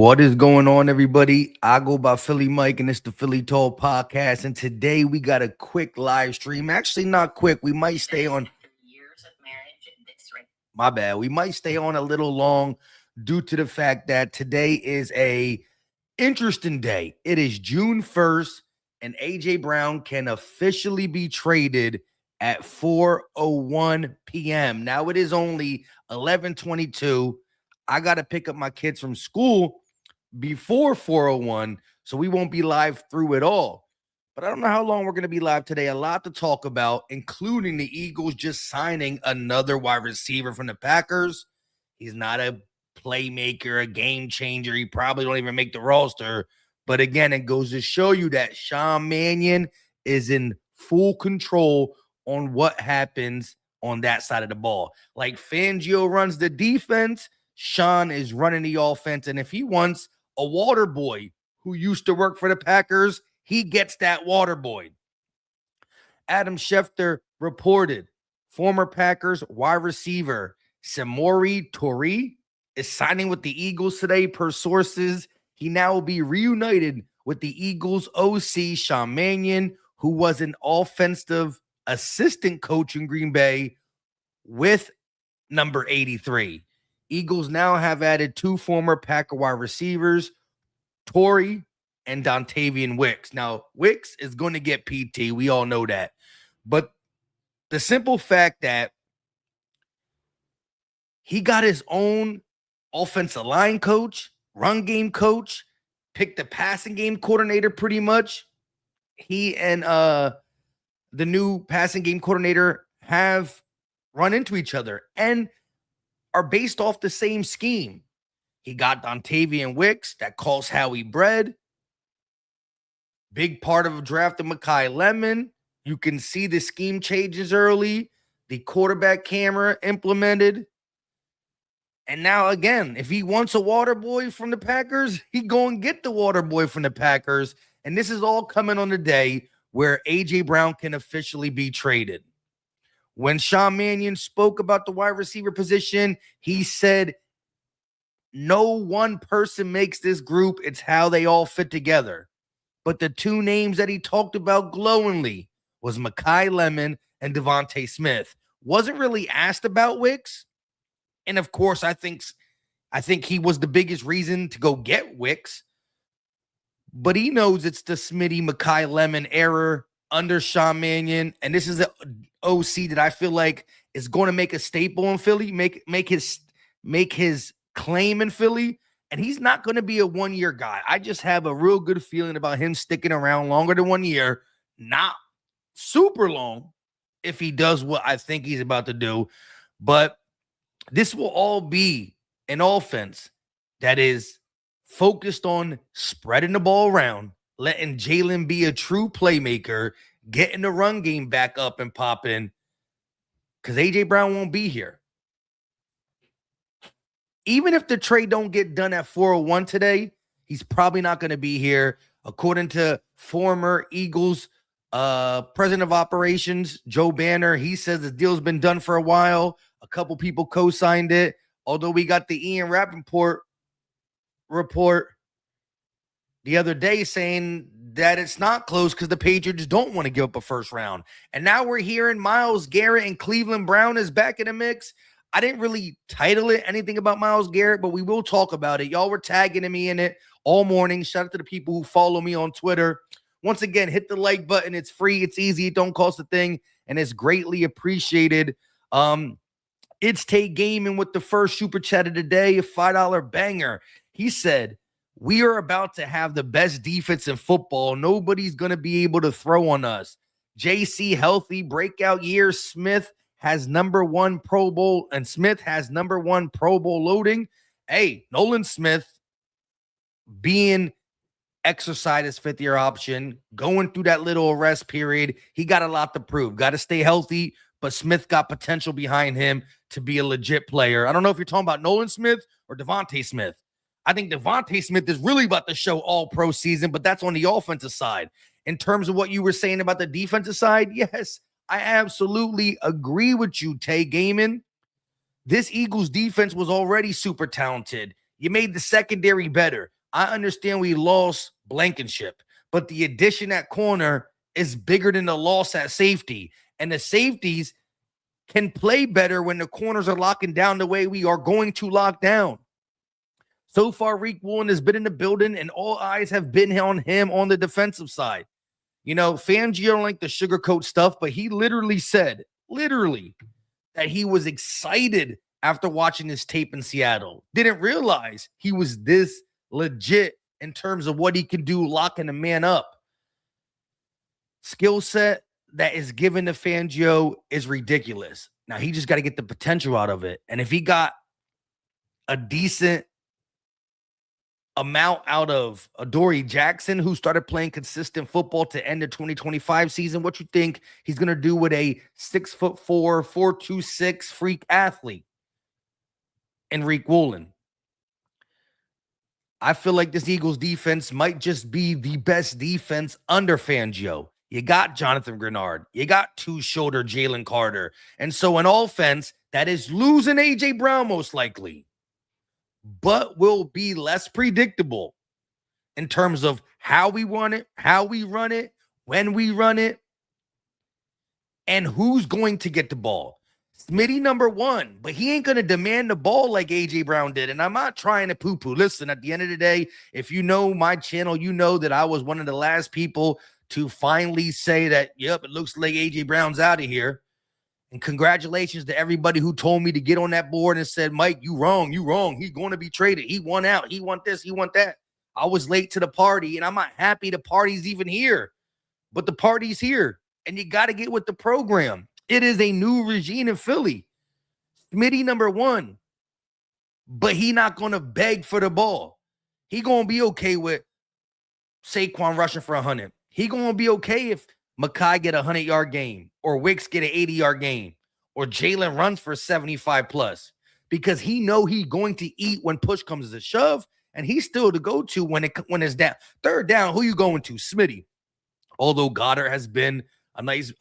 What is going on, everybody? I go by Philly Mike, and it's the Philly Tall Podcast. And today we got a quick live stream. Actually, not quick. We might stay on. My bad. We might stay on a little long due to the fact that today is a interesting day. It is June 1st, and AJ Brown can officially be traded at 4:01 p.m. Now it is only 11:22. I got to pick up my kids from school before 4:01, so we won't be live through it all. But I don't know how long we're going to be live today. A lot to talk about, including the Eagles just signing another wide receiver from the Packers. He's not a playmaker, a game changer. He probably don't even make the roster. But again, it goes to show you that Sean Mannion is in full control on what happens on that side of the ball. Like Fangio runs the defense, Sean is running the offense. And if he wants a water boy who used to work for the Packers, he gets that water boy. Adam Schefter reported former Packers wide receiver Samori Toure is signing with the Eagles today. Per sources, he now will be reunited with the Eagles OC Sean Mannion, who was an offensive assistant coach in Green Bay with number 83. Eagles now have added two former Packer wide receivers, Torrey and Dontavian Wicks. Now, Wicks is going to get PT. We all know that. But the simple fact that he got his own offensive line coach, run game coach, picked the passing game coordinator pretty much. He and the new passing game coordinator have run into each other and are based off the same scheme. He got Dontavian Wicks that calls Howie bread. Big part of drafting Mekhi Lemon. You can see the scheme changes early. The quarterback camera implemented. And now, again, if he wants a water boy from the Packers, he go and get the water boy from the Packers. And this is all coming on the day where A.J. Brown can officially be traded. When Sean Mannion spoke about the wide receiver position, he said, no one person makes this group. It's how they all fit together. But the two names that he talked about glowingly was Mekhi Lemon and Devontae Smith. Wasn't really asked about Wicks. And of course, I think he was the biggest reason to go get Wicks. But he knows it's the Smitty Mekhi Lemon era under Sean Mannion. And this is an OC that I feel like is going to make a staple in Philly, make his claim in Philly. And he's not going to be a one-year guy. I just have a real good feeling about him sticking around longer than 1 year, not super long if he does what I think he's about to do. But this will all be an offense that is focused on spreading the ball around, letting Jalen be a true playmaker, getting the run game back up and popping, because A.J. Brown won't be here. Even if the trade don't get done at 4:01 today, he's probably not going to be here. According to former Eagles president of operations, Joe Banner, he says the deal's been done for a while. A couple people co-signed it. Although we got the Ian Rappaport report the other day saying that it's not close because the Patriots don't want to give up a first round. And now we're hearing Myles Garrett and Cleveland Brown is back in the mix. I didn't really title it anything about Myles Garrett, but we will talk about it. Y'all were tagging me in it all morning. Shout out to the people who follow me on Twitter. Once again, hit the like button. It's free. It's easy. It don't cost a thing. And it's greatly appreciated. It's Tate Gaming with the first super chat of the day, a $5 banger. He said, we are about to have the best defense in football. Nobody's going to be able to throw on us. JC healthy, breakout year. Smith has #1 Pro Bowl, and Smith has #1 Pro Bowl loading. Hey, Nolan Smith being exercised his fifth-year option, going through that little rest period, he got a lot to prove. Got to stay healthy, but Smith got potential behind him to be a legit player. I don't know if you're talking about Nolan Smith or Devontae Smith. I think Devontae Smith is really about to show all pro season, but that's on the offensive side. In terms of what you were saying about the defensive side, yes, I absolutely agree with you, Tay Gaiman. This Eagles defense was already super talented. You made the secondary better. I understand we lost Blankenship, but the addition at corner is bigger than the loss at safety. And the safeties can play better when the corners are locking down the way we are going to lock down. So far, Reek Woolen has been in the building, and all eyes have been on him on the defensive side. You know, Fangio don't like the sugarcoat stuff, but he literally said, that he was excited after watching this tape in Seattle. Didn't realize he was this legit in terms of what he can do locking a man up. Skill set that is given to Fangio is ridiculous. Now, he just got to get the potential out of it. And if he got a decent amount out of Adoree Jackson, who started playing consistent football to end the 2025 season, what you think he's going to do with a 6'4", 426 freak athlete in Reek Woolen? I feel like this Eagles defense might just be the best defense under Fangio. You got Jonathan Grenard. You got two-shoulder Jalen Carter. And so an offense that is losing A.J. Brown most likely, but will be less predictable in terms of how we want it, how we run it, when we run it, and who's going to get the ball. Smitty number one, but he ain't going to demand the ball like A.J. Brown did. And I'm not trying to poo-poo. Listen, at the end of the day, if you know my channel, you know that I was one of the last people to finally say that, yep, it looks like A.J. Brown's out of here. And congratulations to everybody who told me to get on that board and said, Mike, you wrong. He's going to be traded. He won out. He want this. He want that. I was late to the party, and I'm not happy the party's even here. But the party's here, and you got to get with the program. It is a new regime in Philly. Smitty number one, but he not going to beg for the ball. He going to be okay with Saquon rushing for 100. He going to be okay if Mekhi get a 100-yard game, or Wicks get an 80-yard game, or Jalen runs for 75 plus, because he know he going to eat when push comes to shove, and he's still the go-to when it's down. Third down, who you going to? Smitty. Although Goddard has been a nice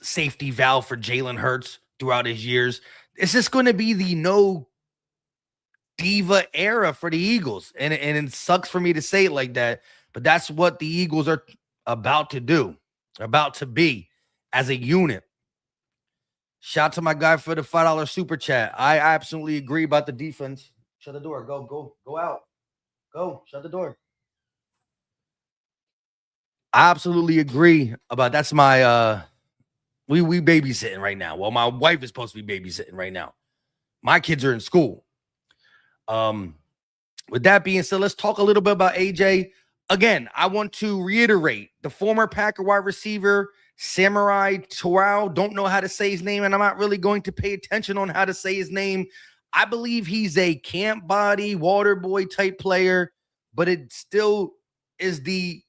safety valve for Jalen Hurts throughout his years, it's just going to be the no diva era for the Eagles, and it sucks for me to say it like that. But that's what the Eagles are about to do, about to be as a unit. Shout out to my guy for the $5 super chat. I absolutely agree about the defense. Shut the door. Go out. Go. Shut the door. I absolutely agree about that's my we babysitting right now. Well, my wife is supposed to be babysitting right now. My kids are in school. With that being said, let's talk a little bit about AJ. Again, I want to reiterate the former Packer wide receiver, Samurai Torau. Don't know how to say his name, and I'm not really going to pay attention on how to say his name. I believe he's a camp body, water boy type player, but it still is the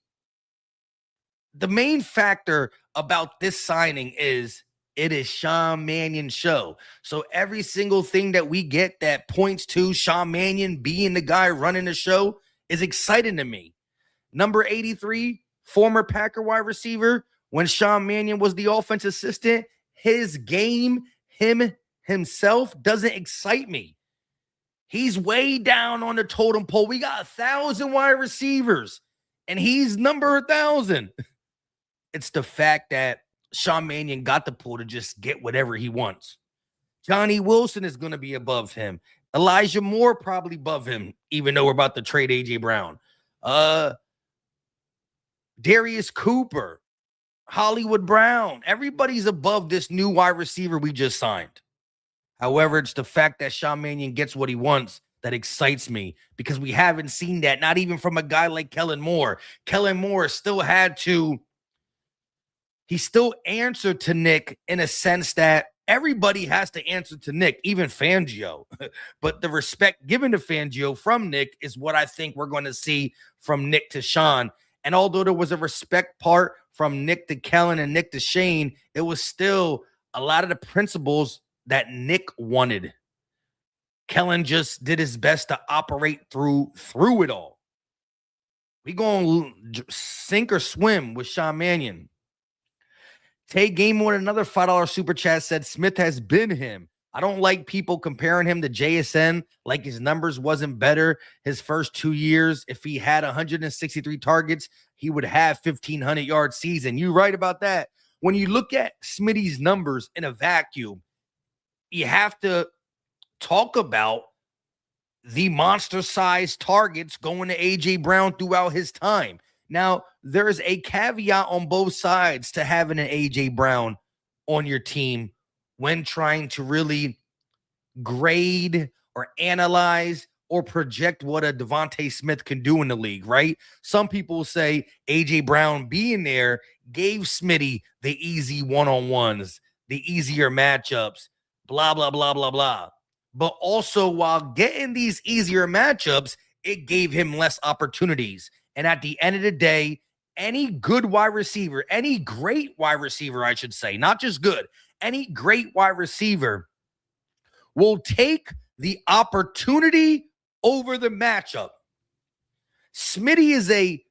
main factor about this signing is it is Sean Mannion's show. So every single thing that we get that points to Sean Mannion being the guy running the show is exciting to me. Number 83, former Packer wide receiver, when Sean Mannion was the offensive assistant, his game, himself doesn't excite me. He's way down on the totem pole. We got 1,000 wide receivers, and he's number 1,000. It's the fact that Sean Mannion got the pull to just get whatever he wants. Johnny Wilson is going to be above him. Elijah Moore probably above him, even though we're about to trade A.J. Brown. Darius Cooper, Hollywood Brown. Everybody's above this new wide receiver we just signed. However, it's the fact that Sean Mannion gets what he wants that excites me, because we haven't seen that, not even from a guy like Kellen Moore. Kellen Moore still answered to Nick in a sense that everybody has to answer to Nick, even Fangio. But the respect given to Fangio from Nick is what I think we're going to see from Nick to Sean. And although there was a respect part from Nick to Kellen and Nick to Shane, it was still a lot of the principles that Nick wanted. Kellen just did his best to operate through it all. We going to sink or swim with Sean Mannion. Tay Game with another $5 super chat said Smith has been him. I don't like people comparing him to JSN like his numbers wasn't better his first 2 years. If he had 163 targets, he would have 1,500-yard season. You're right about that. When you look at Smitty's numbers in a vacuum, you have to talk about the monster-sized targets going to A.J. Brown throughout his time. Now, there's a caveat on both sides to having an A.J. Brown on your team when trying to really grade or analyze or project what a Devontae Smith can do in the league, right? Some people say A.J. Brown being there gave Smitty the easy one-on-ones, the easier matchups, blah, blah, blah, blah, blah. But also, while getting these easier matchups, it gave him less opportunities. And at the end of the day, any good wide receiver, any great wide receiver, I should say, not just good, any great wide receiver will take the opportunity over the matchup. Smitty is a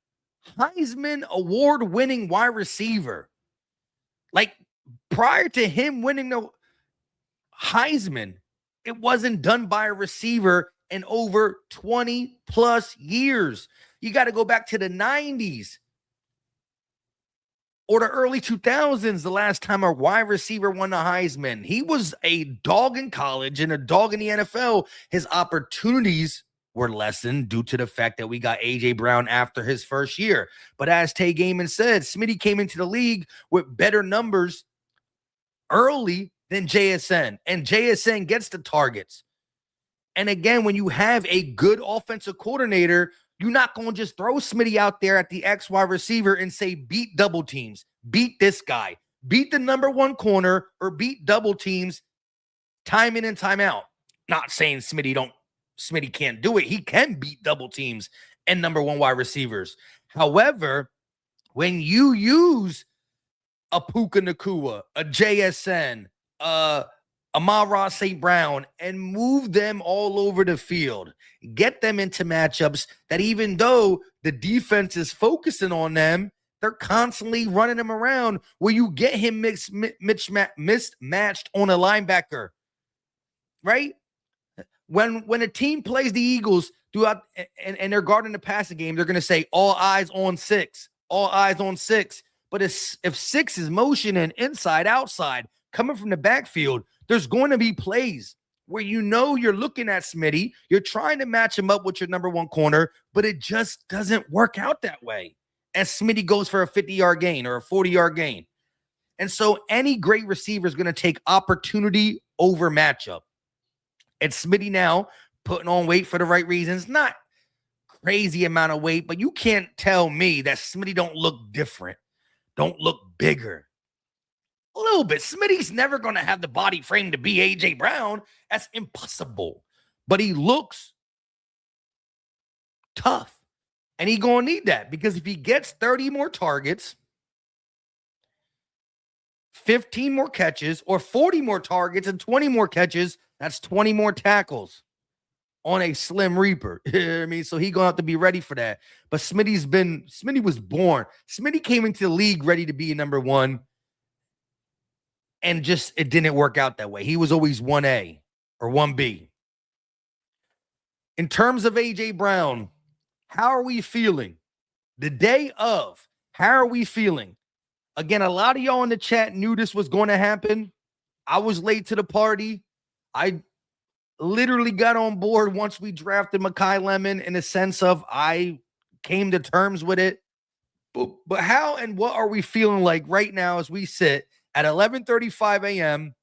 Heisman Award-winning wide receiver. Like, prior to him winning the Heisman, it wasn't done by a receiver in over 20 plus years. You got to go back to the 90s or the early 2000s, the last time a wide receiver won the Heisman. He was a dog in college and a dog in the NFL. His opportunities were lessened due to the fact that we got A.J. Brown after his first year. But as Tay Gaiman said, Smitty came into the league with better numbers early than JSN, and JSN gets the targets. And again, when you have a good offensive coordinator, you're not going to just throw Smitty out there at the X wide receiver and say, beat double teams, beat this guy, beat the number one corner, or beat double teams time in and time out. Not saying Smitty can't do it. He can beat double teams and number one wide receivers. However, when you use a Puka Nacua, a JSN, Amon-Ra St. Brown, and move them all over the field. Get them into matchups that even though the defense is focusing on them, they're constantly running them around where you get him mismatched on a linebacker, right? When a team plays the Eagles throughout and they're guarding the passing game, they're going to say, all eyes on 6, all eyes on 6. But if 6 is motioning inside, outside, coming from the backfield, there's going to be plays where you're looking at Smitty, you're trying to match him up with your number one corner, but it just doesn't work out that way. And Smitty goes for a 50-yard gain or a 40-yard gain. And so any great receiver is going to take opportunity over matchup. And Smitty now putting on weight for the right reasons, not crazy amount of weight, but you can't tell me that Smitty don't look different, don't look bigger. A little bit. Smitty's never going to have the body frame to be A.J. Brown. That's impossible. But he looks tough. And he's going to need that because if he gets 30 more targets, 15 more catches, or 40 more targets and 20 more catches, that's 20 more tackles on a slim reaper. You know what I mean? So he's going to have to be ready for that. But Smitty was born. Smitty came into the league ready to be a number one. And just, it didn't work out that way. He was always 1A or 1B. In terms of A.J. Brown, how are we feeling? The day of, how are we feeling? Again, a lot of y'all in the chat knew this was going to happen. I was late to the party. I literally got on board once we drafted Mekhi Lemon in the sense of I came to terms with it. But how and what are we feeling like right now as we sit at 11:35 a.m.,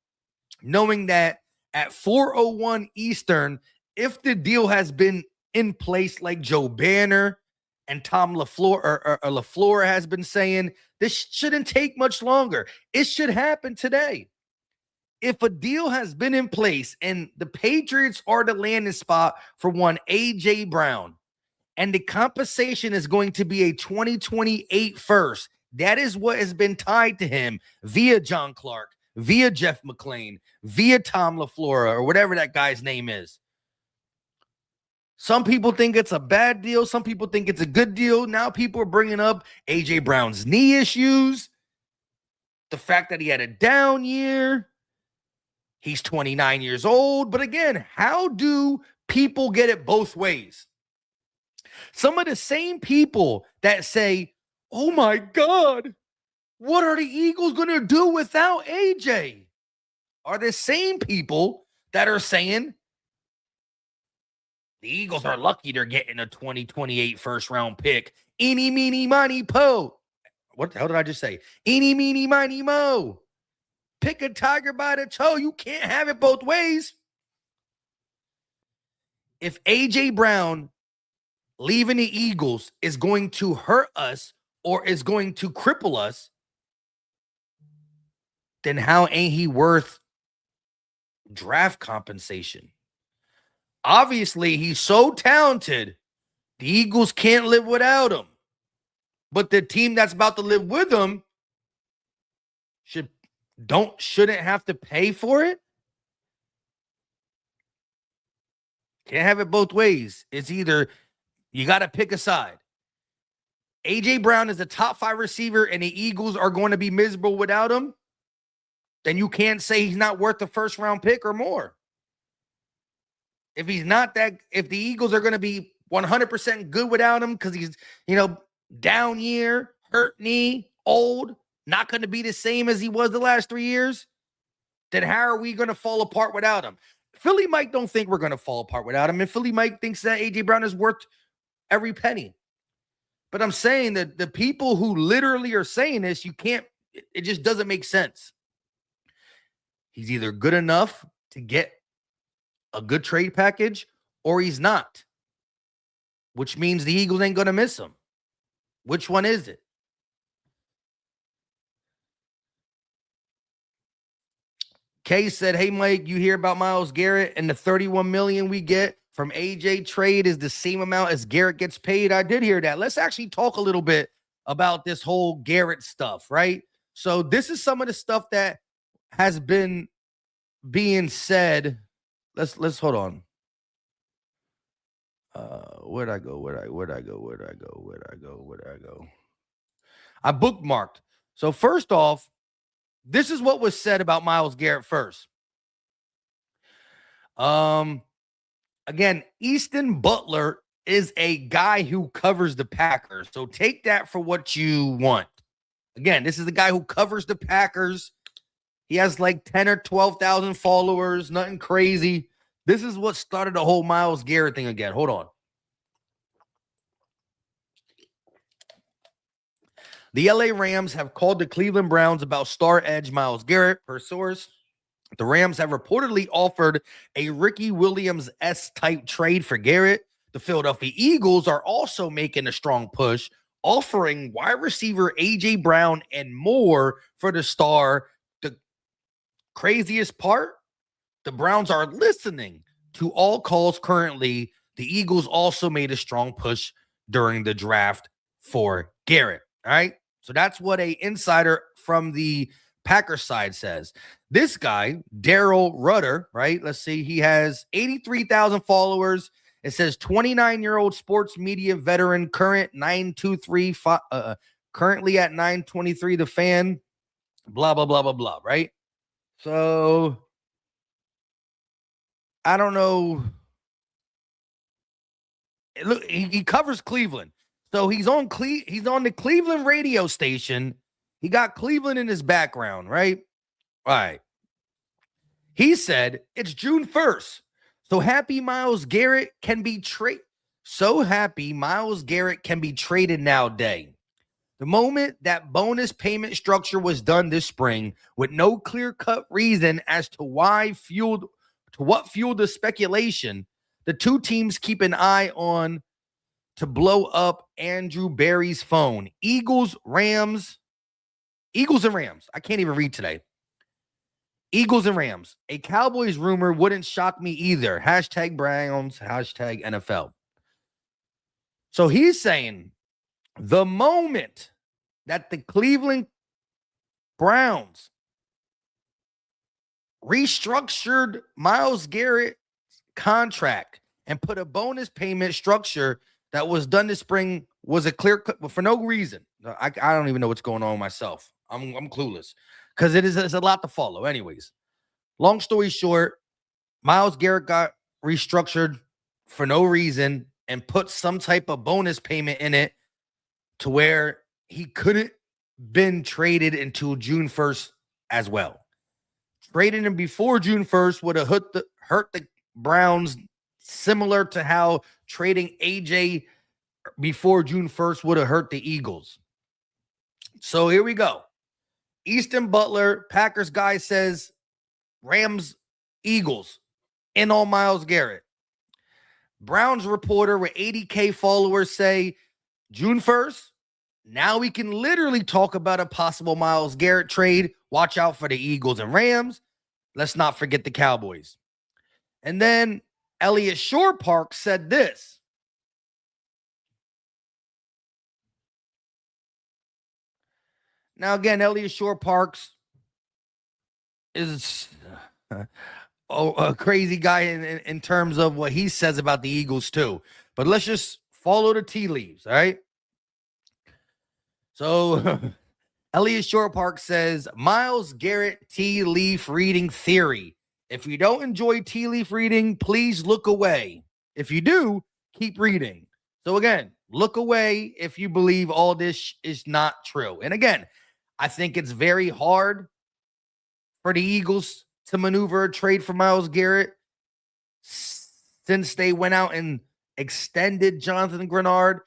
knowing that at 4:01 Eastern, if the deal has been in place like Joe Banner and Tom LaFleur or LaFleur has been saying, this shouldn't take much longer. It should happen today. If a deal has been in place and the Patriots are the landing spot for one A.J. Brown, and the compensation is going to be a 2028 first, that is what has been tied to him via John Clark, via Jeff McClain, via Tom LaFleur, or whatever that guy's name is. Some people think it's a bad deal. Some people think it's a good deal. Now people are bringing up A.J. Brown's knee issues, the fact that he had a down year. He's 29 years old. But again, how do people get it both ways? Some of the same people that say, oh my God, what are the Eagles going to do without AJ? Are the same people that are saying the Eagles are lucky they're getting a 2028 first round pick. Eeny, meeny, miny, po. What the hell did I just say? Eeny, meeny, miny, mo. Pick a tiger by the toe. You can't have it both ways. If AJ Brown leaving the Eagles is going to hurt us or is going to cripple us, then how ain't he worth draft compensation? Obviously, he's so talented, the Eagles can't live without him. But the team that's about to live with him shouldn't have to pay for it. Can't have it both ways. It's either you got to pick a side. AJ Brown is a top 5 receiver and the Eagles are going to be miserable without him. Then you can't say he's not worth the first round pick or more. If he's not that, if the Eagles are going to be 100% good without him because he's, down year, hurt knee, old, not going to be the same as he was the last 3 years, then how are we going to fall apart without him? Philly Mike don't think we're going to fall apart without him, and Philly Mike thinks that AJ Brown is worth every penny. But I'm saying that the people who literally are saying this, it just doesn't make sense. He's either good enough to get a good trade package or he's not, which means the Eagles ain't going to miss him. Which one is it? Kay said, hey, Mike, you hear about Myles Garrett and the $31 million we get from AJ trade is the same amount as Garrett gets paid? I did hear that. Let's actually talk a little bit about this whole Garrett stuff, right? So this is some of the stuff that has been being said. Let's hold on. Where'd I go? I bookmarked. So first off, this is what was said about Myles Garrett first. Again, Easton Butler is a guy who covers the Packers. So take that for what you want. Again, this is the guy who covers the Packers. He has like 10 or 12,000 followers, nothing crazy. This is what started the whole Myles Garrett thing again. Hold on. The LA Rams have called the Cleveland Browns about star edge Myles Garrett. Per source, the Rams have reportedly offered a Ricky Williams-esque type trade for Garrett. The Philadelphia Eagles are also making a strong push, offering wide receiver AJ Brown and more for the star. The craziest part, the Browns are listening to all calls currently. The Eagles also made a strong push during the draft for Garrett. All right. So that's what a insider from the Packers side says. This guy, Daryl Rudder, right? Let's see. He has 83,000 followers. It says 29-year-old sports media veteran, current 923, currently at 923, the fan, blah, blah, blah, blah, blah, right? So I don't know. Look, he covers Cleveland. So he's on the Cleveland radio station. He got Cleveland in his background, right? All right. He said it's June 1st. So happy Myles Garrett can be traded. So happy Myles Garrett can be traded nowadays. The moment that bonus payment structure was done this spring with no clear-cut reason as to what fueled the speculation, the two teams keep an eye on to blow up Andrew Berry's phone. Eagles and Rams. I can't even read today. Eagles and Rams. A Cowboys rumor wouldn't shock me either. Hashtag Browns, hashtag NFL. So he's saying the moment that the Cleveland Browns restructured Myles Garrett's contract and put a bonus payment structure that was done this spring was a clear cut, but for no reason. I don't even know what's going on myself. I'm clueless because it's a lot to follow. Anyways, long story short, Myles Garrett got restructured for no reason and put some type of bonus payment in it to where he couldn't been traded until June 1st as well. Trading him before June 1st would have hurt the Browns, similar to how trading AJ before June 1st would have hurt the Eagles. So here we go. Easton Butler, Packers guy, says Rams, Eagles in on Myles Garrett. Browns reporter with 80K followers say June 1st, now we can literally talk about a possible Myles Garrett trade. Watch out for the Eagles and Rams. Let's not forget the Cowboys. And then Elliot Shore Park said this. Now, again, Elliot Shore Parks is a crazy guy in terms of what he says about the Eagles, too. But let's just follow the tea leaves, all right? So, Elliot Shore Park says, Myles Garrett tea leaf reading theory. If you don't enjoy tea leaf reading, please look away. If you do, keep reading. So, again, look away if you believe all this is not true. And again, I think it's very hard for the Eagles to maneuver a trade for Myles Garrett since they went out and extended Jonathan Grenard.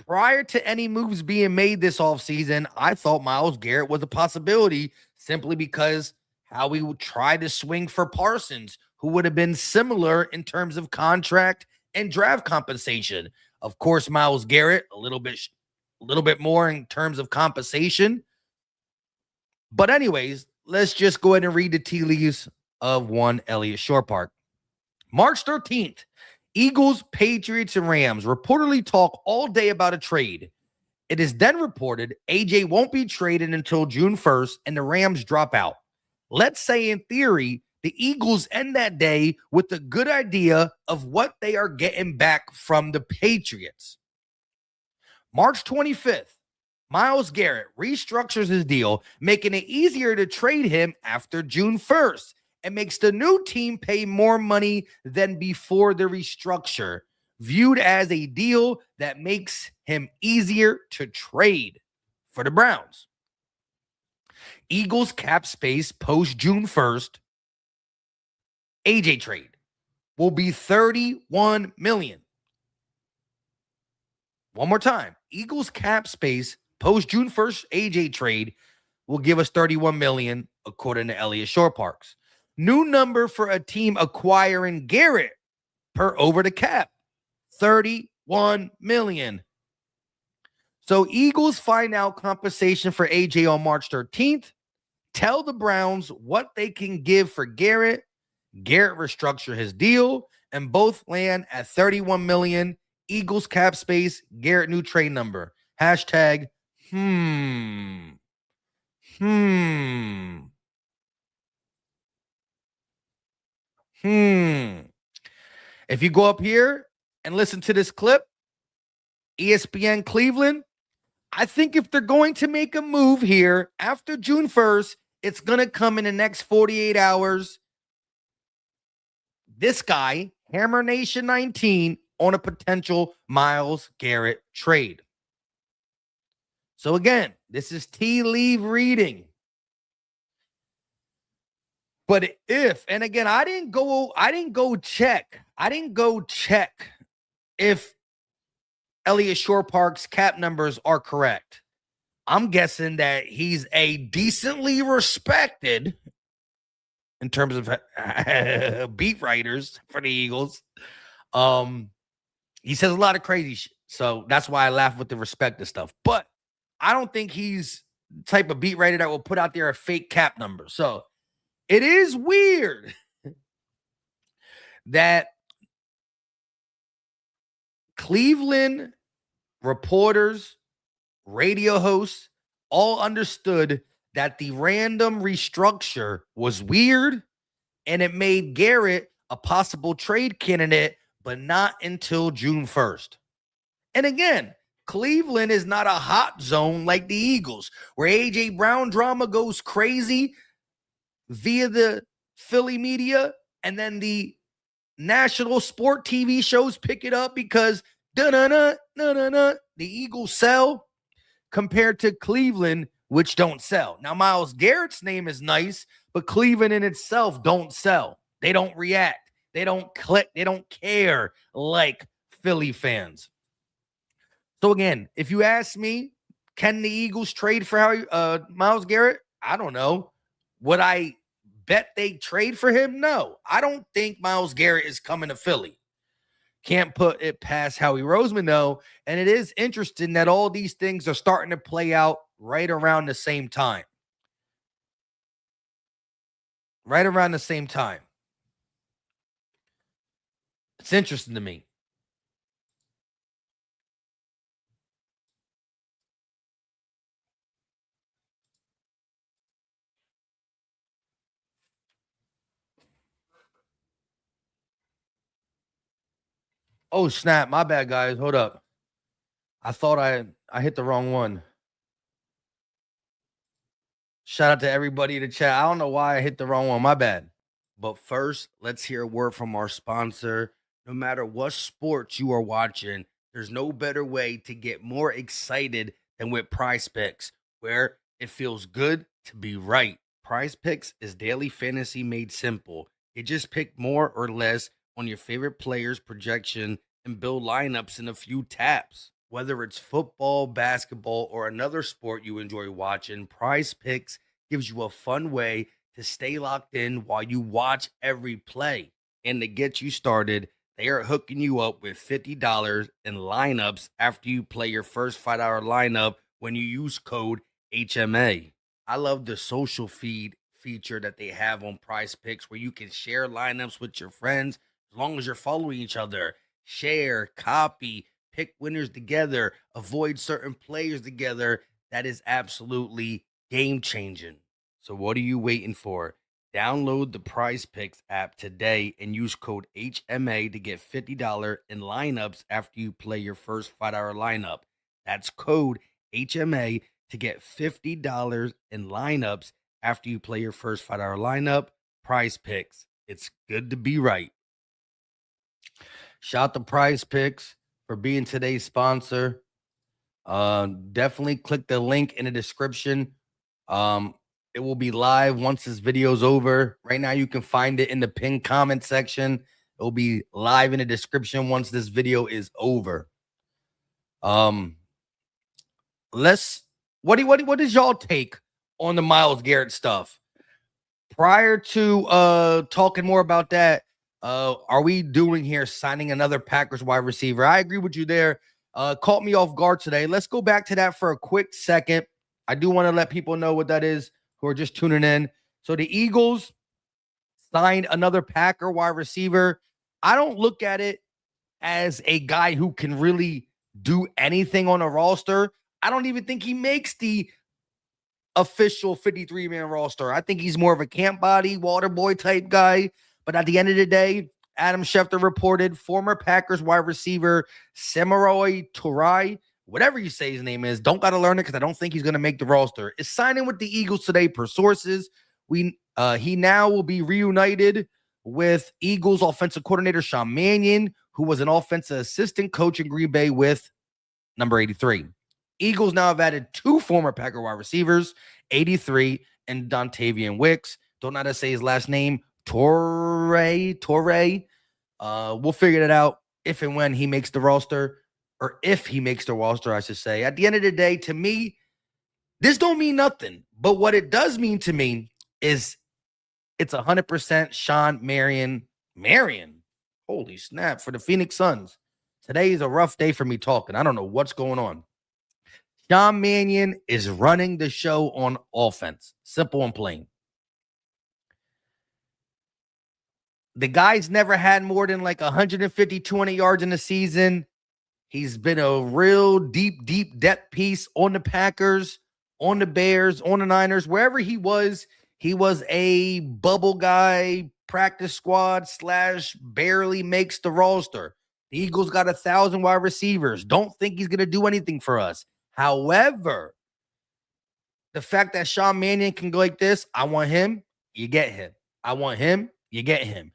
Prior to any moves being made this offseason, I thought Myles Garrett was a possibility simply because Howie would try to swing for Parsons, who would have been similar in terms of contract and draft compensation. Of course, Myles Garrett, a little bit more in terms of compensation. But anyways, let's just go ahead and read the tea leaves of one Elliot Shore Park. March 13th, Eagles, Patriots, and Rams reportedly talk all day about a trade. It is then reported AJ won't be traded until June 1st and the Rams drop out. Let's say in theory, the Eagles end that day with a good idea of what they are getting back from the Patriots. March 25th, Myles Garrett restructures his deal, making it easier to trade him after June 1st. And makes the new team pay more money than before the restructure, viewed as a deal that makes him easier to trade for the Browns. Eagles cap space post June 1st, AJ trade will be $31 million. One more time. Eagles cap space post June 1st AJ trade will give us $31 million, according to Elliot Shore Parks. New number for a team acquiring Garrett per over the cap, $31 million. So Eagles find out compensation for AJ on March 13th. Tell the Browns what they can give for Garrett. Garrett restructure his deal, and both land at $31 million. Eagles cap space, Garrett new trade number. Hashtag, If you go up here and listen to this clip, ESPN Cleveland, I think if they're going to make a move here after June 1st, it's going to come in the next 48 hours. This guy, Hammer Nation 19, on a potential Myles Garrett trade. So again, this is tea leaf reading. But if, and again, I didn't go check if Elliot Shore Park's cap numbers are correct. I'm guessing that he's a decently respected, in terms of beat writers for the Eagles. He says a lot of crazy shit. So that's why I laugh with the respect and stuff. But I don't think he's the type of beat writer that will put out there a fake cap number. So it is weird that Cleveland reporters, radio hosts, all understood that the random restructure was weird and it made Garrett a possible trade candidate, but not until June 1st. And again, Cleveland is not a hot zone like the Eagles, where A.J. Brown drama goes crazy. via the Philly media, and then the national sport TV shows pick it up because the Eagles sell compared to Cleveland, which don't sell. Now, Myles Garrett's name is nice, but Cleveland in itself don't sell. They don't react. They don't click. They don't care like Philly fans. So again, if you ask me, can the Eagles trade for Myles Garrett? I don't know. Would I bet they trade for him? No. I don't think Myles Garrett is coming to Philly. Can't put it past Howie Roseman, though. And it is interesting that all these things are starting to play out right around the same time. Right around the same time. It's interesting to me. Oh, snap. My bad, guys. Hold up. I thought I hit the wrong one. Shout out to everybody in the chat. I don't know why I hit the wrong one. My bad. But first, let's hear a word from our sponsor. No matter what sports you are watching, there's no better way to get more excited than with PrizePicks, where it feels good to be right. PrizePicks is daily fantasy made simple. You just pick more or less on your favorite players' projection and build lineups in a few taps. Whether it's football, basketball, or another sport you enjoy watching, PrizePicks gives you a fun way to stay locked in while you watch every play. And to get you started, they are hooking you up with $50 in lineups after you play your first $5 lineup when you use code HMA. I love the social feed feature that they have on PrizePicks where you can share lineups with your friends as long as you're following each other. Share, copy, pick winners together, avoid certain players together. That is absolutely game changing. So what are you waiting for? Download the PrizePicks app today and use code HMA to get $50 in lineups after you play your first $5 lineup. That's code HMA to get $50 in lineups after you play your first $5 lineup. PrizePicks. It's good to be right. Shout out to PrizePicks for being today's sponsor. Definitely click the link in the description. It will be live once this video is over. Right now, you can find it in the pinned comment section. It will be live in the description once this video is over. What is y'all take on the Myles Garrett stuff? Prior to talking more about that, are we doing here signing another Packers wide receiver? I agree with you there. Caught me off guard today. Let's go back to that for a quick second. I do want to let people know what that is who are just tuning in. So the Eagles signed another Packer wide receiver. I don't look at it as a guy who can really do anything on a roster. I don't even think he makes the official 53-man roster. I think he's more of a camp body, water boy type guy. But at the end of the day, Adam Schefter reported former Packers wide receiver Samori Toure, whatever you say his name is, don't got to learn it because I don't think he's going to make the roster, is signing with the Eagles today per sources. He now will be reunited with Eagles offensive coordinator Sean Mannion, who was an offensive assistant coach in Green Bay with number 83. Eagles now have added two former Packer wide receivers, 83 and Dontavian Wicks. Don't know how to say his last name, Toure. We'll figure it out if and when he makes the roster, or if he makes the roster, I should say. At the end of the day, to me, this don't mean nothing. But what it does mean to me is it's 100% Sean Marion. Holy snap, for the Phoenix Suns. Today is a rough day for me talking. I don't know what's going on. Sean Mannion is running the show on offense. Simple and plain. The guy's never had more than like 150, 200 yards in the season. He's been a real deep depth piece on the Packers, on the Bears, on the Niners, wherever he was a bubble guy, practice squad / barely makes the roster. The Eagles got 1,000 wide receivers. Don't think he's going to do anything for us. However, the fact that Sean Mannion can go like this, I want him. you get him. I want him, you get him.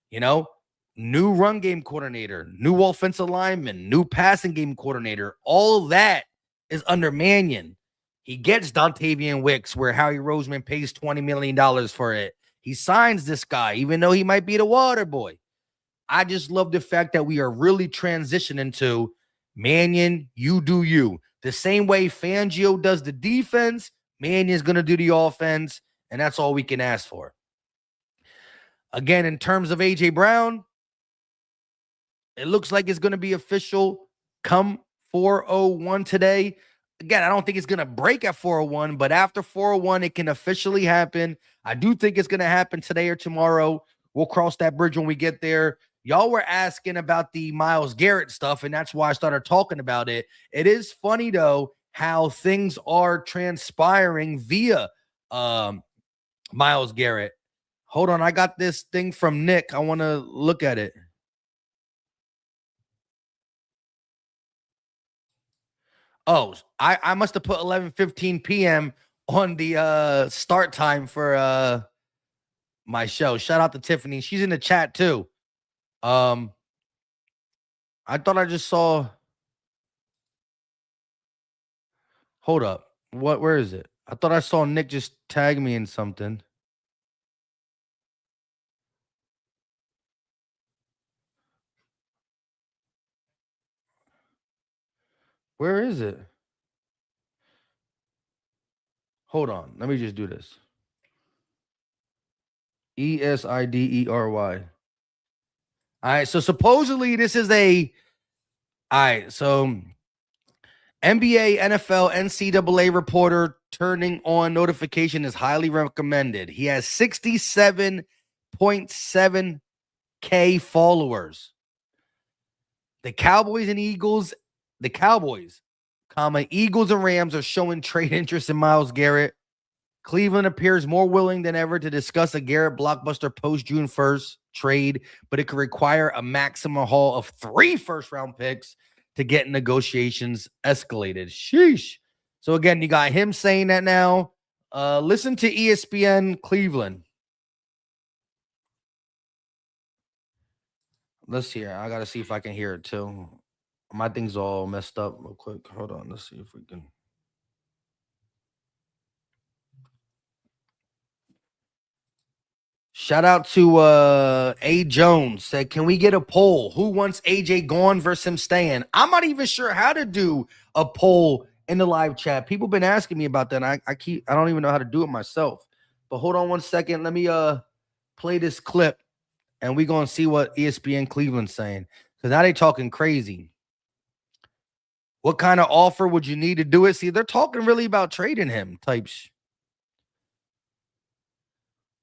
You know, new run game coordinator, new offensive lineman, new passing game coordinator. All that is under Mannion. He gets Dontavian Wicks, where Howie Roseman pays $20 million for it. He signs this guy, even though he might be the water boy. I just love the fact that we are really transitioning to Mannion, you do you. The same way Fangio does the defense, Mannion's going to do the offense, and that's all we can ask for. Again, in terms of A.J. Brown, it looks like it's going to be official come 4:01 today. Again, I don't think it's going to break at 4:01, but after 4:01, it can officially happen. I do think it's going to happen today or tomorrow. We'll cross that bridge when we get there. Y'all were asking about the Myles Garrett stuff, and that's why I started talking about it. It is funny, though, how things are transpiring via Myles Garrett. Hold on, I got this thing from Nick. I want to look at it. Oh, I must have put 11:15 p.m. on the start time for my show. Shout out to Tiffany. She's in the chat too. I thought I just saw. Hold up. Where is it? I thought I saw Nick just tag me in something. Where is it? Hold on. Let me just do this. ESIDERY. All right. So supposedly this is a. All right. So NBA, NFL, NCAA reporter turning on notification is highly recommended. He has 67.7K followers. The Cowboys and Eagles, Eagles and Rams are showing trade interest in Myles Garrett. Cleveland appears more willing than ever to discuss a Garrett blockbuster post June 1st trade, but it could require a maximum haul of 3 first-round picks to get negotiations escalated. Sheesh. So again, you got him saying that now. Listen to ESPN Cleveland. Let's hear. I got to see if I can hear it too. My thing's all messed up real quick. Hold on. Let's see if we can. Shout out to A. Jones. Said, can we get a poll? Who wants AJ gone versus him staying? I'm not even sure how to do a poll in the live chat. People been asking me about that. I don't even know how to do it myself. But hold on one second. Let me play this clip and we're gonna see what ESPN Cleveland's saying. Because now they talking crazy. What kind of offer would you need to do it? See, they're talking really about trading him types.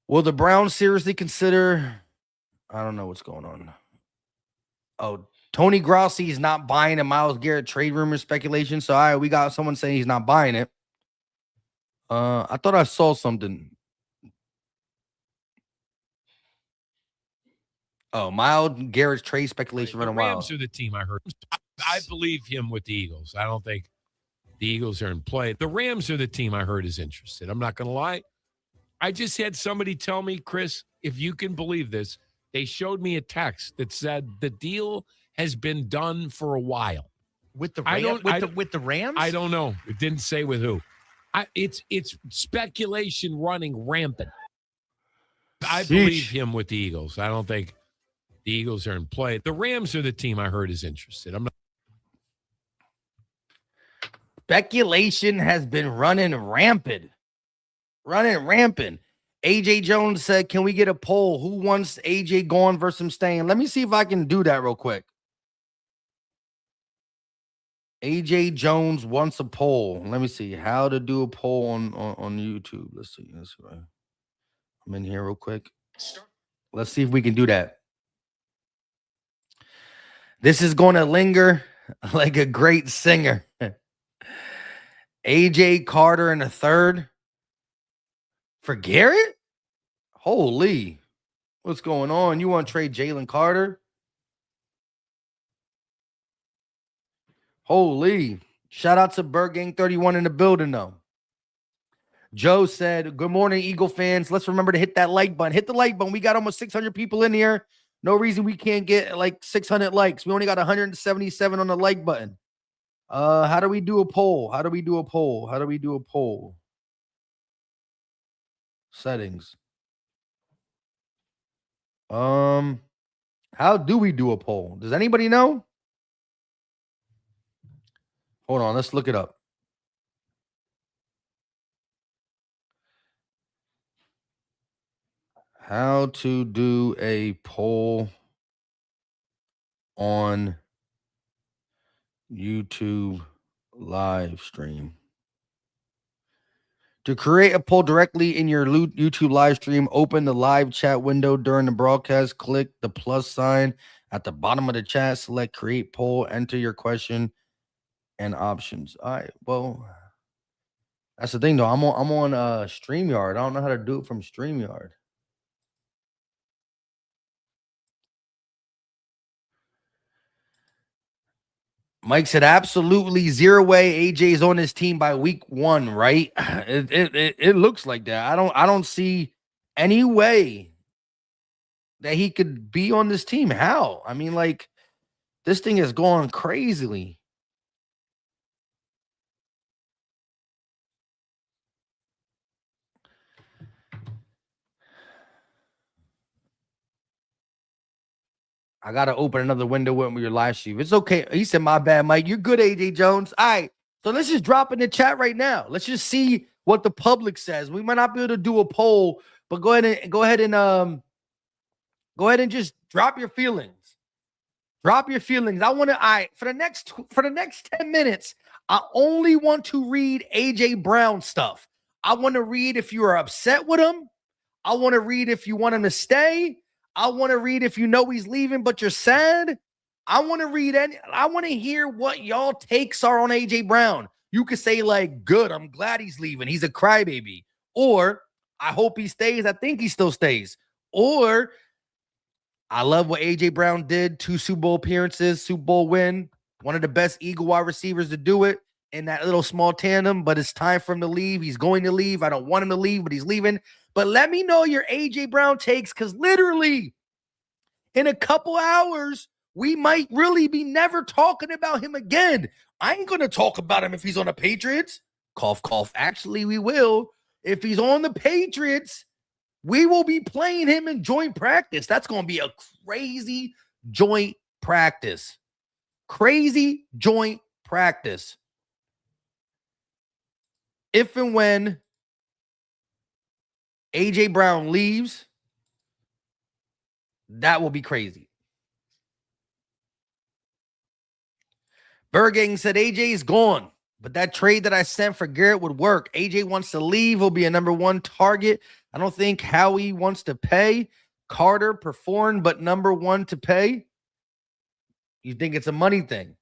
Will the Browns seriously consider? I don't know what's going on. Oh, Tony Grossi is not buying a Myles Garrett trade rumor speculation. So, all right, we got someone saying he's not buying it. I thought I saw something. Oh, Myles Garrett's trade speculation running wild. The Rams are the team I heard. I believe him with the Eagles. I don't think the Eagles are in play. The Rams are the team I heard is interested. I'm not going to lie. I just had somebody tell me, Chris, if you can believe this, they showed me a text that said the deal has been done for a while. With the Rams? I don't know. It didn't say with who. It's speculation running rampant. I believe him with the Eagles. I don't think the Eagles are in play. The Rams are the team I heard is interested. I'm not. Speculation has been running rampant. AJ Jones said, can we get a poll? Who wants AJ gone versus him staying? Let me see if I can do that real quick. AJ Jones wants a poll. Let me see how to do a poll on YouTube. Let's see. I'm in here real quick. Let's see if we can do that. This is going to linger like a great singer. AJ Carter in the third. For Garrett? Holy. What's going on? You want to trade Jalen Carter? Holy. Shout out to Bird Gang 31 in the building, though. Joe said, good morning, Eagle fans. Let's remember to hit that like button. Hit the like button. We got almost 600 people in here. No reason we can't get like 600 likes. We only got 177 on the like button. How do we do a poll? How do we do a poll? How do we do a poll? Settings. How do we do a poll? Does anybody know? Hold on, let's look it up. How to do a poll on YouTube live stream. To create a poll directly in your YouTube live stream, open the live chat window during the broadcast. Click the plus sign at the bottom of the chat. Select create poll. Enter your question and options. All right. Well, that's the thing, though. I'm on StreamYard. I don't know how to do it from StreamYard. Mike said, absolutely zero way AJ's on his team by week 1, right? It looks like that. I don't see any way that he could be on this team. How? I mean, like, this thing is going crazily. I got to open another window with your live stream. It's okay. He said, my bad, Mike. You're good, AJ Jones. All right. So let's just drop in the chat right now. Let's just see what the public says. We might not be able to do a poll, but go ahead and just drop your feelings. Drop your feelings. I want to for the next 10 minutes, I only want to read AJ Brown stuff. I want to read if you are upset with him. I want to read if you want him to stay. I want to read if you know he's leaving, but you're sad. I want to read I want to hear what y'all takes are on AJ Brown. You could say, like, good, I'm glad he's leaving. He's a crybaby. Or I hope he stays. I think he still stays. Or I love what AJ Brown did. 2 Super Bowl appearances, Super Bowl win. One of the best Eagle wide receivers to do it in that little small tandem, but it's time for him to leave. He's going to leave. I don't want him to leave, but he's leaving. But let me know your AJ Brown takes, because literally in a couple hours, we might really be never talking about him again. I ain't going to talk about him if he's on the Patriots. Cough, cough. Actually, we will. If he's on the Patriots, we will be playing him in joint practice. That's going to be a crazy joint practice. Crazy joint practice. If and when AJ Brown leaves, that will be crazy. Bergang said AJ's gone, but that trade that I sent for Garrett would work. AJ wants to leave. He'll be a number 1 target. I don't think Howie wants to pay. Carter performed, but number 1 to pay. You think it's a money thing?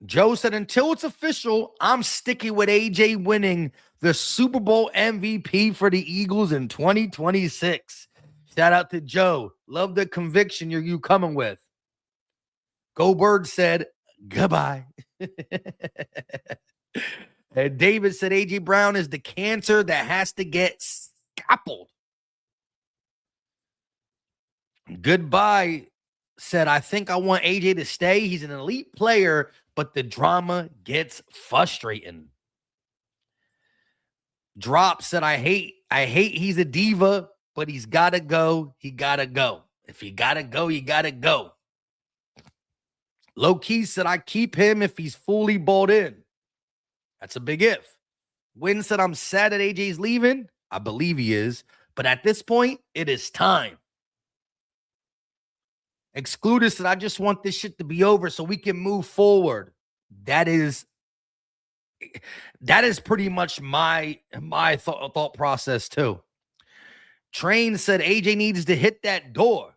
Joe said, until it's official, I'm sticking with AJ winning the Super Bowl MVP for the Eagles in 2026. Shout out to Joe. Love the conviction you coming with. Go Bird said, goodbye. And David said, AJ Brown is the cancer that has to get scalpeled. Goodbye said, I think I want AJ to stay. He's an elite player, but the drama gets frustrating. Drop said, I hate he's a diva, but he's got to go. He got to go. If he got to go, he got to go. Low key said, I keep him if he's fully bought in. That's a big if. Win said, I'm sad that AJ's leaving. I believe he is. But at this point, it is time. Excluded said, I just want this shit to be over so we can move forward. That is pretty much my thought process too. Train said, AJ needs to hit that door.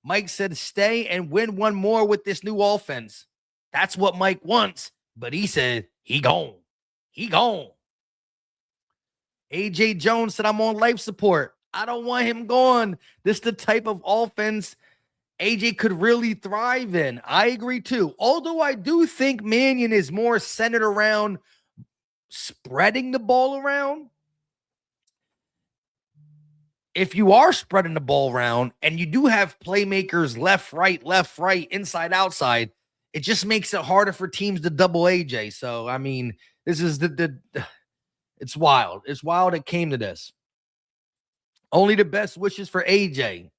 Mike said, stay and win one more with this new offense. That's what Mike wants, but he said, he gone. He gone. AJ Jones said, I'm on life support. I don't want him gone. This is the type of offense AJ could really thrive in. I agree too. Although I do think Mannion is more centered around spreading the ball around, if you are spreading the ball around and you do have playmakers left, right, inside, outside, it just makes it harder for teams to double AJ. So, I mean, this is it's wild. It's wild it came to this. Only the best wishes for AJ.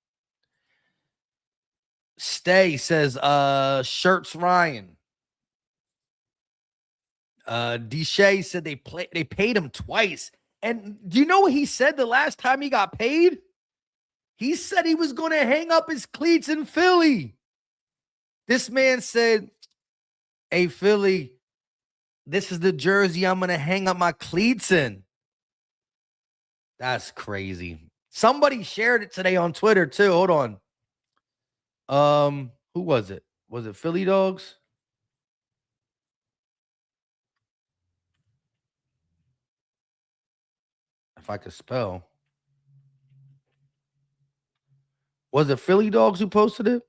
Stay says, Shirts Ryan. Deshay said they paid him twice. And do you know what he said the last time he got paid? He said he was going to hang up his cleats in Philly. This man said, hey, Philly, this is the jersey I'm going to hang up my cleats in. That's crazy. Somebody shared it today on Twitter too. Hold on. Who was it? Was it Philly Dogs? If I could spell. Was it Philly Dogs who posted it?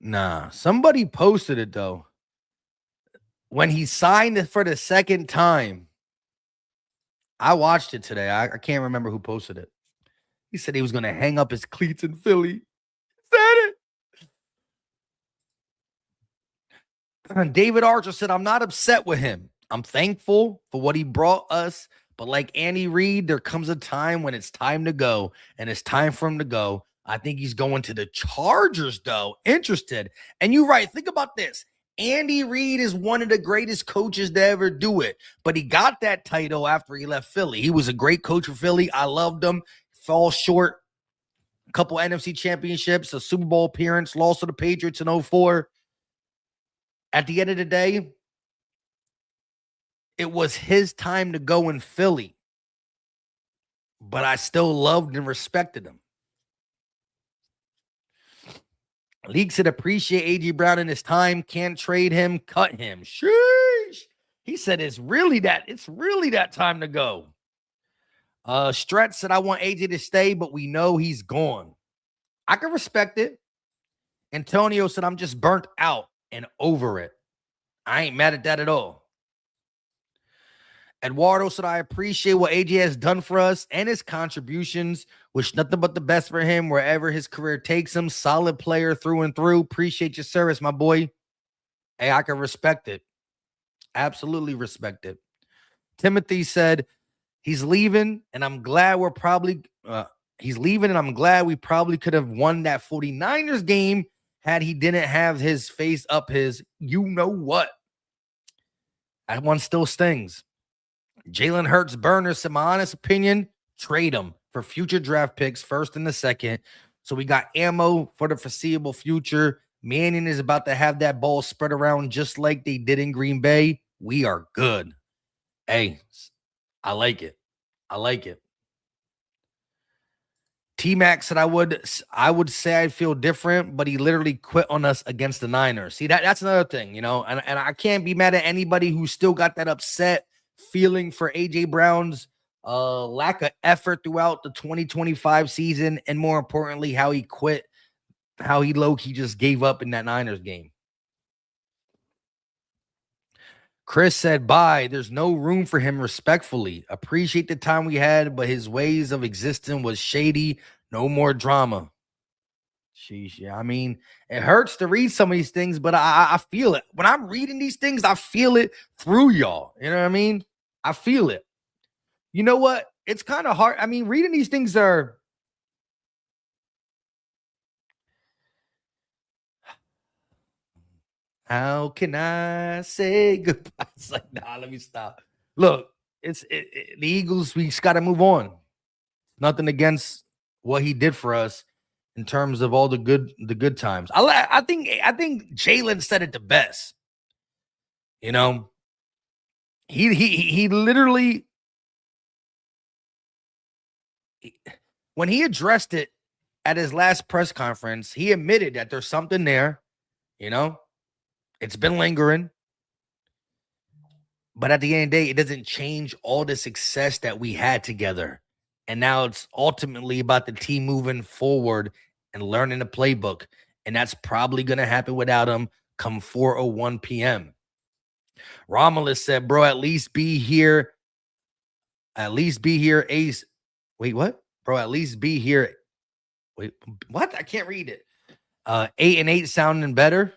Nah, somebody posted it though. When he signed it for the second time, I watched it today. I can't remember who posted it. He said he was going to hang up his cleats in Philly. Said it. David Archer said, I'm not upset with him. I'm thankful for what he brought us. But like Andy Reid, there comes a time when it's time to go, and it's time for him to go. I think he's going to the Chargers, though. Interested. And you're right. Think about this. Andy Reid is one of the greatest coaches to ever do it, but he got that title after he left Philly. He was a great coach for Philly. I loved him. Fall short. A couple NFC championships, a Super Bowl appearance, lost to the Patriots in 2004. At the end of the day, it was his time to go in Philly, but I still loved and respected him. League said appreciate A.J. Brown in his time. Can't trade him. Cut him. Sheesh. He said it's really that time to go. Stretch said I want A.J. to stay, but we know he's gone. I can respect it. Antonio said I'm just burnt out and over it. I ain't mad at that at all. Eduardo said I appreciate what AJ has done for us and his contributions. Wish nothing but the best for him wherever his career takes him. Solid player through and through. Appreciate your service, my boy. Hey, I can respect it. Absolutely respect it. Timothy said he's leaving, and I'm glad we probably could have won that 49ers game had he didn't have his face up his you know what. That one still stings. Jalen Hurts burner said, my honest opinion, trade him for future draft picks, first and the second. So we got ammo for the foreseeable future. Manning is about to have that ball spread around just like they did in Green Bay. We are good. Hey, I like it. I like it. T-Mac said I would say I'd feel different, but he literally quit on us against the Niners. See, that's another thing, and I can't be mad at anybody who still got that upset feeling for A.J. Brown's lack of effort throughout the 2025 season, and more importantly, how he quit, how he low-key just gave up in that Niners game. Chris said, bye. There's no room for him respectfully. Appreciate the time we had, but his ways of existing was shady. No more drama. Sheesh, yeah. I mean, it hurts to read some of these things, but I feel it. When I'm reading these things, I feel it through y'all. You know what I mean? I feel it. You know what? It's kind of hard. I mean, reading these things are... How can I say goodbye? It's like, nah, let me stop. Look, the Eagles, we just got to move on. Nothing against what he did for us in terms of all the good times. I think Jalen said it the best. You know, he literally, when he addressed it at his last press conference, he admitted that there's something there, you know. It's been lingering. But at the end of the day, it doesn't change all the success that we had together. And now it's ultimately about the team moving forward and learning the playbook. And that's probably going to happen without him. come 4:01 p.m. Romulus said, bro, at least be here. At least be here, Ace. Wait, what? Bro, at least be here. Wait, what? I can't read it. 8 and 8 sounding better.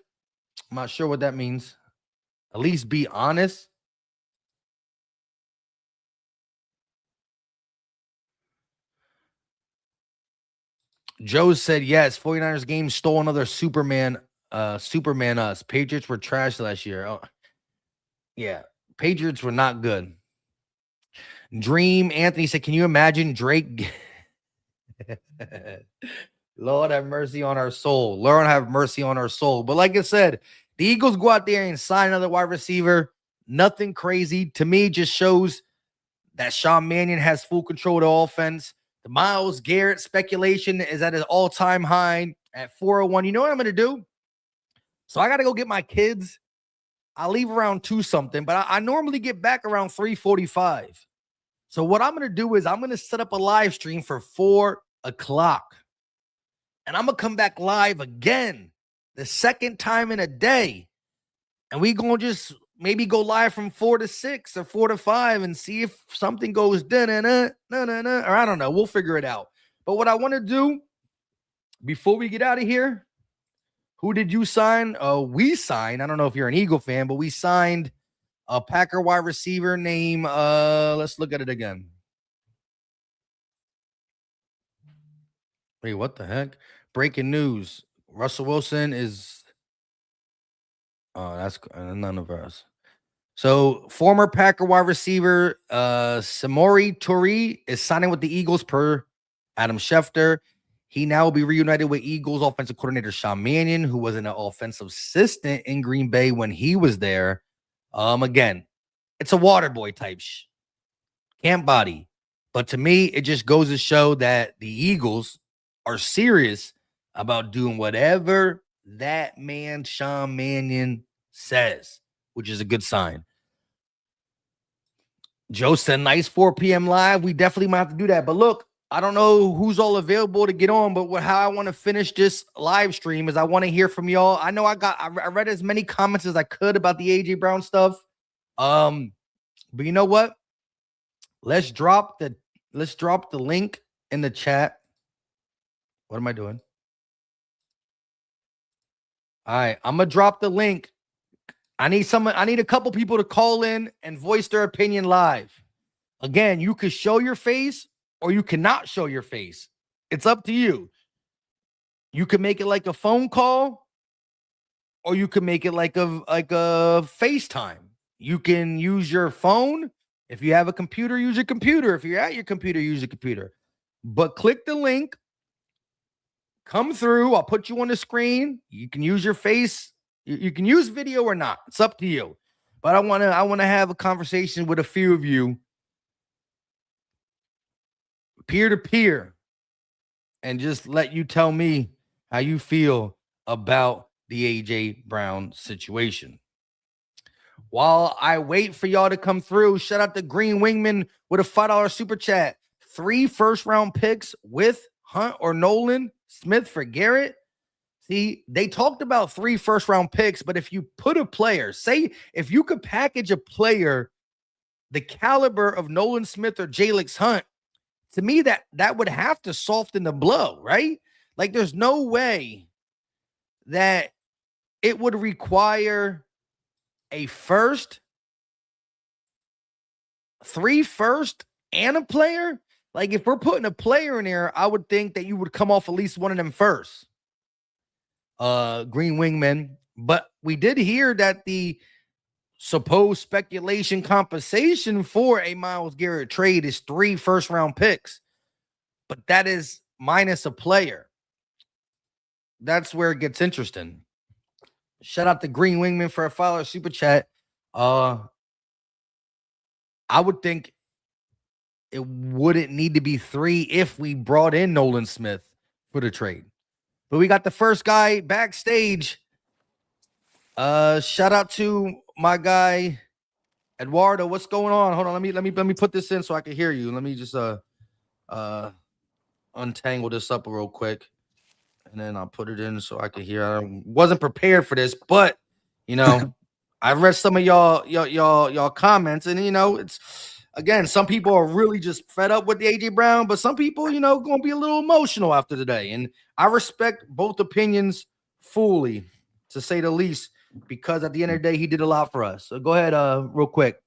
I'm not sure what that means. At least be honest. Joe said, yes, 49ers game stole another Superman us. Patriots were trash last year. Oh, yeah, Patriots were not good. Dream Anthony said, can you imagine Drake? Lord have mercy on our soul. Lord have mercy on our soul. But like I said, the Eagles go out there and sign another wide receiver. Nothing crazy. To me, just shows that Sean Mannion has full control of the offense. The Myles Garrett speculation is at an all-time high at 4:01. You know what I'm going to do? So I got to go get my kids. I'll leave around 2 something, but I normally get back around 3:45. So what I'm going to do is I'm going to set up a live stream for 4 o'clock. And I'm going to come back live again, the second time in a day. And we going to just maybe go live from 4 to 6 or 4 to 5 and see if something goes or I don't know. We'll figure it out. But what I want to do before we get out of here, who did you sign? We signed. I don't know if you're an Eagle fan, but we signed a Packer wide receiver named, let's look at it again. Wait, what the heck? Breaking news. Russell Wilson is, that's none of us. So former Packer wide receiver Samori Toure is signing with the Eagles per Adam Schefter. He now will be reunited with Eagles offensive coordinator Sean Mannion, who was an offensive assistant in Green Bay when he was there. Again, it's a water boy type camp body. But to me, it just goes to show that the Eagles are serious about doing whatever that man Sean Mannion says, which is a good sign. Joe said, nice 4 p.m. live. We definitely might have to do that. But look, I don't know who's all available to get on, but how I want to finish this live stream is I want to hear from y'all. I know I read as many comments as I could about the AJ Brown stuff. But you know what? Let's drop the link in the chat. What am I doing? All right, I'm gonna drop the link. I need a couple people to call in and voice their opinion live. Again, you could show your face or you cannot show your face. It's up to you. You can make it like a phone call, or you can make it like a FaceTime. You can use your phone. If you have a computer, use your computer. If you're at your computer, use your computer. But click the link. Come through. I'll put you on the screen. You can use your face. You can use video or not. It's up to you. But I want to have a conversation with a few of you, peer to peer, and just let you tell me how you feel about the AJ Brown situation. While I wait for y'all to come through, shout out to Green Wingman with a $5 super chat. 3 first-round picks with Hunt or Nolan Smith for Garrett. See, they talked about 3 first-round picks, but if you put a player, say if you could package a player the caliber of Nolan Smith or Jalix Hunt, to me that would have to soften the blow, right? Like there's no way that it would require a first, 3 first, and a player. Like if we're putting a player in there, I would think that you would come off at least one of them first. Green Wingman. But we did hear that the supposed speculation compensation for a Myles Garrett trade is 3 first-round picks. But that is minus a player. That's where it gets interesting. Shout out to Green Wingman for a $5 super chat. I would think it wouldn't need to be 3 if we brought in Nolan Smith for the trade. But we got the first guy backstage. Shout out to my guy Eduardo. What's going on? Hold on. Let me put this in so I can hear you. Let me just untangle this up real quick. And then I'll put it in so I can hear. I wasn't prepared for this, but You know, I read some of y'all comments, and it's again, some people are really just fed up with the AJ Brown, but some people, gonna be a little emotional after today. And I respect both opinions fully, to say the least, because at the end of the day, he did a lot for us. So go ahead, real quick.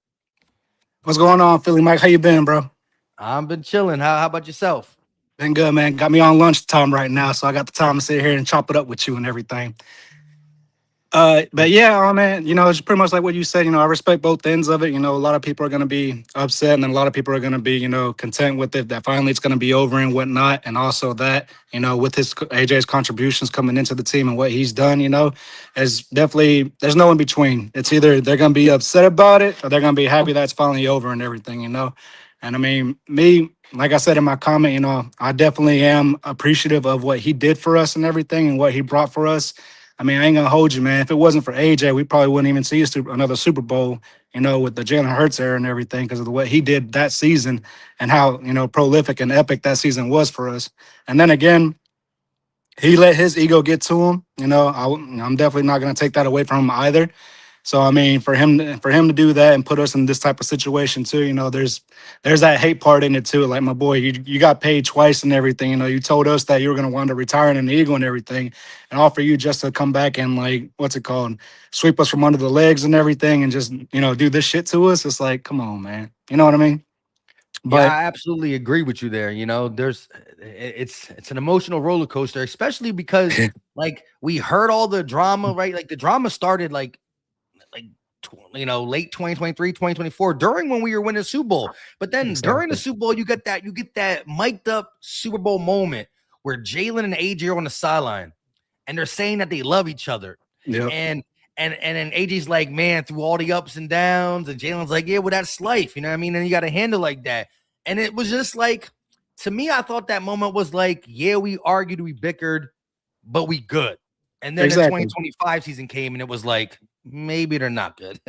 What's going on, Philly Mike? How you been, bro? I've been chilling. How about yourself? Been good, man. Got me on lunchtime right now, so I got the time to sit here and chop it up with you and everything. But yeah, man, it's pretty much like what you said. I respect both ends of it. A lot of people are going to be upset, and then a lot of people are going to be, content with it, that finally it's going to be over and whatnot. And also that, with his AJ's contributions coming into the team and what he's done, is definitely, there's no in between. It's either they're going to be upset about it or they're going to be happy that it's finally over and everything, And I mean, me, like I said in my comment, I definitely am appreciative of what he did for us and everything and what he brought for us. I mean, I ain't gonna hold you, man. If it wasn't for AJ, we probably wouldn't even see another Super Bowl, with the Jalen Hurts era and everything, because of the way he did that season and how, prolific and epic that season was for us. And then again, he let his ego get to him. I'm definitely not gonna take that away from him either. So I mean, for him to do that and put us in this type of situation too, there's that hate part in it too. Like, my boy, you got paid twice and everything. You told us that you were gonna wind up retiring in the Eagle and everything, and all for you just to come back and, like, what's it called, sweep us from under the legs and everything, and just do this shit to us. It's like, come on, man. You know what I mean? Yeah, But I absolutely agree with you there. It's an emotional roller coaster, especially because like we heard all the drama, right? Like the drama started like late 2023, 2024, during when we were winning the Super Bowl. But then during the Super Bowl, you get that mic'd up Super Bowl moment where Jalen and AJ are on the sideline and they're saying that they love each other. yeah, And then AJ's like, man, through all the ups and downs, and Jalen's like, yeah, well, that's life, you know what I mean? And you got to handle like that. And it was just like, to me, I thought that moment was like, yeah, we argued, we bickered, but we good. And then the exactly. 2025 season came, and it was like, maybe they're not good.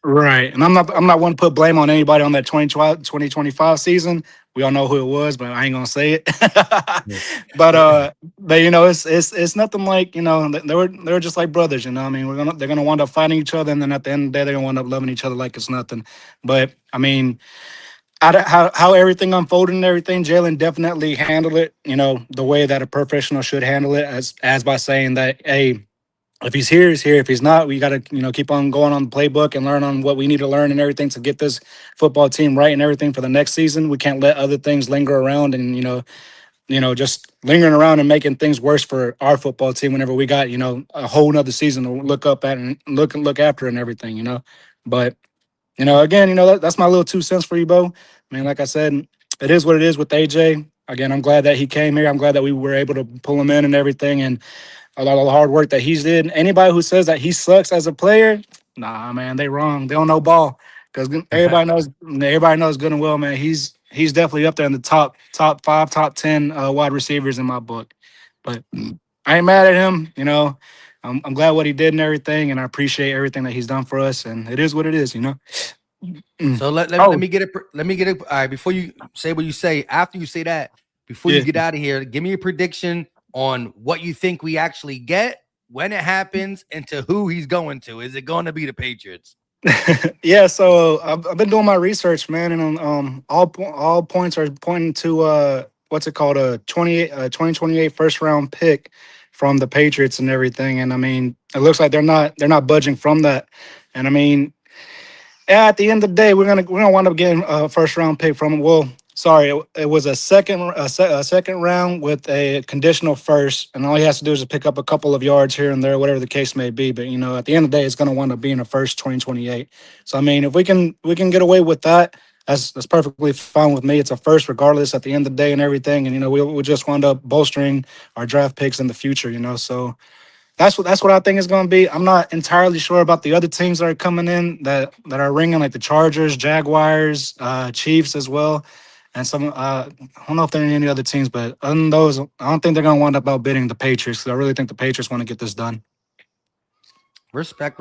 Right. And I'm not one to put blame on anybody on that 2025 season. We all know who it was, but I ain't gonna say it. But it's nothing like, they were just like brothers, I mean, they're gonna wind up fighting each other, and then at the end of the day they're gonna wind up loving each other like it's nothing. But I mean, how everything unfolded and everything, Jalen definitely handled it, the way that a professional should handle it, as by saying that, hey, if he's here, he's here. If he's not, we got to, keep on going on the playbook and learn on what we need to learn and everything to get this football team right and everything for the next season. We can't let other things linger around and, just lingering around and making things worse for our football team whenever we got, a whole nother season to look up at and look after and everything. But, again, that's my little 2 cents for you, Bo. I mean, like I said, it is what it is with AJ. Again, I'm glad that he came here. I'm glad that we were able to pull him in and everything. And a lot of the hard work that he's did. Anybody who says that he sucks as a player, nah, man, they wrong. They don't know ball, because everybody knows good and well, man. He's definitely up there in the top 5, top 10 wide receivers in my book. But I ain't mad at him. I'm glad what he did and everything, and I appreciate everything that he's done for us. And it is what it is. So let Oh, me get it. Let me get it. All right, before you say what you say, after you say that, before Yeah. you get out of here, give me a prediction on what you think we actually get when it happens and to who he's going to. Is it going to be the Patriots? Yeah, so I've been doing my research, man, and all points are pointing to what's it called, a 2028 first round pick from the Patriots and everything. And I mean, it looks like they're not budging from that. And I mean, yeah, at the end of the day, we're gonna wind up getting a first round pick from. Well, sorry, it was a second round with a conditional first, and all he has to do is pick up a couple of yards here and there, whatever the case may be. But at the end of the day, it's gonna wind up being a first 2028. So I mean, if we can get away with that, that's perfectly fine with me. It's a first, regardless. At the end of the day, and everything, and we'll just wind up bolstering our draft picks in the future. So. That's what I think it's going to be. I'm not entirely sure about the other teams that are coming in that are ringing, like the Chargers, Jaguars, Chiefs as well, and some. I don't know if there are any other teams, but other than those, I don't think they're going to wind up outbidding the Patriots, because I really think the Patriots want to get this done. Respect.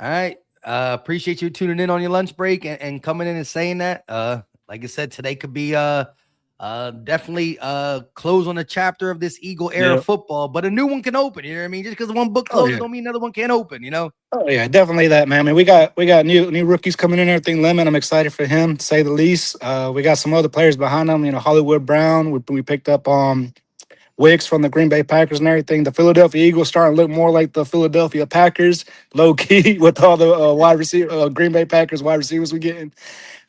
All right. Appreciate you tuning in on your lunch break and coming in and saying that. Like I said, today could be definitely close on a chapter of this Eagle era of football, but a new one can open. You know what I mean? Just because one book closed don't mean another one can't open. You know? Oh yeah, definitely that, man. I mean, we got new rookies coming in. Everything Lemon, I'm excited for him, to say the least. We got some other players behind him. You know, Hollywood Brown. We picked up Wicks from the Green Bay Packers and everything. The Philadelphia Eagles starting to look more like the Philadelphia Packers, low key, with all the wide receiver Green Bay Packers wide receivers we getting.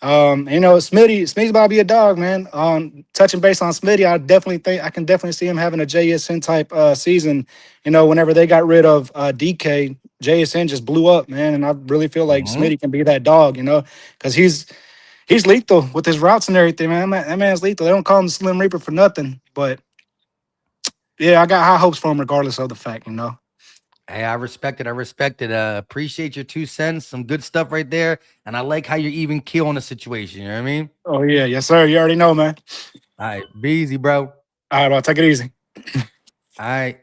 You know, Smitty's about to be a dog, man. Touching base on Smitty, I can definitely see him having a JSN type season. You know, whenever they got rid of DK, JSN just blew up, man. And I really feel like Smitty can be that dog, you know, because he's lethal with his routes and everything, man. That man's lethal. They don't call him the Slim Reaper for nothing. But yeah, I got high hopes for him, regardless of the fact, you know. Hey, I respect it. Appreciate your 2 cents. Some good stuff right there. And I like how you're even keel on the situation. You know what I mean? Oh, yeah. Yes, sir. You already know, man. All right. Be easy, bro. All right, well, take it easy. All right.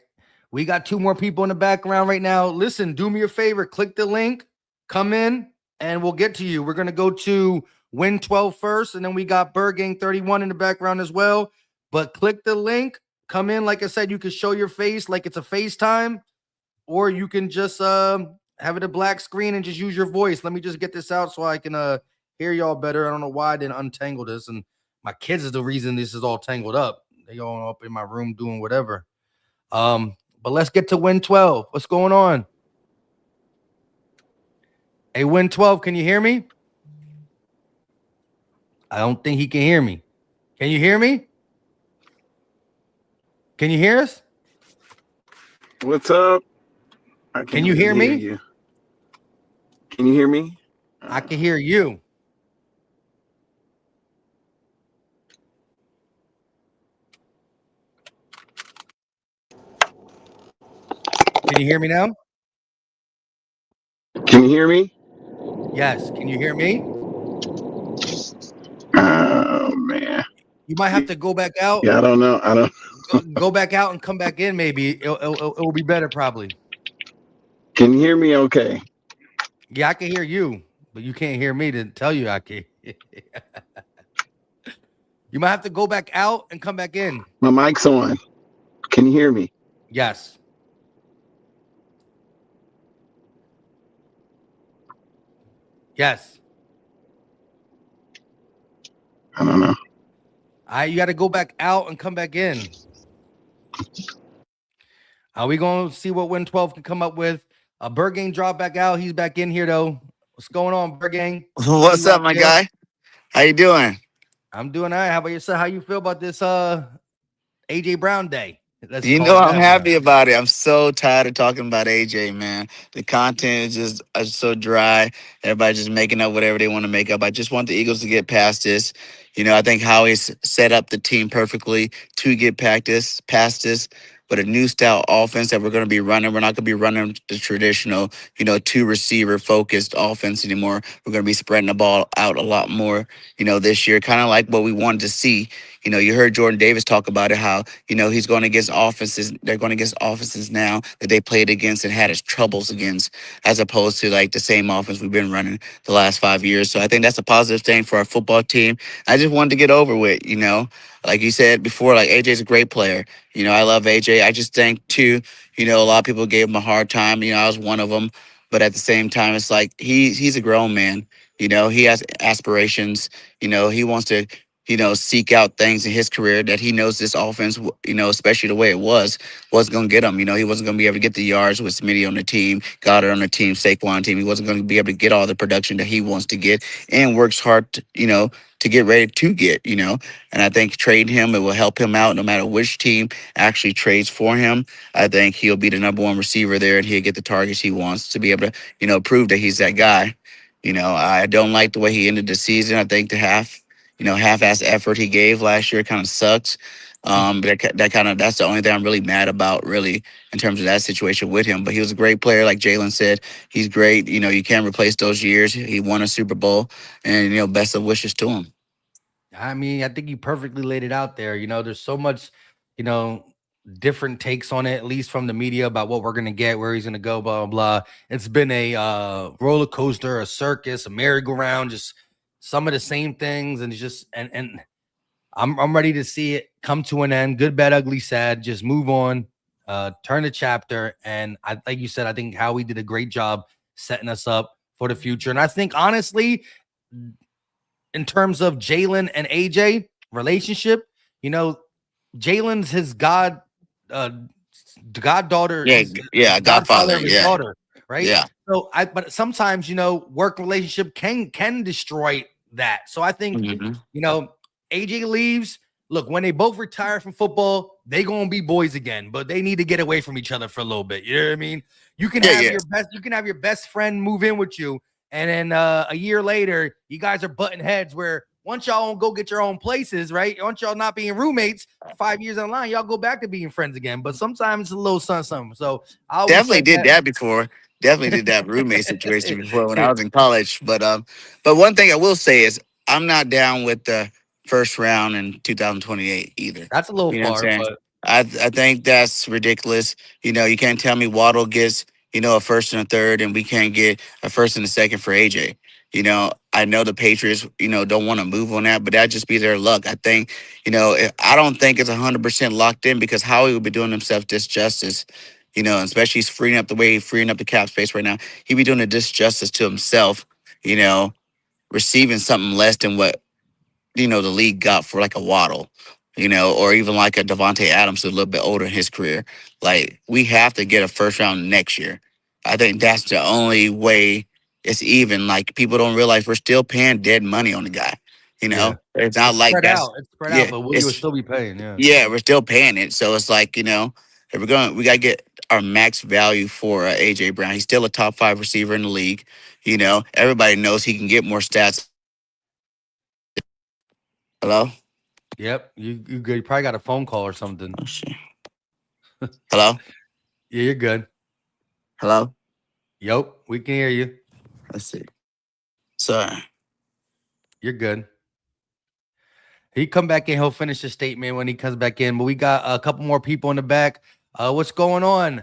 We got 2 more people in the background right now. Listen, do me a favor. Click the link. Come in, and we'll get to you. We're going to go to Win 12 first, and then we got Gang 31 in the background as well. But click the link. Come in. Like I said, you can show your face like it's a FaceTime. Or you can just have it a black screen and just use your voice. Let me just get this out so I can hear y'all better. I don't know why I didn't untangle this. And my kids is the reason this is all tangled up. They all up in my room doing whatever. But let's get to Win 12. What's going on? Hey, Win 12, can you hear me? I don't think he can hear me. Can you hear me? Can you hear us? What's up? Can you hear me? You. Can you hear me? I can hear you. Can you hear me now? Can you hear me? Yes. Can you hear me? Oh, man. You might have to go back out. Yeah, I don't know. Go back out and come back in. Maybe it will be better. Probably. Can you hear me? Okay. Yeah, I can hear you, but you can't hear me to tell you I can. You might have to go back out and come back in. My mic's on. Can you hear me? Yes. Yes. I don't know. You got to go back out and come back in. Are we going to see what Win 12 can come up with? Bergang dropped back out. He's back in here, though. What's going on, Bergang? What's up, my guy? How you doing? I'm doing all right. How about yourself? How you feel about this AJ Brown day? You know, I'm happy about it. I'm so tired of talking about AJ, man. The content is just so dry. Everybody just making up whatever they want to make up. I just want the Eagles to get past this. You know, I think Howie's set up the team perfectly to get past this. But a new style offense that we're going to be running. We're not going to be running the traditional, 2-receiver focused offense anymore. We're going to be spreading the ball out a lot more, this year, kind of like what we wanted to see. You heard Jordan Davis talk about it, how, he's going against offenses. They're going against offenses now that they played against and had his troubles against, as opposed to like the same offense we've been running the last 5 years. So I think that's a positive thing for our football team. I just wanted to get over with, like you said before, like AJ's a great player. I love AJ. I just think too, a lot of people gave him a hard time. I was one of them. But at the same time, it's like he's a grown man. He has aspirations. He wants to, seek out things in his career that he knows this offense, especially the way it wasn't going to get him. He wasn't going to be able to get the yards with Smitty on the team, Goddard on the team, Saquon on the team. He wasn't going to be able to get all the production that he wants to get and works hard, to get ready to get, And I think trading him, it will help him out no matter which team actually trades for him. I think he'll be the number one receiver there and he'll get the targets he wants to be able to, prove that he's that guy. I don't like the way he ended the season. I think the half-ass effort he gave last year kind of sucks. But that's the only thing I'm really mad about, really, in terms of that situation with him. But he was a great player, like Jalen said. He's great. You can't replace those years. He won a Super Bowl, and best of wishes to him. I mean, I think you perfectly laid it out there. There's so much, different takes on it, at least from the media, about what we're going to get, where he's going to go, blah, blah, blah. It's been a roller coaster, a circus, a merry-go-round, just some of the same things. And it's just, and I'm ready to see it come to an end. Good, bad, ugly, sad. Just move on, turn the chapter. And like you said, I think Howie did a great job setting us up for the future. And I think honestly, in terms of Jalen and AJ relationship, Jalen's his goddaughter. Yeah, godfather. Of his daughter, right? Yeah. So but sometimes, work relationship can destroy that. So I think, AJ leaves. Look, when they both retire from football, they gonna be boys again, but they need to get away from each other for a little bit. You know what I mean? You can have your best friend move in with you, and then a year later, you guys are butting heads where once y'all go get your own places, right? Once y'all not being roommates, 5 years in line, y'all go back to being friends again. But sometimes it's a little something. So I definitely did that before. Definitely did that roommate situation before when I was in college. But one thing I will say is I'm not down with the first round in 2028 either. That's a little far, but I think that's ridiculous. You can't tell me Waddle gets, a first and a third, and we can't get a first and a second for AJ. I know the Patriots, don't want to move on that, but that just be their luck. I think, I don't think it's 100% locked in because Howie would be doing himself disjustice, especially he's freeing up the cap space right now. He'd be doing a disjustice to himself, receiving something less than what, the league got for like a Waddle, or even like a Devontae Adams, who's a little bit older in his career. Like, we have to get a first round next year. I think that's the only way it's even. Like, people don't realize we're still paying dead money on the guy. It's not like that's it's spread out, but we would still be paying. Yeah, we're still paying it. So it's like, if we gotta get our max value for AJ Brown. He's still a top 5 receiver in the league. Everybody knows he can get more stats. Hello? Yep, you good. You probably got a phone call or something. Oh, shit. Hello? Yeah, you're good. Hello? Yep, we can hear you. Let's see. Sorry. You're good. He come back in. He'll finish his statement when he comes back in. But we got a couple more people in the back. What's going on,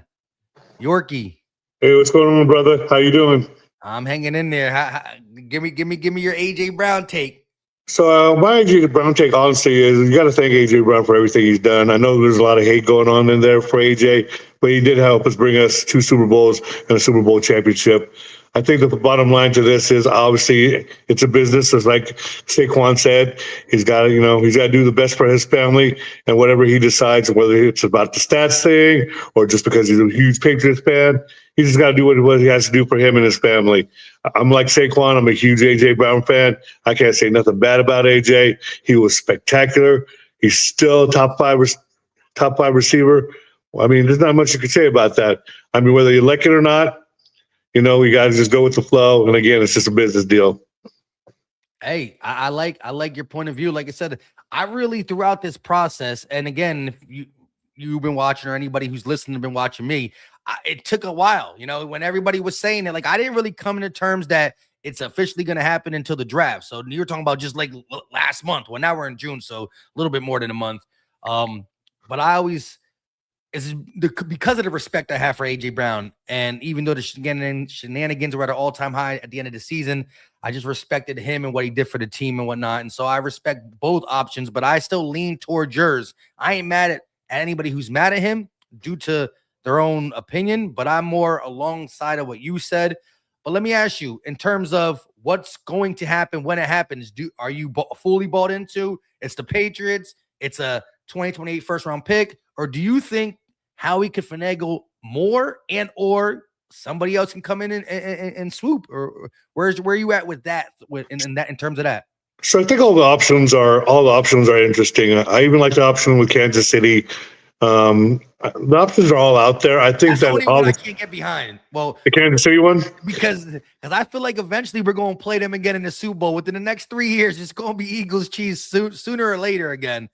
Yorkie? Hey, what's going on, brother? How you doing? I'm hanging in there. Give me your AJ Brown take. So my AJ Brown take, honestly, is you got to thank AJ Brown for everything he's done. I know there's a lot of hate going on in there for AJ, but he did help us bring us 2 Super Bowls and a Super Bowl championship. I think that the bottom line to this is obviously it's a business. It's like Saquon said, he's got to do the best for his family, and whatever he decides, whether it's about the stats thing or just because he's a huge Patriots fan, he just got to do what he has to do for him and his family. I'm like Saquon. I'm a huge AJ Brown fan. I can't say nothing bad about AJ. He was spectacular. He's still a top five receiver. I mean, there's not much you can say about that. I mean, whether you like it or not, you got to just go with the flow. And again, it's just a business deal. Hey, I like your point of view. Like I said, I really throughout this process, and again, if you've been watching or anybody who's listening have been watching me, it took a while. When everybody was saying it, like I didn't really come into terms that it's officially going to happen until the draft. So you're talking about just like last month. Well, now we're in June, so a little bit more than a month. But I always. Because of the respect I have for AJ Brown, and even though the shenanigans were at an all-time high at the end of the season, I just respected him and what he did for the team and whatnot. And so I respect both options, but I still lean toward yours. I ain't mad at anybody who's mad at him due to their own opinion, but I'm more alongside of what you said. But let me ask you, in terms of what's going to happen when it happens, are you fully bought into it's the Patriots, it's a 2028 first-round pick, or do you think Howie could finagle more or somebody else can come in and swoop? Or where are you at with that in terms of that? So I think all the options are interesting. I even like the option with Kansas City. The options are all out there. I think that's that I can't get behind. Well, the Kansas City one, because I feel like eventually we're going to play them again in the Super Bowl within the next 3 years. It's going to be Eagles cheese sooner or later again.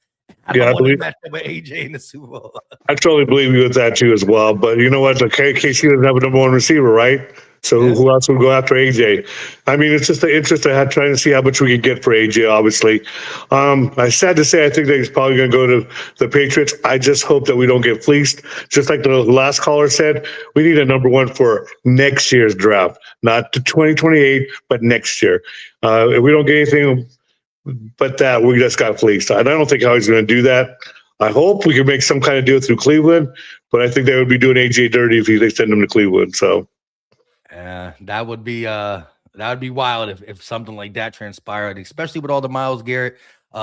I believe that with AJ in the Super Bowl. I totally believe you with that too as well. But you know what? KC doesn't have a number 1 receiver, right? So who else would go after AJ? I mean, it's just the interest I had trying to see how much we could get for AJ, obviously. I sad to say I think that he's probably going to go to the Patriots. I just hope that we don't get fleeced. Just like the last caller said, we need a number 1 for next year's draft, not to 2028, but next year. If we don't get anything but that we just got fleeced. And I don't think Howie's going to do that. I hope we can make some kind of deal through Cleveland, but I think they would be doing AJ dirty if they send him to Cleveland. So, that would be wild if something like that transpired, especially with all the Myles Garrett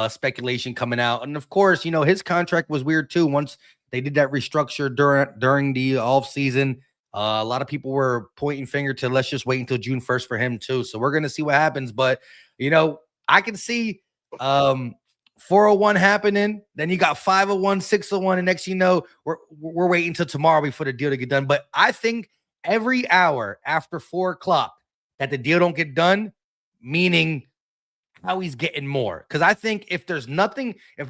speculation coming out. And of course, his contract was weird too. Once they did that restructure during the off season, a lot of people were pointing finger to let's just wait until June 1st for him too. So we're gonna see what happens. But I can see 401 happening, then you got 501, 601, and next we're waiting until tomorrow before the deal to get done. But I think every hour after 4:00 that the deal don't get done, meaning Howie's getting more. Because I think if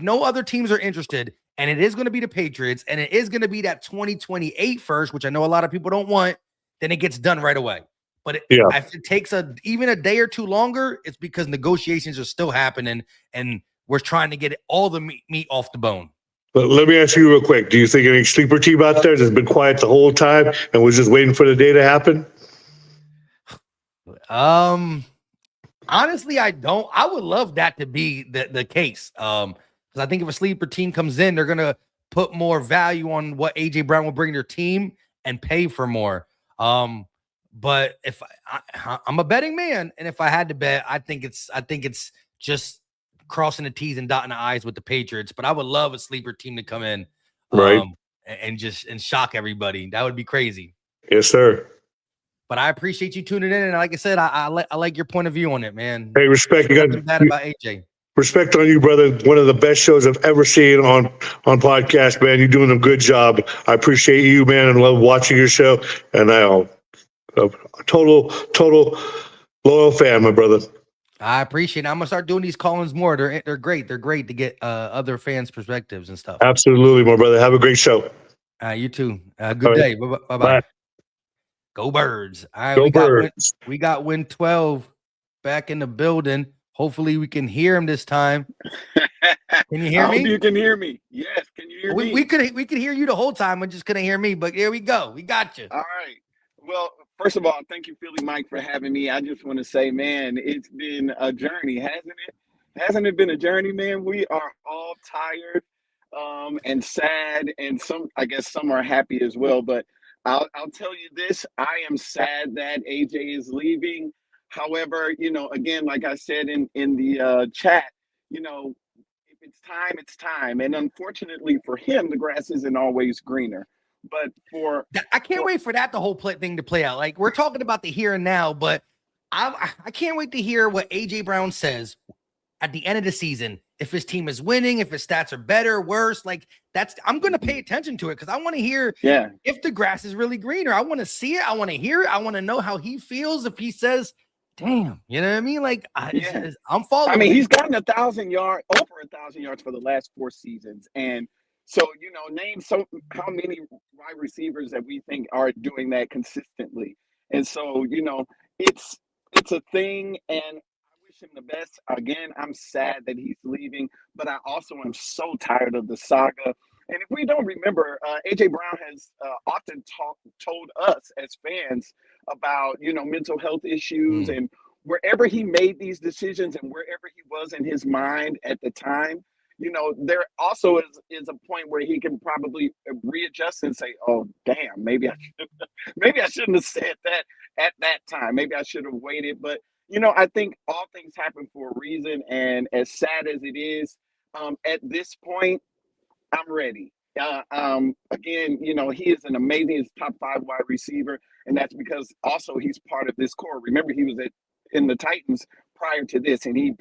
no other teams are interested, and it is going to be the Patriots, and it is going to be that 2028 first, which I know a lot of people don't want, then it gets done right away. But if it takes even a day or two longer, it's because negotiations are still happening, and we're trying to get all the meat off the bone. But let me ask you real quick. Do you think any sleeper team out there that's been quiet the whole time and was just waiting for the day to happen? Honestly, I don't. I would love that to be the case. Because I think if a sleeper team comes in, they're gonna put more value on what AJ Brown will bring to their team and pay for more. But if I'm a betting man, and if I had to bet, I think it's just crossing the T's and dotting the I's with the Patriots. But I would love a sleeper team to come in, right, and shock everybody. That would be crazy. Yes, sir. But I appreciate you tuning in, and like I said, I like your point of view on it, man. Hey, respect. You got bad about AJ. Respect on you, brother. One of the best shows I've ever seen on podcast, man. You're doing a good job. I appreciate you, man, and love watching your show. And I'm a total loyal fan, my brother. I appreciate it. I'm gonna start doing these call-ins more. They're great. They're great to get other fans' perspectives and stuff. Absolutely, my brother. Have a great show. You too. Good day. Bye-bye. Bye. Go Birds. All right, Go Birds. We got Win 12 back in the building. Hopefully we can hear him this time. Can you hear me? You can hear me. Yes. Can you hear me? We could hear you the whole time. We just couldn't hear me. But here we go. We got you. All right. Well, first of all, thank you, Philly Mike, for having me. I just want to say, man, it's been a journey, hasn't it? Hasn't it been a journey, man? We are all tired and sad, and I guess some are happy as well. But I'll tell you this: I am sad that AJ is leaving. However, again, like I said in the chat, if it's time, it's time. And unfortunately for him, the grass isn't always greener. But I can't wait for that whole thing to play out. Like, we're talking about the here and now, but I can't wait to hear what AJ Brown says at the end of the season. If his team is winning, if his stats are better, worse, I'm going to pay attention to it because I want to hear if the grass is really greener. I want to see it. I want to hear it. I want to know how he feels if he says, damn, you know what I mean? I'm following. I mean, he's gotten 1,000 yards, over 1,000 yards for the last 4 seasons. And so, name how many wide receivers that we think are doing that consistently. And so, it's a thing, and I wish him the best. Again, I'm sad that he's leaving, but I also am so tired of the saga. And if we don't remember, AJ Brown has often told us as fans about, mental health issues and wherever he made these decisions and wherever he was in his mind at the time, there also is a point where he can probably readjust and say, oh, damn, maybe I shouldn't have said that at that time. Maybe I should have waited. But, I think all things happen for a reason. And as sad as it is, at this point, I'm ready. Again, he is an amazing, he's top 5 wide receiver. And that's because also he's part of this core. Remember, he was in the Titans prior to this, and he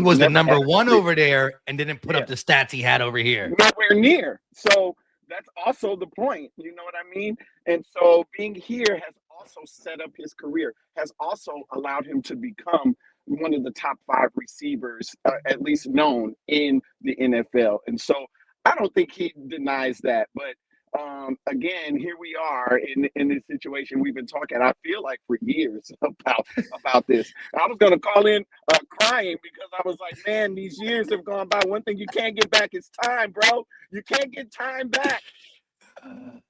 was the number 1 over there and didn't put up the stats he had over here. Nowhere near. So that's also the point. You know what I mean? And so being here has also set up his career, has also allowed him to become one of the top 5 receivers, at least known in the NFL. And so I don't think he denies that. But again, here we are in this situation we've been talking, I feel like, for years about this. I was going to call in crying because I was like, man, these years have gone by. One thing you can't get back is time, bro. You can't get time back. The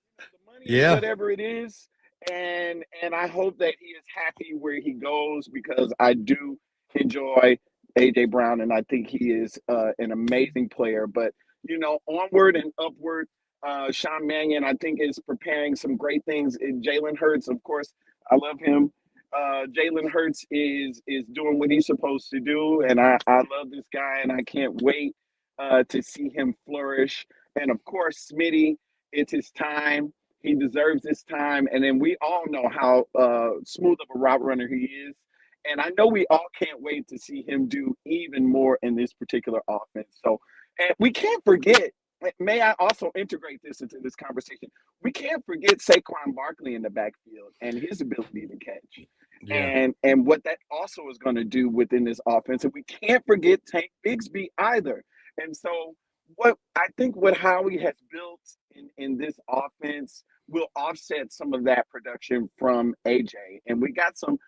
money is whatever it is. And I hope that he is happy where he goes because I do enjoy AJ Brown, and I think he is an amazing player. But onward and upward. Sean Mannion, I think, is preparing some great things. Jalen Hurts, of course, I love him. Jalen Hurts is doing what he's supposed to do, and I love this guy, and I can't wait to see him flourish. And of course, Smitty, it's his time. He deserves this time. And then we all know how smooth of a route runner he is. And I know we all can't wait to see him do even more in this particular offense. So, and we can't forget, may I also integrate this into this conversation? We can't forget Saquon Barkley in the backfield and his ability to catch. Yeah. And what that also is going to do within this offense. And we can't forget Tank Bigsby either. And so what Howie has built in this offense will offset some of that production from AJ. And we got some,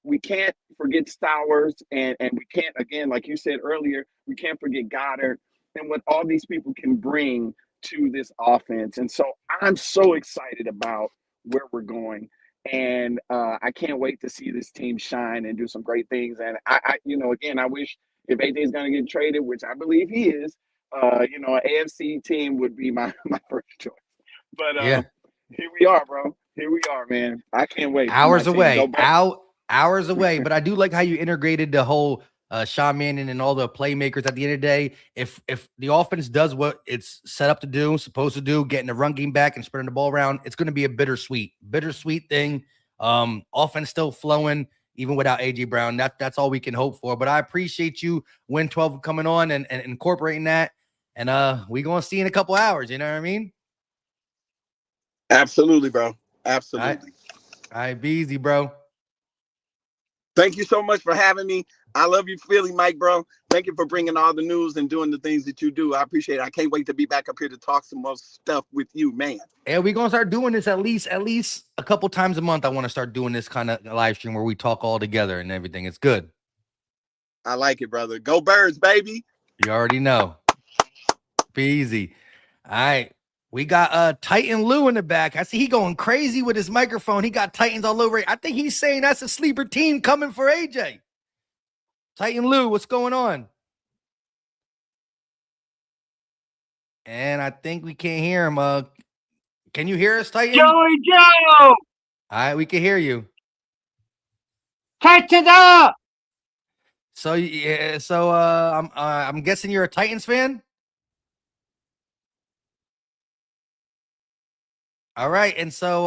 we can't forget Stowers, and we can't, again, like you said earlier, we can't forget Goddard and what all these people can bring to this offense. And so I'm so excited about where we're going. And I can't wait to see this team shine and do some great things. And again, I wish if AJ is going to get traded, which I believe he is, an AFC team would be my first choice. But here we are, bro. Here we are, man. I can't wait. Hours away. Hours away. But I do like how you integrated the whole Sean Mannion and all the playmakers at the end of the day. If the offense does what it's set up to do, supposed to do, getting the run game back and spreading the ball around, it's going to be a bittersweet thing. Offense still flowing, even without AJ Brown. That's all we can hope for. But I appreciate you, Win 12, coming on and incorporating that. And we're going to see in a couple hours. You know what I mean? Absolutely, bro. Absolutely. All right, be easy, bro. Thank you so much for having me. I love you, Philly Mike, bro. Thank you for bringing all the news and doing the things that you do. I appreciate it. I can't wait to be back up here to talk some more stuff with you, man. And we're going to start doing this at least a couple times a month. I want to start doing this kind of live stream where we talk all together and everything. It's good. I like it, brother. Go Birds, baby. You already know. Be easy. All right. We got Titan Lou in the back. I see he going crazy with his microphone. He got Titans all over it. I think he's saying that's a sleeper team coming for AJ. Titan Lou, what's going on? And I think we can't hear him. Can you hear us, Titan? Joey Joe! All right, we can hear you. Tighten up! So I'm guessing you're a Titans fan? All right, and so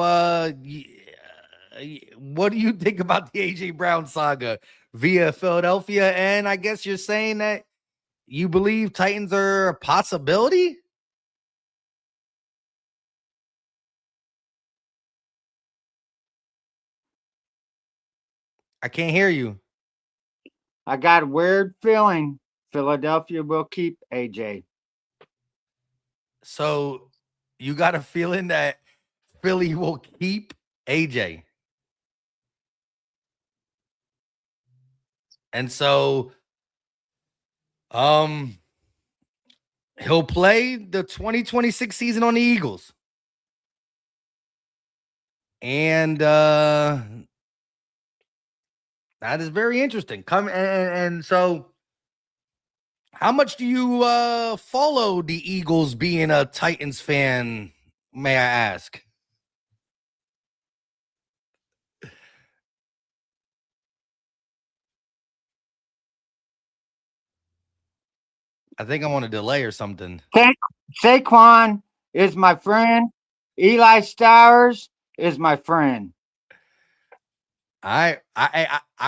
what do you think about the AJ Brown saga via Philadelphia? And I guess you're saying that you believe Titans are a possibility? I can't hear you. I got a weird feeling Philadelphia will keep AJ. So you got a feeling that Philly will keep AJ. And so he'll play the 2026 season on the Eagles. And that is very interesting. And so how much do you follow the Eagles being a Titans fan, may I ask? I think I'm on a delay or something. Saquon is my friend. Eli Stowers is my friend. I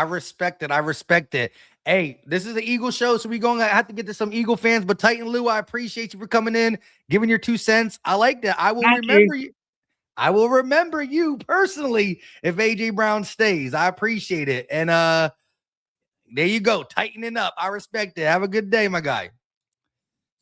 respect it. I respect it. Hey, this is an Eagle show, so we're going to have to get to some Eagle fans. But Titan Lou, I appreciate you for coming in, giving your 2 cents. I like that. I will remember you. I will remember you personally if AJ Brown stays. I appreciate it. And there you go, tightening up. I respect it. Have a good day, my guy.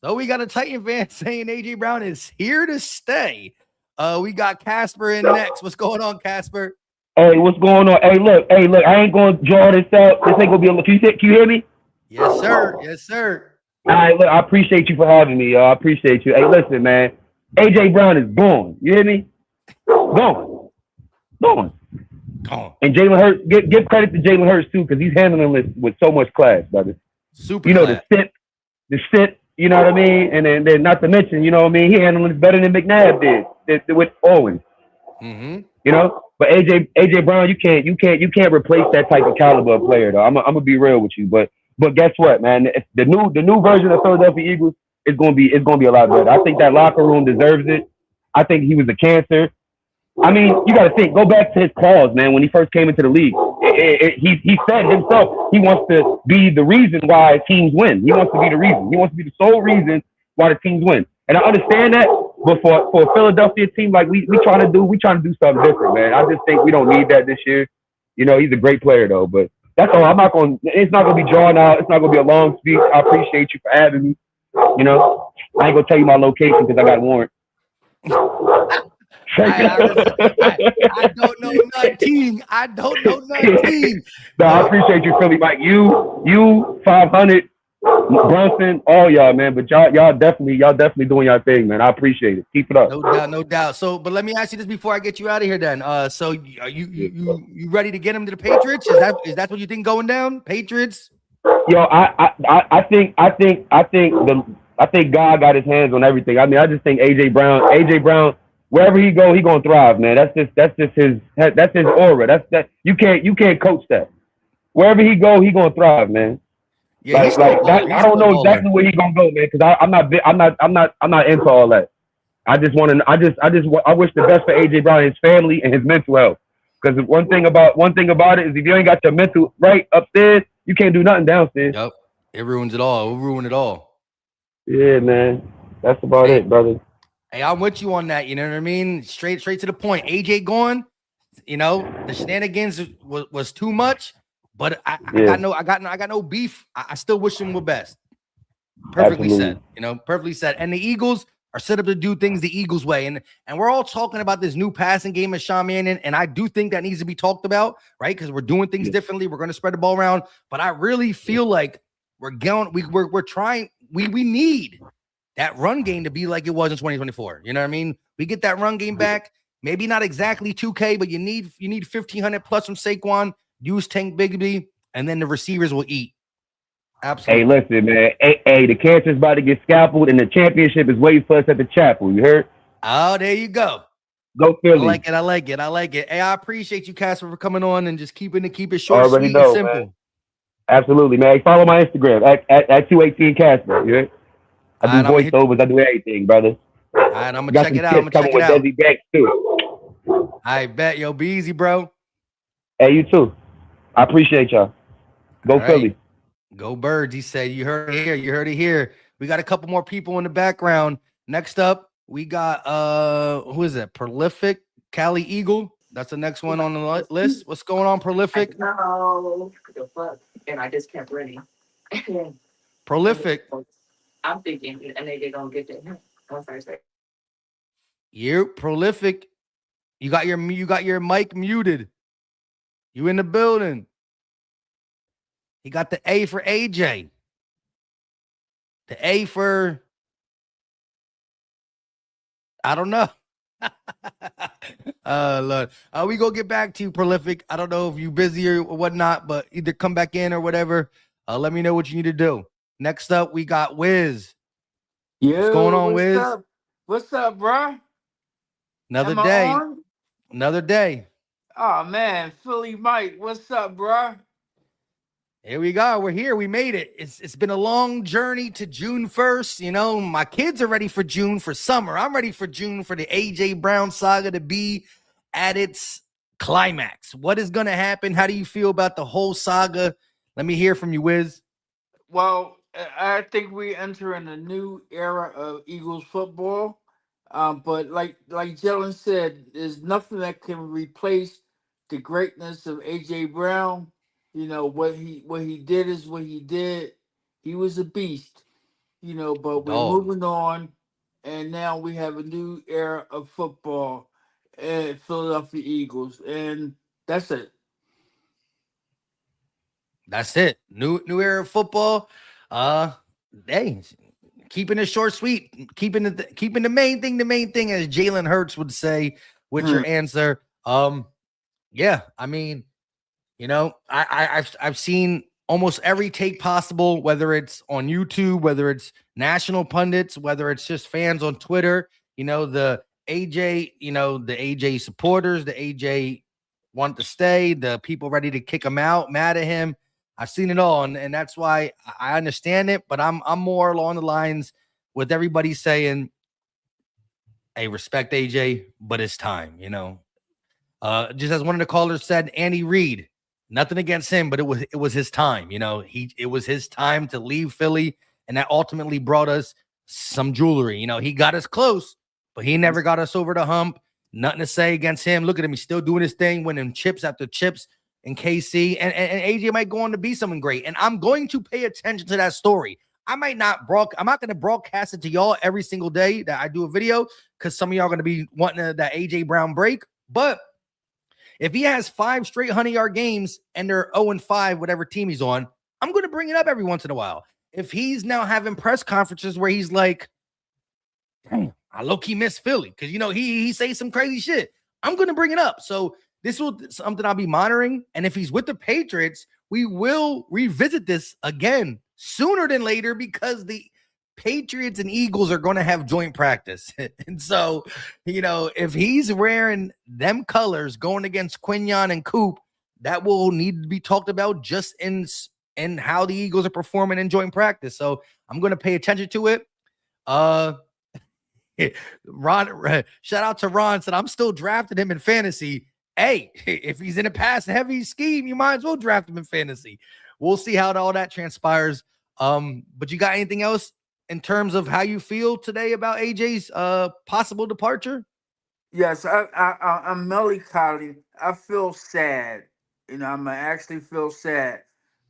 So we got a Titan fan saying AJ Brown is here to stay. We got Casper in next. What's going on, Casper? Hey, what's going on? Hey, look, I ain't gonna draw this out. This ain't gonna be a. Can you hear me? Yes, sir. Yes, sir. All right, look, I appreciate you for having me, y'all. I appreciate you. Hey, listen, man. AJ Brown is gone. You hear me? Gone. And Jalen Hurts, give credit to Jalen Hurts too, because he's handling this with so much class, brother. Super class. the sit, you know what I mean? And then not to mention, you know what I mean, he handling it better than McNabb did with Owens. Mm-hmm. You know? But AJ Brown, you can't replace that type of caliber of player though. I'm gonna be real with you. But guess what, man? The new version of Philadelphia Eagles is gonna be a lot better. I think that locker room deserves it. I think he was a cancer. I mean, you got to think. Go back to his clause, man. When he first came into the league, he said himself he wants to be the reason why teams win. He wants to be the reason. He wants to be the sole reason why the teams win. And I understand that, but for a Philadelphia team like we trying to do something different, man. I just think we don't need that this year. You know, he's a great player though, but that's all. It's not gonna be drawn out. It's not gonna be a long speech. I appreciate you for having me. You know, I ain't gonna tell you my location because I got a warrant. I don't know nothing. I don't know nothing. No, I appreciate you, Philly Mike. You 500, Brunson, all y'all, man. But y'all definitely doing y'all thing, man. I appreciate it. Keep it up. No doubt. So, but let me ask you this before I get you out of here. Then, so are you ready to get him to the Patriots? Is that what you think going down? Patriots? Yo, I think God got his hands on everything. I mean, I just think AJ Brown. Wherever he go, he gonna thrive, man. That's just his aura. You can't coach that. Wherever he go, he gonna thrive, man. Yeah, I don't know exactly where he gonna go, man, because I'm not into all that. I wish the best for AJ Brown, his family, and his mental health. Because one thing about it is if you ain't got your mental right upstairs, you can't do nothing downstairs. Yep, it ruins it all. It'll ruin it all. Yeah, man. That's about it, brother. Hey, I'm with you on that. You know what I mean? Straight to the point. AJ gone. You know, the shenanigans was too much, but I got no beef. I still wish him the best. Perfectly said. You know, perfectly said. And the Eagles are set up to do things the Eagles way. And we're all talking about this new passing game of Sean Mannion, and I do think that needs to be talked about, right? Because we're doing things differently. We're going to spread the ball around, but I really feel like we're trying. We need that run game to be like it was in 2024. You know what I mean? We get that run game back. Maybe not exactly 2K, but you need 1,500 plus from Saquon. Use Tank Bigsby, and then the receivers will eat. Absolutely. Hey, listen, man. Hey, the cancer's about to get scalpeled, and the championship is waiting for us at the chapel. You heard? Oh, there you go. Go Philly. I like it. Hey, I appreciate you, Casper, for coming on and just keep it short, Already sweet, know, and simple. Man. Absolutely, man. Hey, follow my Instagram at 218 Casper. You heard? I do voiceovers. I do everything, brother. All right, I'm gonna check it out. I'm gonna check it out. Banks too. I bet. Yo, be easy, bro. Hey, you too. I appreciate y'all. Go All Philly. Right. Go Birds. He said, you heard it here. You heard it here. We got a couple more people in the background. Next up, we got who is that? Prolific Cali Eagle. That's the next one on the list. What's going on, Prolific? No, the fuck, and I just kept running. Prolific. I'm thinking, and they gonna get that. I'm sorry. You Prolific. You got your mic muted. You in the building. He got the A for AJ. The A for I don't know. Look, we gonna get back to you, Prolific. I don't know if you busy or whatnot, but either come back in or whatever. Let me know what you need to do. Next up, we got Wiz. What's going on, Wiz? What's up, bro? Another day. Another day. Oh man, Philly Mike, what's up, bro? Here we go. We're here. We made it. It's been a long journey to June 1st. You know, my kids are ready for June for summer. I'm ready for June for the AJ Brown saga to be at its climax. What is going to happen? How do you feel about the whole saga? Let me hear from you, Wiz. Well, I think we enter in a new era of Eagles football. But like Jalen said, there's nothing that can replace the greatness of AJ Brown. You know, what he did is what he did. He was a beast, you know, but we're moving on, and now we have a new era of football at Philadelphia Eagles, and that's it. That's it. New era of football. Hey, keeping it short, sweet, keeping the main thing, as Jalen Hurts would say with your answer. Yeah, I mean, I've seen almost every take possible, whether it's on YouTube, whether it's national pundits, whether it's just fans on Twitter. The AJ, the AJ supporters, the AJ want to stay, the people ready to kick him out, mad at him. I've seen it all, and that's why I understand it. But I'm more along the lines with everybody saying, "Hey, respect AJ, but it's time." Just as one of the callers said, Andy Reid. Nothing against him, but it was his time. It was his time to leave Philly, and that ultimately brought us some jewelry. He got us close, but he never got us over the hump. Nothing to say against him. Look at him; he's still doing his thing, winning chips after chips in KC, and AJ might go on to be something great. And I'm going to pay attention to that story. I'm not going to broadcast it to y'all every single day that I do a video, because some of y'all are going to be wanting that AJ Brown break, but if he has 5 straight 100-yard games and they're 0-5, whatever team he's on, I'm going to bring it up every once in a while. If he's now having press conferences where he's like, "Dang, I low-key miss Philly," because, he says some crazy shit, I'm going to bring it up. So this will something I'll be monitoring. And if he's with the Patriots, we will revisit this again sooner than later, because the Patriots and Eagles are going to have joint practice. And so, if he's wearing them colors going against Quinyon and Coop, that will need to be talked about just in how the Eagles are performing in joint practice. So I'm going to pay attention to it. Ron, shout out to Ron, said I'm still drafting him in fantasy. Hey, if he's in a pass heavy scheme, you might as well draft him in fantasy. We'll see how all that transpires. But you got anything else in terms of how you feel today about AJ's possible departure? Yes, I'm melancholy. I feel sad. I'm actually feel sad.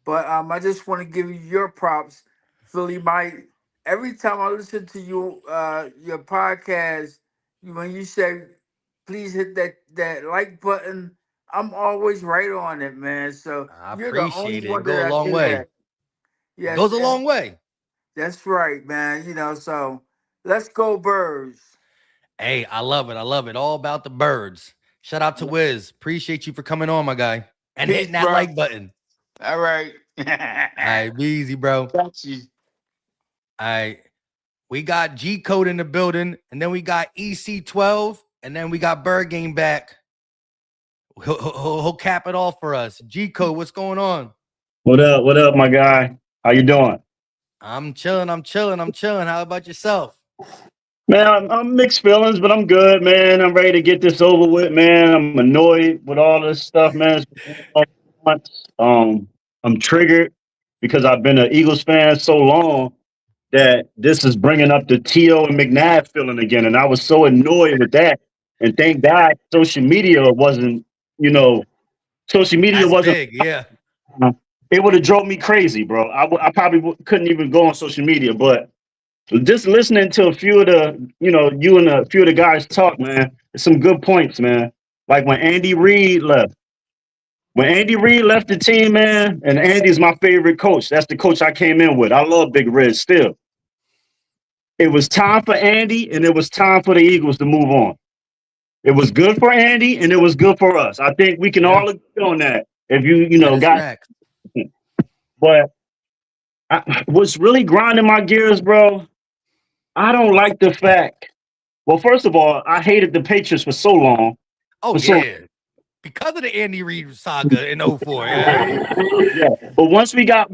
But I just want to give you your props, Philly Mike. Every time I listen to you, your podcast, when you say, please hit that like button, I'm always right on it, man. So I you're the appreciate only it. one Go a that I long do way. that. Yes, Goes a long way. that's right, man. So let's go Birds. Hey, I love it. I love it. All about the birds. Shout out to Wiz. Appreciate you for coming on, my guy, and Peace, hitting that bro. like button. All right. All right, be easy, bro. Got you. All right. We got G Code in the building, and then we got EC12, and then we got Bird Game back. He'll cap it all for us. G Code, what's going on? What up? What up, my guy? How you doing? I'm chilling. How about yourself? Man, I'm mixed feelings, but I'm good, man. I'm ready to get this over with, man. I'm annoyed with all this stuff, man. I'm triggered because I've been an Eagles fan so long that this is bringing up the T.O. and McNabb feeling again, and I was so annoyed with that. And thank God, social media wasn't, social media That's wasn't. big, yeah. It would have drove me crazy, bro. I probably couldn't even go on social media, but just listening to a few of the, you and a few of the guys talk, man, some good points, man. Like when Andy Reid left. When Andy Reid left the team, man, and Andy's my favorite coach. That's the coach I came in with. I love Big Red still. It was time for Andy, and it was time for the Eagles to move on. It was good for Andy, and it was good for us. I think we can all agree on that. If got, but what's really grinding my gears, bro, I don't like the fact. Well, first of all, I hated the Patriots for so long. Oh, yeah. Because of the Andy Reid saga in 04. Yeah. But once we got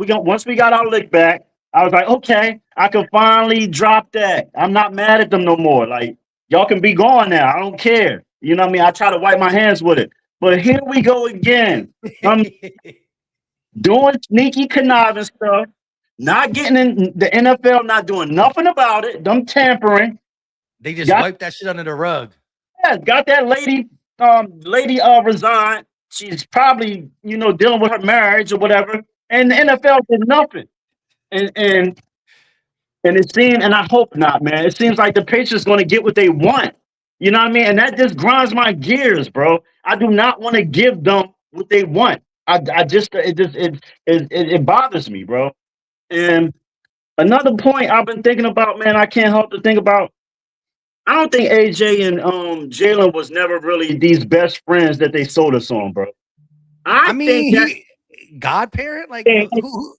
our lick back, I was like, okay, I can finally drop that. I'm not mad at them no more. Like, y'all can be gone now. I don't care. You know what I mean? I try to wipe my hands with it. But here we go again. I'm doing sneaky conniving stuff, not getting in the NFL, not doing nothing about it. Them tampering. They just wiped that shit under the rug. Yeah, got that lady resigned. She's probably, dealing with her marriage or whatever. And the NFL did nothing. And it seems, and I hope not, man. It seems like the Patriots going to get what they want. You know what I mean? And that just grinds my gears, bro. I do not want to give them what they want. It bothers me, bro. And another point I've been thinking about, man, I can't help to think about. I don't think AJ and Jalen was never really these best friends that they sold us on, bro. I mean, he godparent, like who?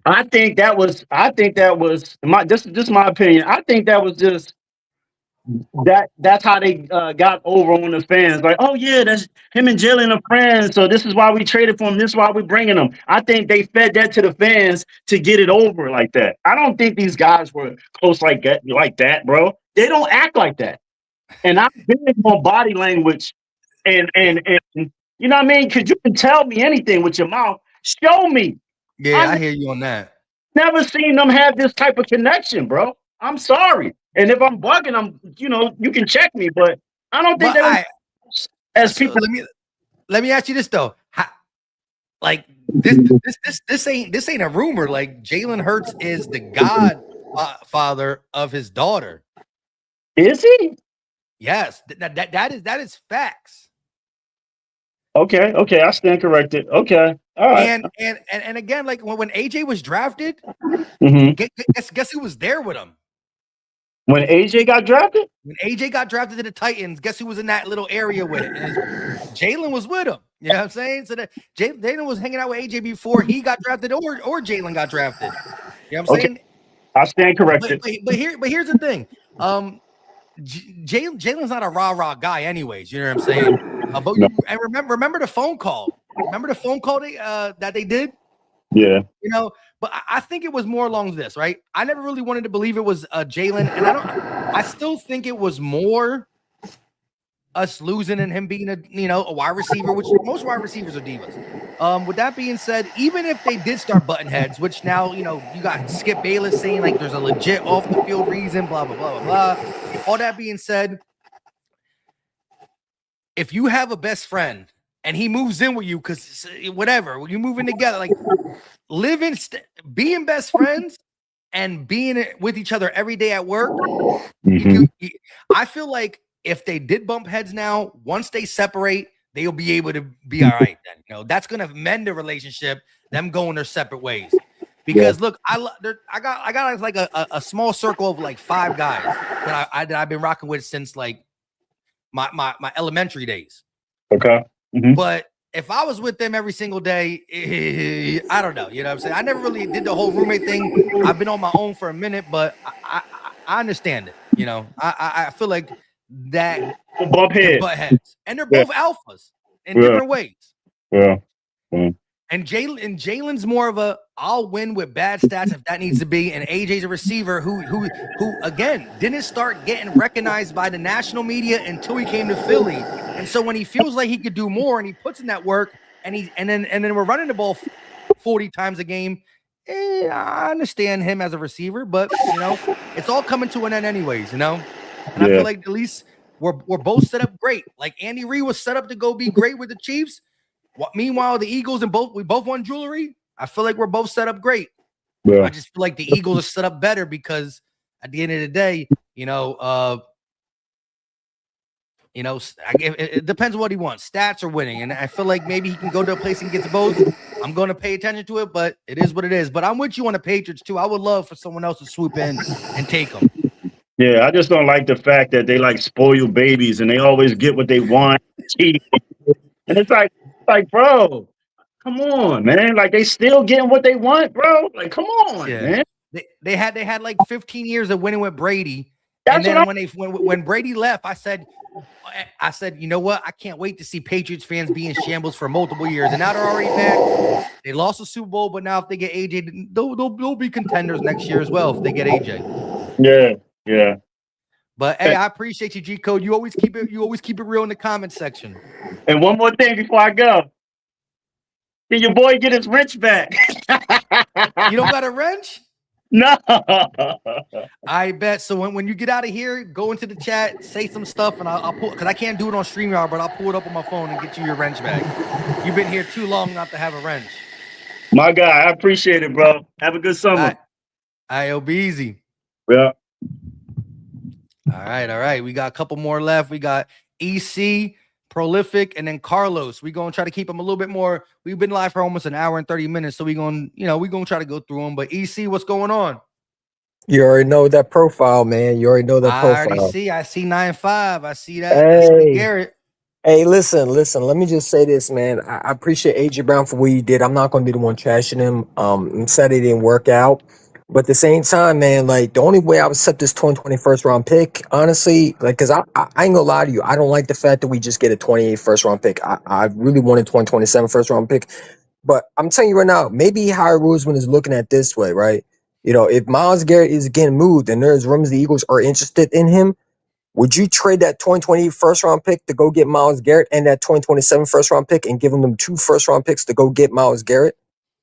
I think that was my this my opinion. I think that was just that's how they got over on the fans. Like, oh yeah, that's him and Jalen are friends. So this is why we traded for him. This is why we're bringing him. I think they fed that to the fans to get it over like that. I don't think these guys were close like that, bro. They don't act like that. And I'm big on body language, and you know what I mean? Because you can tell me anything with your mouth. Show me. Yeah, I hear you on that. Never seen them have this type of connection, bro. I'm sorry. And if I'm bugging, you can check me, but I don't think people. Let me ask you this though. This ain't a rumor. Like Jalen Hurts is the godfather of his daughter. Is he? Yes, that is facts. Okay, I stand corrected. Okay, all right. And again, like when AJ was drafted, guess who was there with him? When AJ got drafted? When AJ got drafted to the Titans, guess who was in that little area with it? Jalen was with him. You know what I'm saying? So that Jalen was hanging out with AJ before he got drafted or Jalen got drafted. You know what I'm saying? I stand corrected. But here's the thing. Jalen's not a rah-rah guy anyways. You know what I'm saying? And remember the phone call. Remember the phone call that they did? Yeah. You know, but I think it was more along this, right? I never really wanted to believe it was Jalen, and I still think it was more us losing and him being a wide receiver, which most wide receivers are divas. With that being said, even if they did start button heads, which now you got Skip Bayless saying like there's a legit off the field reason, blah blah blah blah blah. All that being said, if you have a best friend and he moves in with you, because whatever, when you move in together, like being best friends and being with each other every day at work, I feel like if they did bump heads now, once they separate, they'll be able to be all right. Then that's gonna mend the relationship. Them going their separate ways. Because look, I got like a small circle of like 5 guys that I've been rocking with since like my elementary days. Okay. But if I was with them every single day, I don't know. You know what I'm saying? I never really did the whole roommate thing. I've been on my own for a minute, but I understand it. You know, I feel like that butt heads, and they're both alphas in different ways. Yeah. And Jalen's more of a I'll win with bad stats if that needs to be, and AJ's a receiver who again didn't start getting recognized by the national media until he came to Philly. And so when he feels like he could do more and he puts in that work and then we're running the ball 40 times a game, I understand him as a receiver, but it's all coming to an end anyways, And I feel like at least we're both set up great. Like Andy Reid was set up to go be great with the Chiefs. Meanwhile, the Eagles we both won jewelry. I feel like we're both set up great. Yeah. I just feel like the Eagles are set up better because at the end of the day, it depends what he wants, stats or winning. And I feel like maybe he can go to a place and gets both. I'm going to pay attention to it, but it is what it is. But I'm with you on the Patriots too. I would love for someone else to swoop in and take them. Yeah, I just don't like the fact that they like spoil babies and they always get what they want. And it's like, bro, come on, man. Like they still getting what they want, bro. Like, come on, man. They had like 15 years of winning with Brady. That's and then when Brady left, I said, you know what? I can't wait to see Patriots fans be in shambles for multiple years. And now they're already back. They lost the Super Bowl, but now if they get AJ, they'll be contenders next year as well if they get AJ. Yeah. But hey, I appreciate you, G Code. You always keep it real in the comment section. And one more thing before I go. Can your boy get his wrench back? You don't got a wrench? No. I bet. So when you get out of here, go into the chat, say some stuff, and I'll pull, because I can't do it on StreamYard, but I'll pull it up on my phone and get you your wrench back. You've been here too long not to have a wrench. My guy, I appreciate it, bro. Have a good summer. It'll be easy. Yeah. All right. We got a couple more left. We got EC, Prolific, and then Carlos. We're going to try to keep them a little bit more. We've been live for almost an hour and 30 minutes, so we're going to try to go through them. But EC, what's going on? You already know that profile, man. You already know that I already profile. see. I see 9-5. I see that. I see Hey, Garrett. hey, listen. Let me just say this, man. I appreciate AJ Brown for what he did. I'm not going to be the one trashing him. I'm sad it didn't work out. But at the same time, man, like the only way I would accept this 2020 first round pick, honestly, like, cause I ain't gonna lie to you, I don't like the fact that we just get a 28 first round pick. I really wanted 2027 first round pick. But I'm telling you right now, maybe Howie Roseman is looking at this way, right? If Miles Garrett is getting moved and there's rumors the Eagles are interested in him, would you trade that 2020 first round pick to go get Miles Garrett and that 2027 first round pick and give them two first round picks to go get Miles Garrett?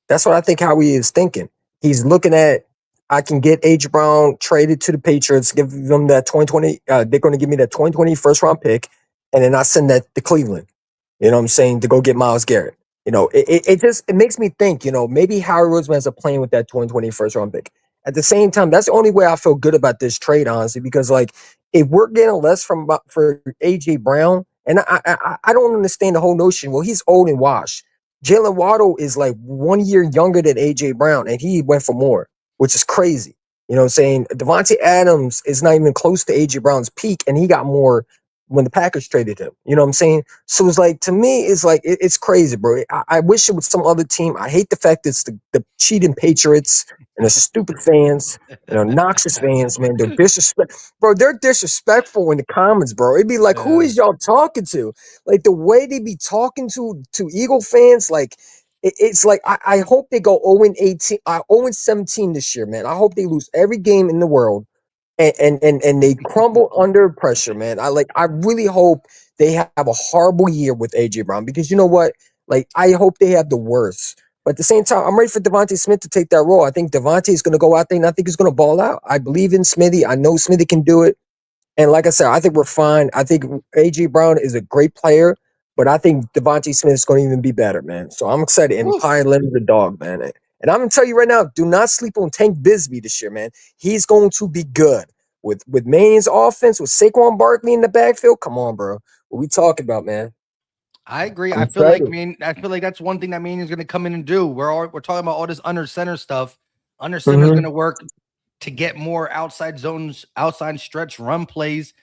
That's what I think Howie is thinking. He's looking at, I can get H. Brown traded to the Patriots, give them that 2020. They're going to give me that 2020 first round pick, and then I send that to Cleveland. You know what I'm saying? To go get Miles Garrett. It makes me think, maybe Howie Roseman has a plan with that 2020 first round pick. At the same time, that's the only way I feel good about this trade, honestly, because like if we're getting less for AJ Brown, and I don't understand the whole notion. Well, he's old and washed. Jalen Waddle is like 1 year younger than AJ Brown, and he went for more, which is crazy. You know what I'm saying? Devontae Adams is not even close to AJ Brown's peak, and he got more when the Packers traded him. You know what I'm saying? So it's like, to me, it's like it's crazy, bro. I wish it was some other team. I hate the fact that it's the cheating Patriots and the stupid fans, noxious fans, man. They're bro. They're disrespectful in the comments, bro. It'd be like, who is y'all talking to? Like the way they be talking to Eagle fans, like it's like I hope they go 0-18, 0-17 this year, man. I hope they lose every game in the world and they crumble under pressure, man. I really hope they have a horrible year with AJ Brown because you know what? Like I hope they have the worst. But at the same time, I'm ready for Devontae Smith to take that role. I think Devontae is going to go out there and I think he's going to ball out. I believe in Smithy. I know Smithy can do it. And like I said, I think we're fine. I think AJ Brown is a great player, but I think Devontae Smith is going to even be better, man. So I'm excited. And Pie Leonard the dog, man. And I'm gonna tell you right now, do not sleep on Tank Bisbee this year, man. He's going to be good with Maine's offense with Saquon Barkley in the backfield. Come on, bro. What we talking about, man? I agree. I'm I feel like excited. I feel like that's one thing that Mania's going to come in and do. We're talking about all this under center stuff. Under center is going to work to get more outside zones, outside stretch run plays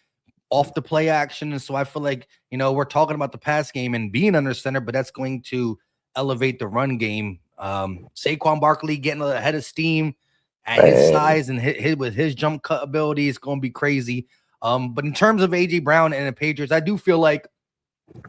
off the play action. And so I feel like, we're talking about the pass game and being under center, but that's going to elevate the run game. Saquon Barkley getting ahead of steam at his size and hit with his jump cut ability is going to be crazy. But in terms of AJ Brown and the Patriots, I do feel like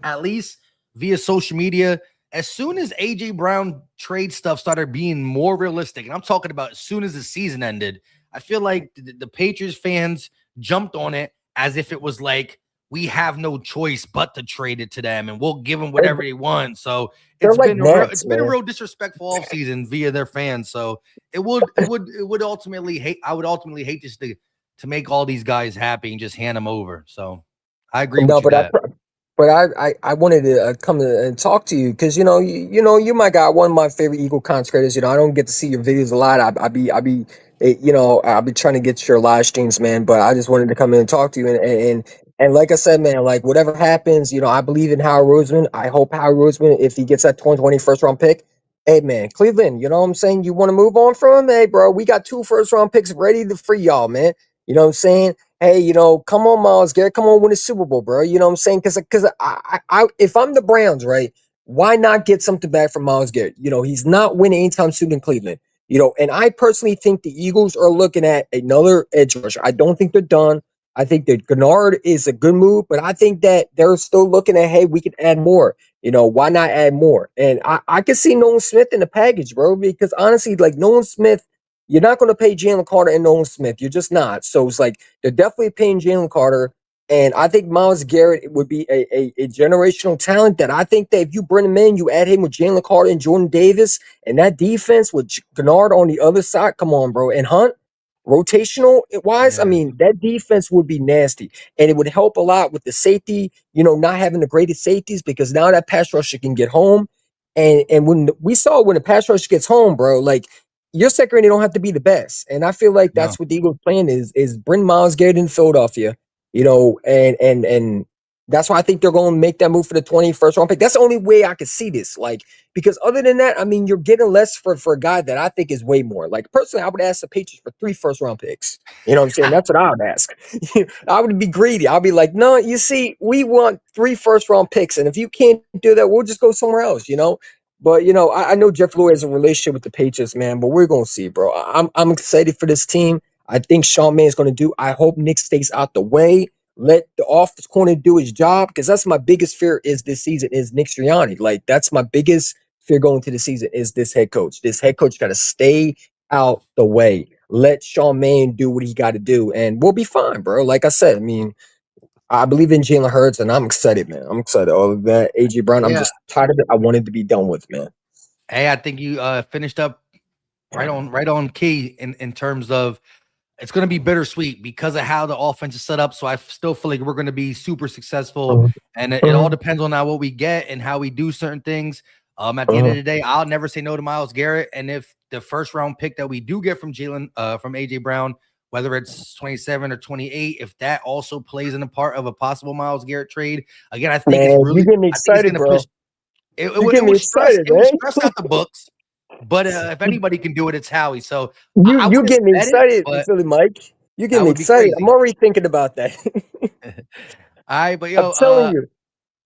at least via social media, as soon as AJ Brown trade stuff started being more realistic, and I'm talking about as soon as the season ended, I feel like the Patriots fans jumped on it as if it was like we have no choice but to trade it to them and we'll give them whatever they want. So They're it's like been Nets, a man. real disrespectful offseason via their fans. So it would ultimately hate. I would ultimately hate just to make all these guys happy and just hand them over. So I agree with No, you that. but I wanted to come and talk to you because you're my guy, one of my favorite Eagle content creators. I don't get to see your videos a lot. I'll be trying to get your live streams, man. But I just wanted to come in and talk to you and like I said, man, like whatever happens, I believe in Howie Roseman. I hope Howie Roseman, if he gets that 2020 first round pick, hey man, Cleveland, you know what I'm saying? You want to move on from him? Hey, bro, we got 2 first round picks ready to free y'all, man. You know what I'm saying? Hey, come on, Miles Garrett, come on, win a Super Bowl, bro. You know what I'm saying? Because if I'm the Browns, right, why not get something back from Miles Garrett? He's not winning anytime soon in Cleveland. And I personally think the Eagles are looking at another edge rusher. I don't think they're done. I think that Gennard is a good move, but I think that they're still looking at, hey, we can add more. Why not add more? And I can see Nolan Smith in the package, bro, because honestly, like Nolan Smith, you're not going to pay Jalen Carter and Nolan Smith. You're just not. So it's like they're definitely paying Jalen Carter. And I think Miles Garrett would be a generational talent that I think that if you bring him in, you add him with Jalen Carter and Jordan Davis and that defense with Gennard on the other side. Come on, bro. And Hunt, rotational wise, I mean, that defense would be nasty. And it would help a lot with the safety, not having the greatest safeties because now that pass rusher can get home. And when we saw when the pass rusher gets home, bro, like your secondary don't have to be the best. And I feel like No. that's what the Eagles plan is bring Miles Garrett in Philadelphia, and That's why I think they're going to make that move for the 21st round pick. That's the only way I could see this. Like, because other than that, I mean, you're getting less for a guy that I think is way more. Like, personally, I would ask the Patriots for 3 first round picks. You know what I'm saying? That's what I would ask. I would be greedy. I'll be like, no, you see, we want 3 first round picks. And if you can't do that, we'll just go somewhere else, you know? But, you know, I know Jeff Lloyd has a relationship with the Patriots, man, but we're going to see, bro. I'm excited for this team. I think Sean Man's going to do. I hope Nick stays out the way. Let the offense corner do his job, because that's my biggest fear is this season is Nick Sirianni. Like, that's my biggest fear going to the season is this head coach. This head coach got to stay out the way. Let Sean Mann do what he got to do, and we'll be fine, bro. Like I said, I mean, I believe in Jalen Hurts, and I'm excited, man. I'm excited. All of that, AJ Brown, I'm Yeah. just tired of it. I wanted to be done with, man. Hey, I think you finished up right on key in terms of it's going to be bittersweet because of how the offense is set up. So I still feel like we're going to be super successful, and it all depends on what we get and how we do certain things. At the end of the day, I'll never say no to Myles Garrett. And if the first round pick that we do get from from AJ Brown, whether it's 27 or 28, if that also plays in a part of a possible Myles Garrett trade, again, I think it's really, you get me I think it's excited, going to bro. push. It You get me would stress. excited, It would man. stress out the books. But if anybody can do it, it's Howie. So You I you wouldn't get me bet it, excited, but Philly Mike. You get that me would be excited. I'm crazy. already thinking about that. All right, but I'm yo, telling you.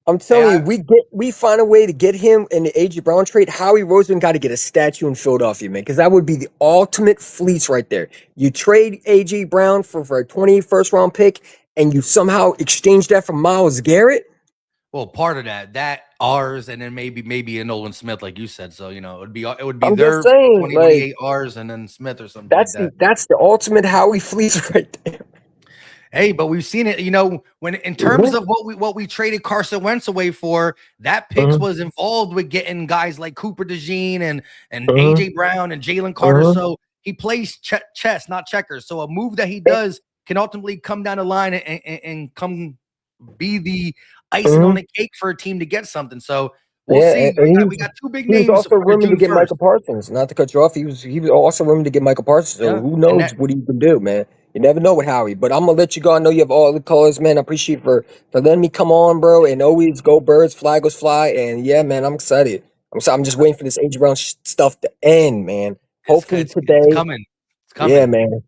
I'm telling you, we find a way to get him in the AJ Brown trade. Howie Roseman got to get a statue in Philadelphia, man, because that would be the ultimate fleece right there. You trade AJ Brown for a 21st round pick, and you somehow exchange that for Myles Garrett. well, part of that ours, and then maybe a Nolan Smith, like you said. So it would be I'm their just saying, 2028 ours, and then Smith or something like that. that's the ultimate Howie fleece right there. Hey, but we've seen it, when in terms of what we traded Carson Wentz away for, that picks was involved with getting guys like Cooper DeJean and AJ Brown and Jalen Carter. So he plays chess, not checkers. So a move that he does can ultimately come down the line and come be the icing on the cake for a team to get something. So we'll see. And We got 2 big he was names also for rumored to June get 1st. Michael Parsons. Not to cut you off, he was also rumored to get Michael Parsons. So who knows what he can do, man? You never know with Howie. But I'm gonna let you go. I know you have all the colors, man. I appreciate you for letting me come on, bro. And always go birds, fly goes fly. And yeah, man, I'm excited. I'm just waiting for this AJ Brown stuff to end, man. Hopefully It's today. coming. It's coming. Yeah, man.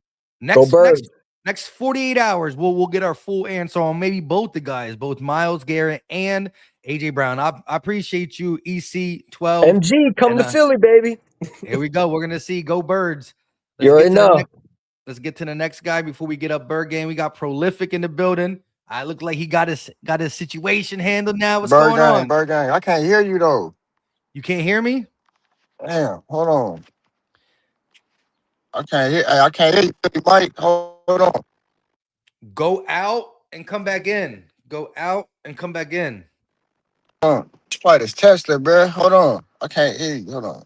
Go birds. Next 48 hours, we'll get our full answer on maybe both the guys, both Myles Garrett and AJ Brown. I appreciate you, EC12. MG, come to Philly, baby. Here we go. We're gonna see go birds. You already know. Let's get to the next guy before we get up bird game. We got Prolific in the building. I look like he got his situation handled now. What's going on? Bird gang. I can't hear you though. You can't hear me? Damn, hold on. I can't hear you, Mike. Hold on. Go out and come back in. Go out and come back in. Try this Tesla, bro. Hold on. I can't hear you. Hold on.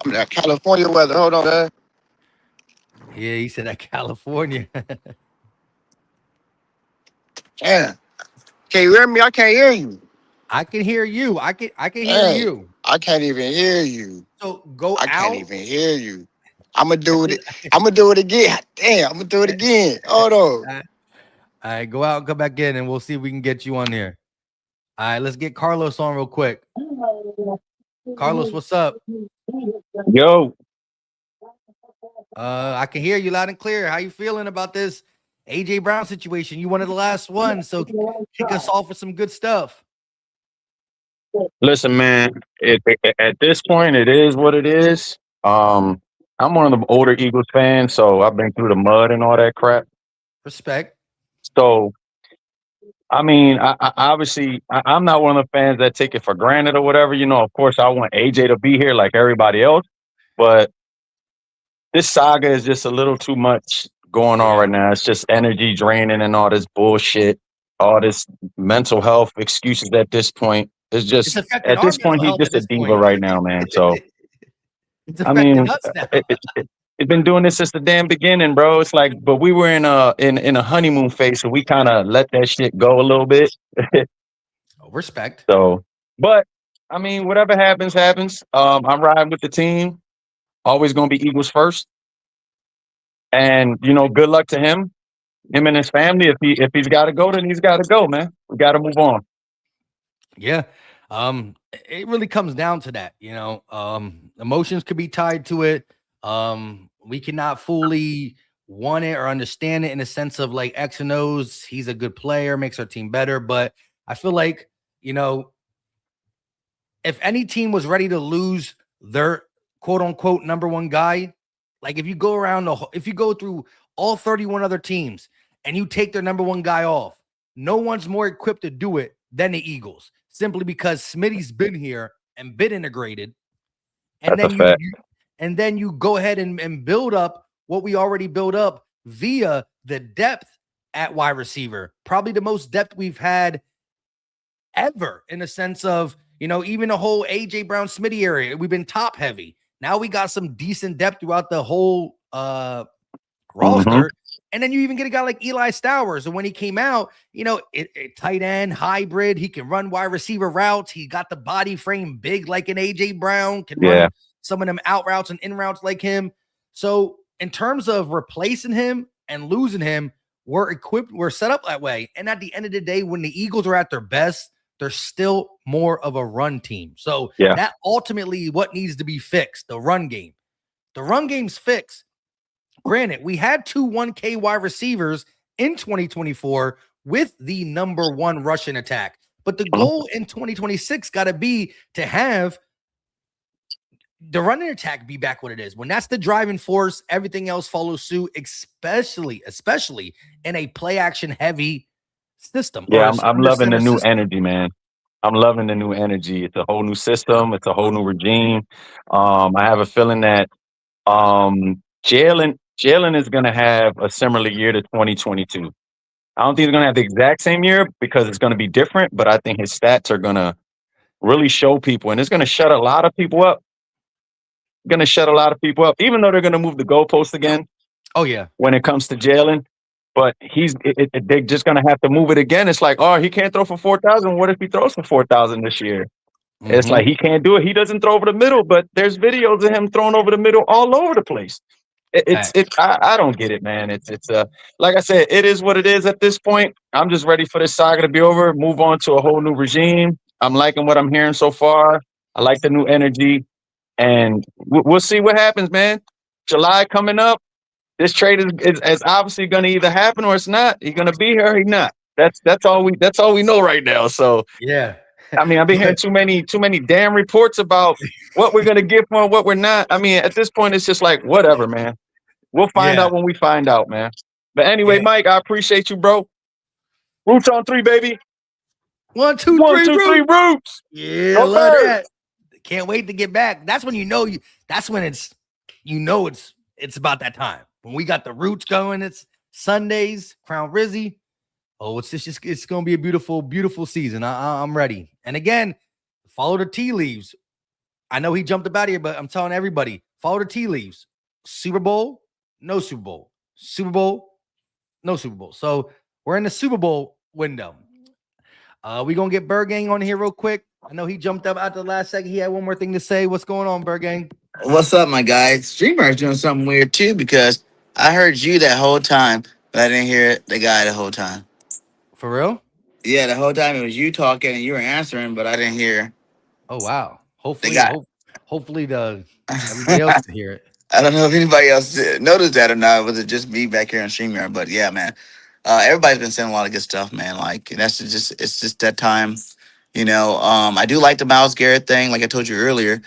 I'm in that California weather. Hold on, man. Yeah, he said that California. Damn. Can you hear me? I can't hear you. I can hear you. I can hear you. I can't even hear you. So go out. I can't even hear you. I'm gonna do it. I'm gonna do it again. Damn, I'm gonna do it again. Hold on. All right, go out and come back in, and we'll see if we can get you on here. All right, let's get Carlos on real quick. Carlos, what's up? Yo. I can hear you loud and clear. How you feeling about this AJ Brown situation? You one of the last ones, so kick us off with some good stuff. Listen, man, at this point, it is what it is. I'm one of the older Eagles fans, so I've been through the mud and all that crap. Respect. So, I mean, I obviously, I'm not one of the fans that take it for granted or whatever. Of course, I want AJ to be here like everybody else, but this saga is just a little too much going on right now. It's just energy draining and all this bullshit, all this mental health excuses at this point. It's just at this point he's just a diva right now, man. So I mean, it's been doing this since the damn beginning, bro. It's like, but we were in a honeymoon phase, so we kind of let that shit go a little bit. Respect. So, but I mean, whatever happens, happens. I'm riding with the team. Always gonna be Eagles first. And good luck to him. him and his family. If he's got to go, then he's got to go, man. We got to move on. Yeah. It really comes down to that, emotions could be tied to it. We cannot fully want it or understand it in the sense of like X and O's. He's a good player, makes our team better. But I feel like, if any team was ready to lose their quote unquote number one guy, like if you go through all 31 other teams and you take their number one guy off, no one's more equipped to do it than the Eagles, simply because Smitty's been here and been integrated. And That's then you go ahead and build up what we already built up via the depth at wide receiver, probably the most depth we've had ever, in the sense of, even the whole AJ Brown Smitty area, we've been top heavy. Now we got some decent depth throughout the whole roster. Mhm. And then you even get a guy like Eli Stowers. And when he came out, tight end, hybrid, he can run wide receiver routes. He got the body frame big like an AJ Brown, can Yeah. run some of them out routes and in routes like him. So in terms of replacing him and losing him, we're equipped, we're set up that way. And at the end of the day, when the Eagles are at their best, they're still more of a run team. So Yeah. that ultimately what needs to be fixed, the run game. The run game's fixed. Granted, we had 2 1K wide receivers in 2024 with the number one rushing attack. But the goal in 2026 got to be to have the running attack be back what it is. When that's the driving force, everything else follows suit, especially in a play action heavy system. Yeah, or I'm under loving the center new system. energy, man. I'm loving the new energy. It's a whole new system. It's a whole new regime. I have a feeling that Jalen is going to have a similar year to 2022. I don't think he's going to have the exact same year because it's going to be different, but I think his stats are going to really show people, and it's going to shut a lot of people up. Going to shut a lot of people up, even though they're going to move the goalpost again. Oh yeah, when it comes to Jalen. But they're just going to have to move it again. It's like, oh, he can't throw for 4,000. What if he throws for 4,000 this year? It's like he can't do it. He doesn't throw over the middle, but there's videos of him throwing over the middle all over the place. I don't get it, man. It's like I said, it is what it is at this point. I'm just ready for this saga to be over, move on to a whole new regime. I'm liking what I'm hearing so far. I like the new energy, and we'll see what happens, man. July coming up. This trade is obviously going to either happen or it's not. He's going to be here or he's not. That's all we know right now. So yeah. I mean, I've been hearing too many damn reports about what we're going to get for and what we're not. I mean, at this point, it's just like whatever, man. We'll find out when we find out, man. But anyway, Mike, I appreciate you, bro. Roots on 3, baby. 1, 2, 3, 1, 2, 3, roots. Yeah, Go love Birds. that. Can't wait to get back. That's when that's when it's about that time. When we got the roots going, it's Sundays, Crown Rizzy. Oh, it's gonna be a beautiful, beautiful season. I'm ready. And again, follow the tea leaves. I know he jumped up out of here, but I'm telling everybody, follow the tea leaves. Super Bowl, no Super Bowl. Super Bowl, no Super Bowl. So we're in the Super Bowl window. We gonna get Bergang on here real quick. I know he jumped up at the last second. He had one more thing to say. What's going on, Bergang? What's up, my guy? Streamer's doing something weird too because I heard you that whole time, but I didn't hear the guy the whole time. For real? Yeah, the whole time it was you talking and you were answering, but I didn't hear. Oh wow. Hopefully, The guy. hopefully everybody else can hear it. I don't know if anybody else noticed that or not. Was it just me back here on StreamYard? But yeah, man. Everybody's been saying a lot of good stuff, man. Like it's just that time. I do like the Myles Garrett thing, like I told you earlier.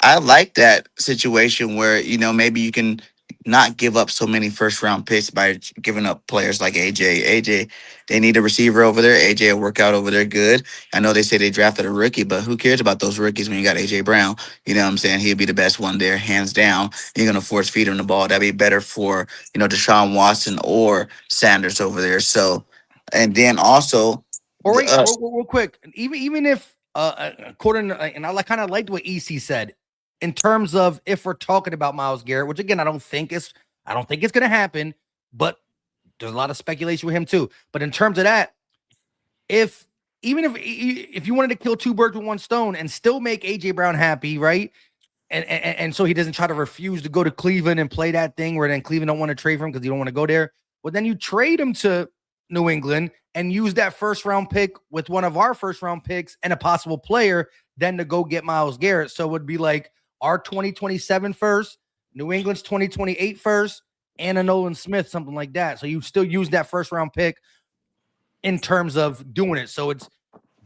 I like that situation where, maybe you can not give up so many first round picks by giving up players like AJ. AJ, they need a receiver over there. AJ will work out over there good. I know they say they drafted a rookie, but who cares about those rookies when you got AJ Brown? You know what I'm saying? He'll be the best one there, hands down. You're going to force feed him the ball. That'd be better for, Deshaun Watson or Sanders over there. So, and then also, Or wait, real quick. Even if according to, and I kind of liked what EC said in terms of if we're talking about Myles Garrett, which again I don't think it's going to happen, but there's a lot of speculation with him too. But in terms of that, if you wanted to kill 2 birds with 1 stone and still make AJ Brown happy, right? And so he doesn't try to refuse to go to Cleveland and play that thing where then Cleveland don't want to trade for him because he don't want to go there. Well, then you trade him to New England and use that first round pick with one of our first round picks and a possible player, then to go get Myles Garrett. So it would be like our 2027 first, New England's 2028 first, and a Nolan Smith, something like that. So you still use that first round pick in terms of doing it. So it's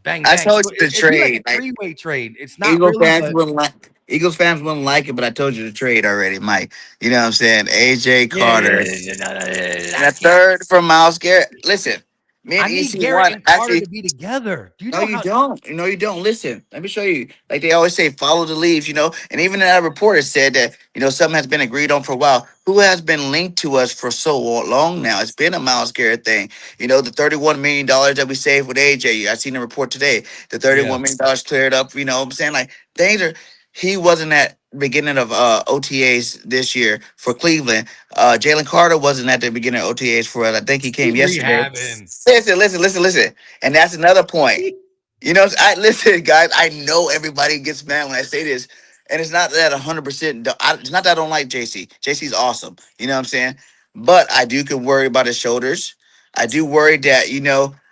bang, bang. I told So you to it'd be like trade. a Like, three-way trade. It's not really, but Eagles fans wouldn't like it, but I told you to trade already, Mike. You know what I'm saying? AJ Carter. And a third from Myles Garrett. Listen, me and I need EC Garrett one and Carter actually. to be together. Do you No, know you how? don't. No, you don't. Listen, let me show you. Like they always say, follow the leaves, And even that reporter said that, something has been agreed on for a while. Who has been linked to us for so long now? It's been a Myles Garrett thing. The $31 million that we saved with AJ. I seen a report today. The Yeah. $31 million cleared up. You know what I'm saying? Like things are, he wasn't at beginning of OTAs this year for Cleveland. Jalen Carter wasn't at the beginning of OTAs for us. I think he came He's yesterday. rehabbing. Listen. And that's another point. I listen, guys. I know everybody gets mad when I say this, and it's not that 100%. It's not that I don't like JC. JC's awesome. You know what I'm saying? But I do can worry about his shoulders. I do worry that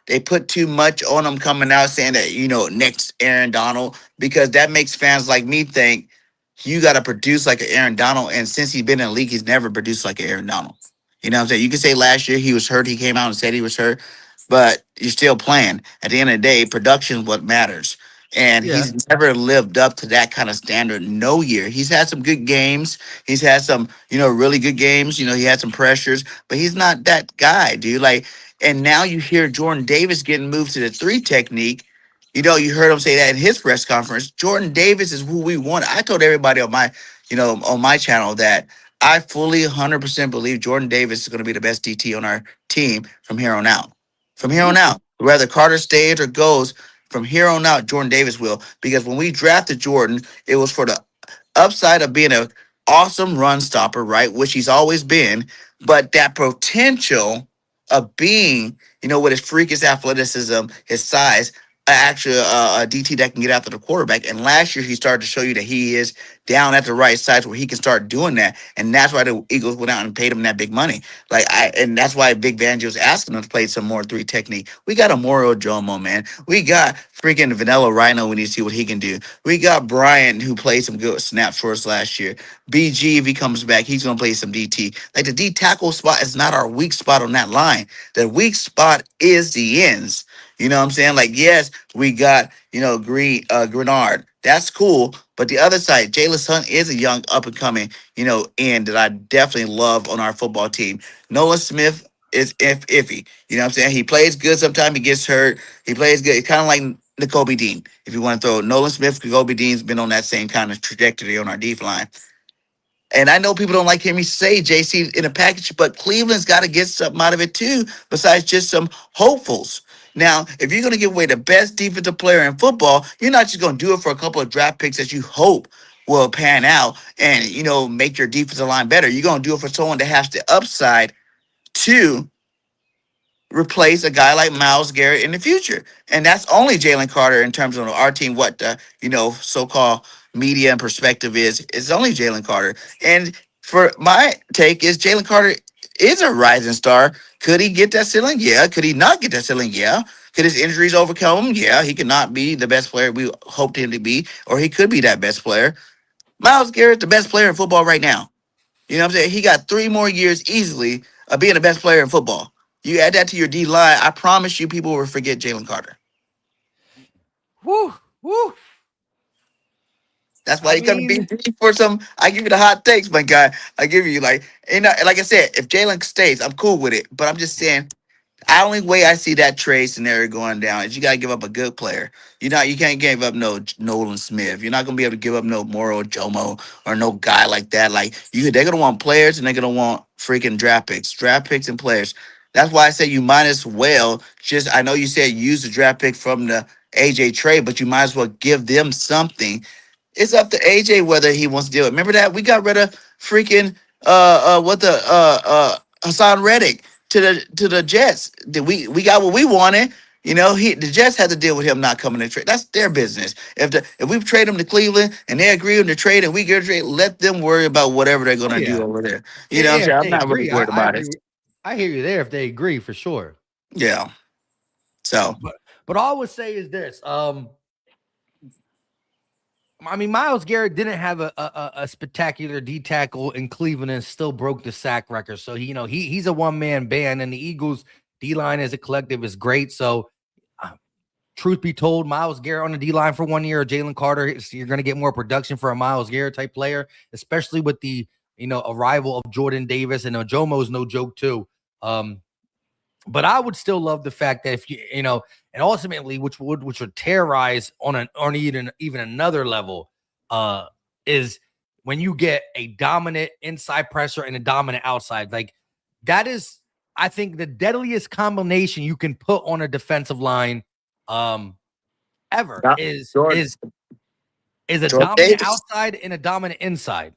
they put too much on him coming out saying that next Aaron Donald, because that makes fans like me think you got to produce like an Aaron Donald, and since he's been in the league, he's never produced like an Aaron Donald. You know what I'm saying? You can say last year he was hurt. He came out and said he was hurt, but you're still playing. At the end of the day, production is what matters. And Yeah. he's never lived up to that kind of standard no year. He's had some good games. He's had some, really good games. He had some pressures, but he's not that guy, dude. Like, and now you hear Jordan Davis getting moved to the 3 technique. You heard him say that in his press conference. Jordan Davis is who we want. I told everybody on my channel that I fully 100% believe Jordan Davis is going to be the best DT on our team from here on out. From here on out, whether Carter stays or goes, from here on out, Jordan Davis will. Because when we drafted Jordan, it was for the upside of being an awesome run stopper, right? Which he's always been, but that potential of being, with his freakish athleticism, his size, actually a DT that can get after the quarterback. And last year he started to show you that he is down at the right size where he can start doing that. And that's why the Eagles went out and paid him that big money. And that's why Big Banjo was asking him to play some more 3 technique. We got a Moro Jomo, man. We got freaking Vanilla Rhino. We need to see what he can do. We got Brian, who played some good snaps for us last year. BG, if he comes back, he's going to play some DT. Like the D tackle spot is not our weak spot on that line. The weak spot is the ends. You know what I'm saying? Like, yes, we got, Grenard. That's cool. But the other side, Jalen Hunt is a young up and coming, end that I definitely love on our football team. Nolan Smith is iffy. You know what I'm saying? He plays good. Sometimes he gets hurt. He plays good. It's kind of like N'Kobe Dean. If you want to throw Nolan Smith, N'Kobe Dean's been on that same kind of trajectory on our deep line. And I know people don't like hearing me say JC in a package, but Cleveland's got to get something out of it too, besides just some hopefuls. Now, if you're going to give away the best defensive player in football, you're not just going to do it for a couple of draft picks that you hope will pan out and, make your defensive line better. You're going to do it for someone that has the upside to replace a guy like Myles Garrett in the future. And that's only Jalen Carter in terms of our team, what the, so-called media and perspective is. It's only Jalen Carter. And for my take is Jalen Carter is a rising star. Could he get that ceiling? Yeah. Could he not get that ceiling? Yeah. Could his injuries overcome him? Yeah. He could not be the best player we hoped him to be, or he could be that best player. Myles Garrett's the best player in football right now. You know what I'm saying? He got 3 more years easily of being the best player in football. You add that to your D line, I promise you people will forget Jalen Carter. Woo. That's why you come to BT for some. I give you the hot takes, my guy. I give you like I said, if Jalen stays, I'm cool with it. But I'm just saying, the only way I see that trade scenario going down is you gotta give up a good player. You can't give up no Nolan Smith. You're not gonna be able to give up no Moro Jomo or no guy like that. Like they're gonna want players and they're gonna want freaking draft picks and players. That's why I say you might as well I know you said use the draft pick from the AJ trade, but you might as well give them something. It's up to AJ whether he wants to do it. Remember that we got rid of freaking Hassan Reddick to the Jets. We got what we wanted. The Jets had to deal with him not coming to trade. That's their business. If we trade him to Cleveland and they agree on the trade and we get a trade, let them worry about whatever they're gonna do over there. You know what I'm saying? I'm I not really agree. worried I about agree. it. I hear you there if they agree for sure. Yeah. So, but all I would say is this. I mean, Myles Garrett didn't have a spectacular D tackle in Cleveland and still broke the sack record. So he's a one-man band, and the Eagles D line as a collective is great. So truth be told, Myles Garrett on the D line for 1 year, or Jalen Carter, you're going to get more production for a Myles Garrett type player, especially with the arrival of Jordan Davis, and Jomo's no joke too. But I would still love the fact that if and ultimately, which would terrorize on even another level, is when you get a dominant inside pressure and a dominant outside. Like that is, I think, the deadliest combination you can put on a defensive line, ever is a dominant Davis. outside and a dominant inside.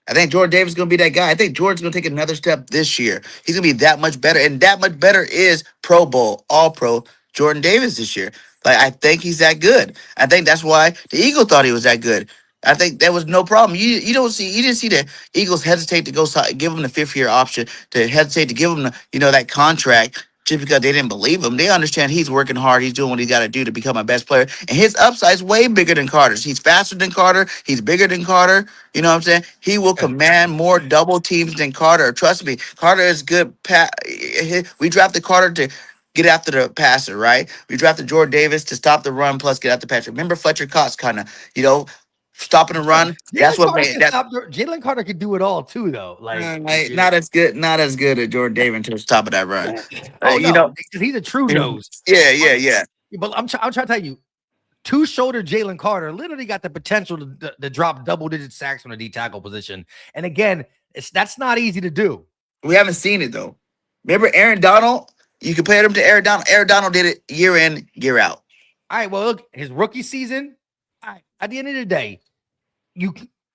I think Jordan Davis is going to be that guy. I think Jordan's going to take another step this year. He's going to be that much better. And that much better is Pro Bowl, All-Pro Jordan Davis this year. Like, I think he's that good. I think that's why the Eagles thought he was that good. I think there was no problem. You didn't see the Eagles hesitate to give him the 5th-year option, to hesitate to give him that contract just because they didn't believe him. They understand he's working hard. He's doing what he got to do to become a best player. And his upside is way bigger than Carter's. He's faster than Carter. He's bigger than Carter. You know what I'm saying? He will command more double teams than Carter. Trust me, Carter is good. We drafted Carter to get after the passer, right? We drafted Jordan Davis to stop the run plus get after the passer. Remember Fletcher Cox kind of, stopping the run. That's what made that. Jalen Carter could do it all too, though. Not as good as Jordan Davis to the top of that run. He's a true nose. Yeah. But I'm trying to tell you, 2-shoulder Jalen Carter literally got the potential to drop double-digit sacks on the D tackle position. And again, that's not easy to do. We haven't seen it though. Remember Aaron Donald? You compared him to Aaron Donald. Aaron Donald did it year in, year out. All right. Well, look, his rookie season. At the end of the day,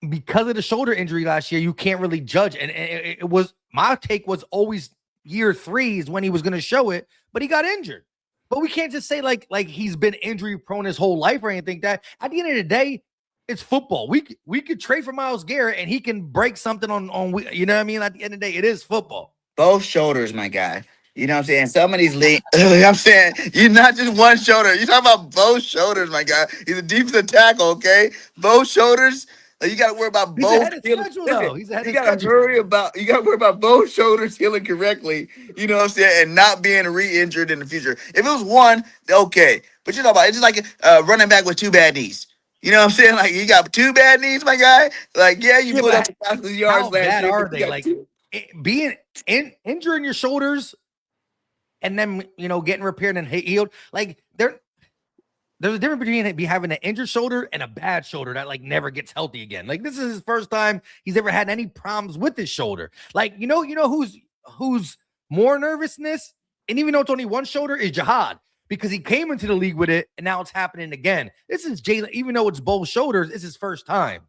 because of the shoulder injury last year, you can't really judge. And it was, my take was always year 3 is when he was going to show it, but he got injured. But we can't just say like he's been injury prone his whole life or anything. That at the end of the day, it's football. We could trade for Myles Garrett and he can break something on you know what I mean? At the end of the day, it is football. Both shoulders, my guy. You know what I'm saying? Some of these leagues, I'm saying, you're not just one shoulder. You're talking about both shoulders, my guy. He's a defensive tackle, okay? Both shoulders. Like, you got to worry about both. You got to worry about both shoulders healing correctly. You know what I'm saying? And not being re-injured in the future. If it was one, okay. But you know about it's just like running back with 2 bad knees. You know what I'm saying? Like, you got 2 bad knees, my guy. Like, you put up 1,000 yards how last year. bad are they? Like, being injuring your shoulders and then getting repaired and healed, like there's a difference between having an injured shoulder and a bad shoulder that like never gets healthy again. Like, this is his first time he's ever had any problems with his shoulder. Like, who's more nervousness, and even though it's only one shoulder, is Jihad, because he came into the league with it and now it's happening again. This is Jalen, even though it's both shoulders, it's his first time.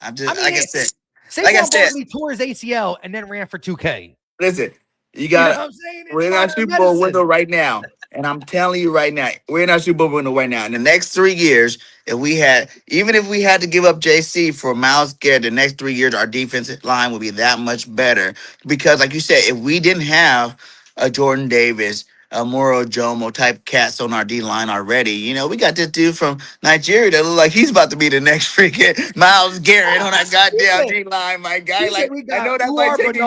I'm just like I said. Saquon Barkley tore his ACL and then ran for 2K. Listen, you got. You know what I'm saying? We're in our Super Bowl window right now, and I'm telling you right now, we're in our Super Bowl window right now. In the next 3 years, if we had to give up JC for Myles Garrett, the next 3 years, our defensive line would be that much better. Because, like you said, if we didn't have a Jordan Davis, a Moro Jomo type cats on our D line already, we got this dude from Nigeria that look like he's about to be the next freaking Myles Garrett on that goddamn D line, my guy. Like, I know that might take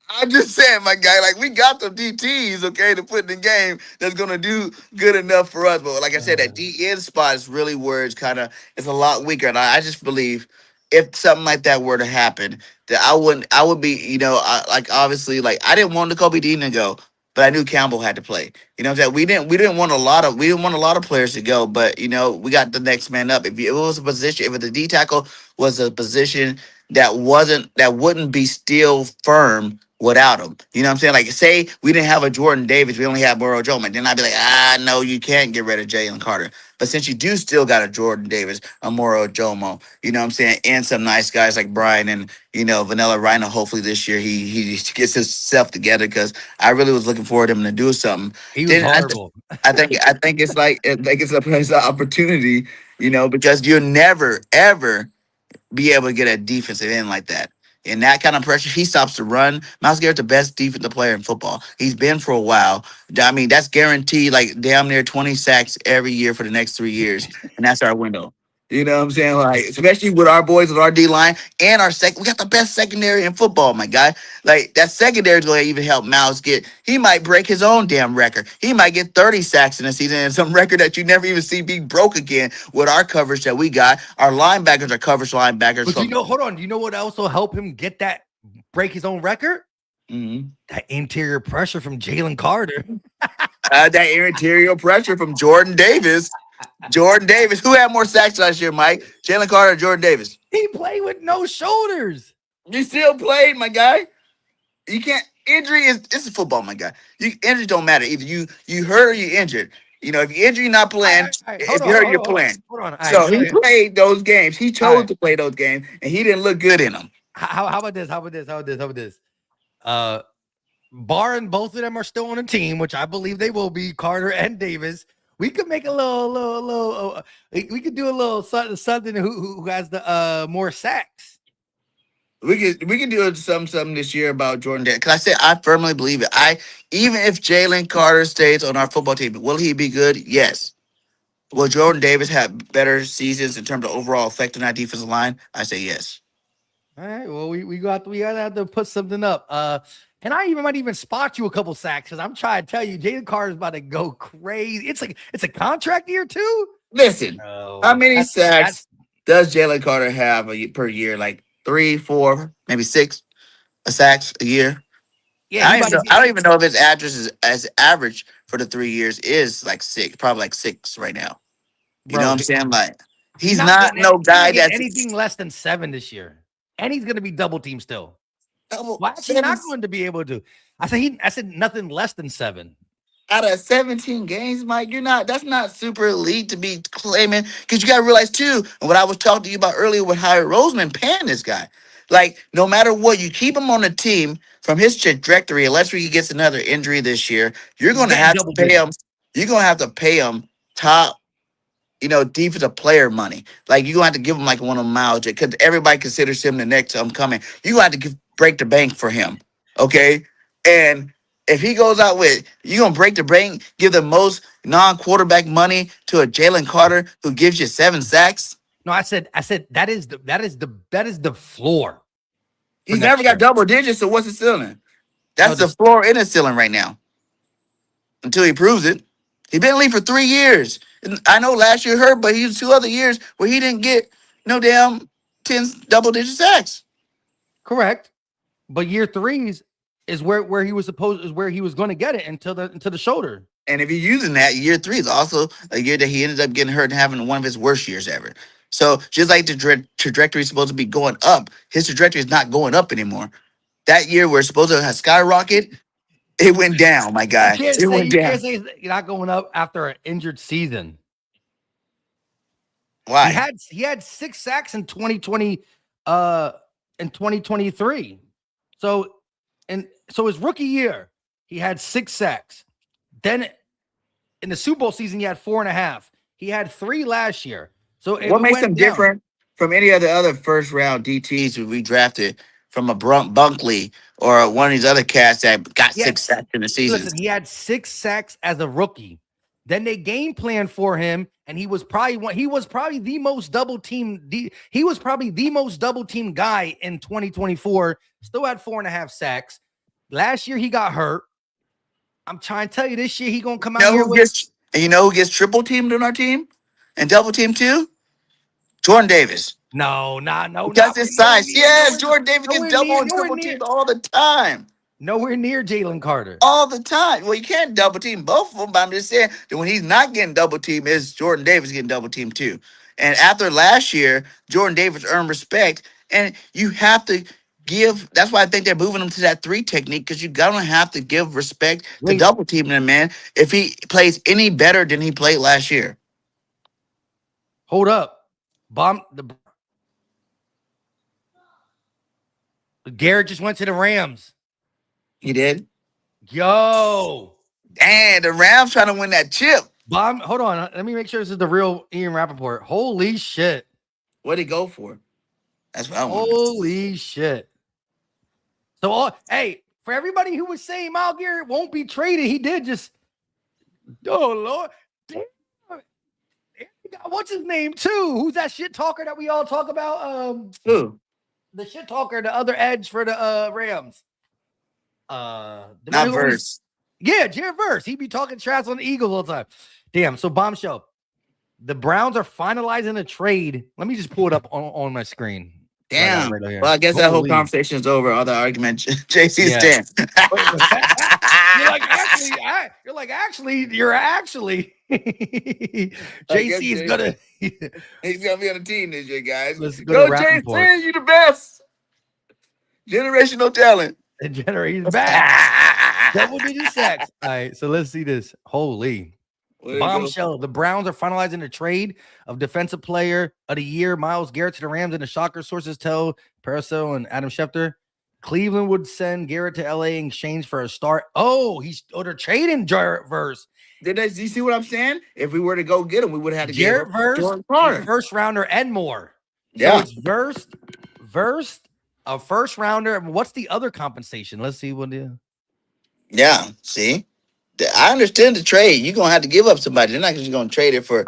I'm just saying, my guy, like, we got some DTs, okay, to put in the game that's going to do good enough for us. But like I said, that D-end spot is really where it's a lot weaker. And I just believe if something like that were to happen, that I would be, obviously, like, I didn't want Kobe Dean to go, but I knew Campbell had to play. You know what I'm saying? We didn't want a lot of players to go, but, we got the next man up. If it was a position, if the D tackle was a position that wouldn't be still firm without him. You know what I'm saying? Like, say we didn't have a Jordan Davis, we only have Moro Jomo. Then I'd be like, no, you can't get rid of Jalen Carter. But since you do still got a Jordan Davis, a Moro Jomo, you know what I'm saying, and some nice guys like Brian and, Vanilla Rhino, hopefully this year he gets himself together, because I really was looking forward to him to do something. He was horrible. I think it's like it's an opportunity, because you'll never, ever be able to get a defensive end like that. In that kind of pressure, he stops the run. Myles Garrett's the best defensive player in football. He's been for a while. I mean, that's guaranteed like damn near 20 sacks every year for the next 3 years. And that's our window. You know what I'm saying? Like, especially with our boys with our D line and our we got the best secondary in football, my guy. Like that secondary is going to even help Miles get. He might break his own damn record. He might get 30 sacks in a season and some record that you never even see be broke again with our coverage that we got. Our linebackers are coverage linebackers. But hold on. You know what also helped him get that break his own record? Mm-hmm. That interior pressure from Jalen Carter. That interior pressure from Jordan Davis. Jordan Davis. Who had more sacks last year, Mike? Jalen Carter or Jordan Davis? He played with no shoulders. You still played, my guy. You can't. Injury is football, my guy. Injuries don't matter. Either you hurt or you injured. You know, if you injured, you're not playing. If you hurt, you're playing. Hold on. So he played those games. He chose to play those games, and he didn't look good in them. How about this? How about this? Barring both of them are still on the team, which I believe they will be, Carter and Davis. We could make a little. We could do a little something. Who has the more sacks? We can do something this year about Jordan Davis. Because I firmly believe it. Even if Jalen Carter stays on our football team, will he be good? Yes. Will Jordan Davis have better seasons in terms of overall effect on that defensive line? I say yes. All right. Well, we gotta have to put something up. And I might even spot you a couple sacks because I'm trying to tell you, Jalen Carter's about to go crazy. It's a contract year too. Listen, how many sacks does Jalen Carter have per year? Like 3, 4, maybe 6 sacks a year. Yeah, I don't even know if his address is as average for the 3 years is like 6, probably like 6 right now. You know what I'm saying? Like he's not no guy that's anything less than 7 this year, and he's going to be double team still. Why is he not going to be able to? I said nothing less than 7. Out of 17 games, Mike, that's not super elite to be claiming, because you got to realize too, and what I was talking to you about earlier with Howie Roseman paying this guy. Like, no matter what, you keep him on the team from his trajectory, unless he gets another injury this year, you're going to have to pay him. You're going to have to pay him top, defensive player money. Like, you're going to have to give him like one of Miles, because everybody considers him the next upcoming. You're going to have to break the bank for him, okay? And if he goes out with, you're going to break the bank, give the most non-quarterback money to a Jalen Carter who gives you 7 sacks? No, I said that is the floor. He's never got double digits, so what's the ceiling? That's the floor and the ceiling right now. Until he proves it. He's been in the league for 3 years. And I know last year hurt, but he was 2 other years where he didn't get no damn 10 double-digit sacks. Correct. But year 3s is where he was going to get it until the shoulder. And if you're using that, year 3 is also a year that he ended up getting hurt and having one of his worst years ever. So just like the trajectory is supposed to be going up, his trajectory is not going up anymore. That year we're supposed to have skyrocket, it went down, my guy. You can't say it's not going up after an injured season. Why? He had 6 sacks in 2020 in 2023. So his rookie year, he had 6 sacks. Then in the Super Bowl season, he had 4.5. He had 3 last year. So what makes him different from any of the other first round DTs we drafted from a Bunkley or one of these other cats that got 6 sacks in the season? Listen, he had 6 sacks as a rookie. Then they game planned for him, and he was probably the most double team. He was probably the most double team guy in 2024. Still had 4.5 sacks. Last year he got hurt. I'm trying to tell you, this year he gonna come out here and you know who gets triple teamed on our team and double team too? Jordan Davis. No. Because his size. Yes, Jordan Davis gets double and triple teamed all the time. Nowhere near Jalen Carter. All the time. Well, you can't double team both of them, but I'm just saying that when he's not getting double teamed, is Jordan Davis getting double teamed too. And after last year, Jordan Davis earned respect, and you have to give. That's why I think they're moving him to that 3 technique, because you're gonna have to give respect to double teaming him, man. If he plays any better than he played last year. Hold up. Garrett just went to the Rams. He did? Yo. Damn, the Rams trying to win that chip. Hold on. Let me make sure this is the real Ian Rappaport. Holy shit. What'd he go for? That's what I want. Holy shit. So, hey, for everybody who was saying Myles Garrett won't be traded, he did just. Oh Lord, damn. What's his name too? Who's that shit talker that we all talk about? Who? The shit talker, the other edge for the Rams. Not Verse. Yeah, Jared Verse. He be talking trash on the Eagles all the time. Damn. So bombshell. The Browns are finalizing a trade. Let me just pull it up on my screen. Damn. Right here. Well, I guess that whole conversation is over. All the argument. JC's Yeah. dead. You're actually. JC is gonna. He's gonna be on the team this year, guys. Let's Go, to JC. You the best. Generational talent. He's back. Double-digit sacks. All right, so let's see this. Holy bombshell! The Browns are finalizing a trade of defensive player of the year Myles Garrett to the Rams, and the shocker sources tell Parasol and Adam Schefter Cleveland would send Garrett to LA in exchange for a start. They're trading Jarrett Verse. Did you see what I'm saying? If we were to go get him, we would have had to Jarrett get Verse, first rounder and more. Yeah. So it's Verse, a first rounder. What's the other compensation? Let's see what the. Yeah, see, I understand the trade. You're gonna have to give up somebody. They're not just gonna trade it for.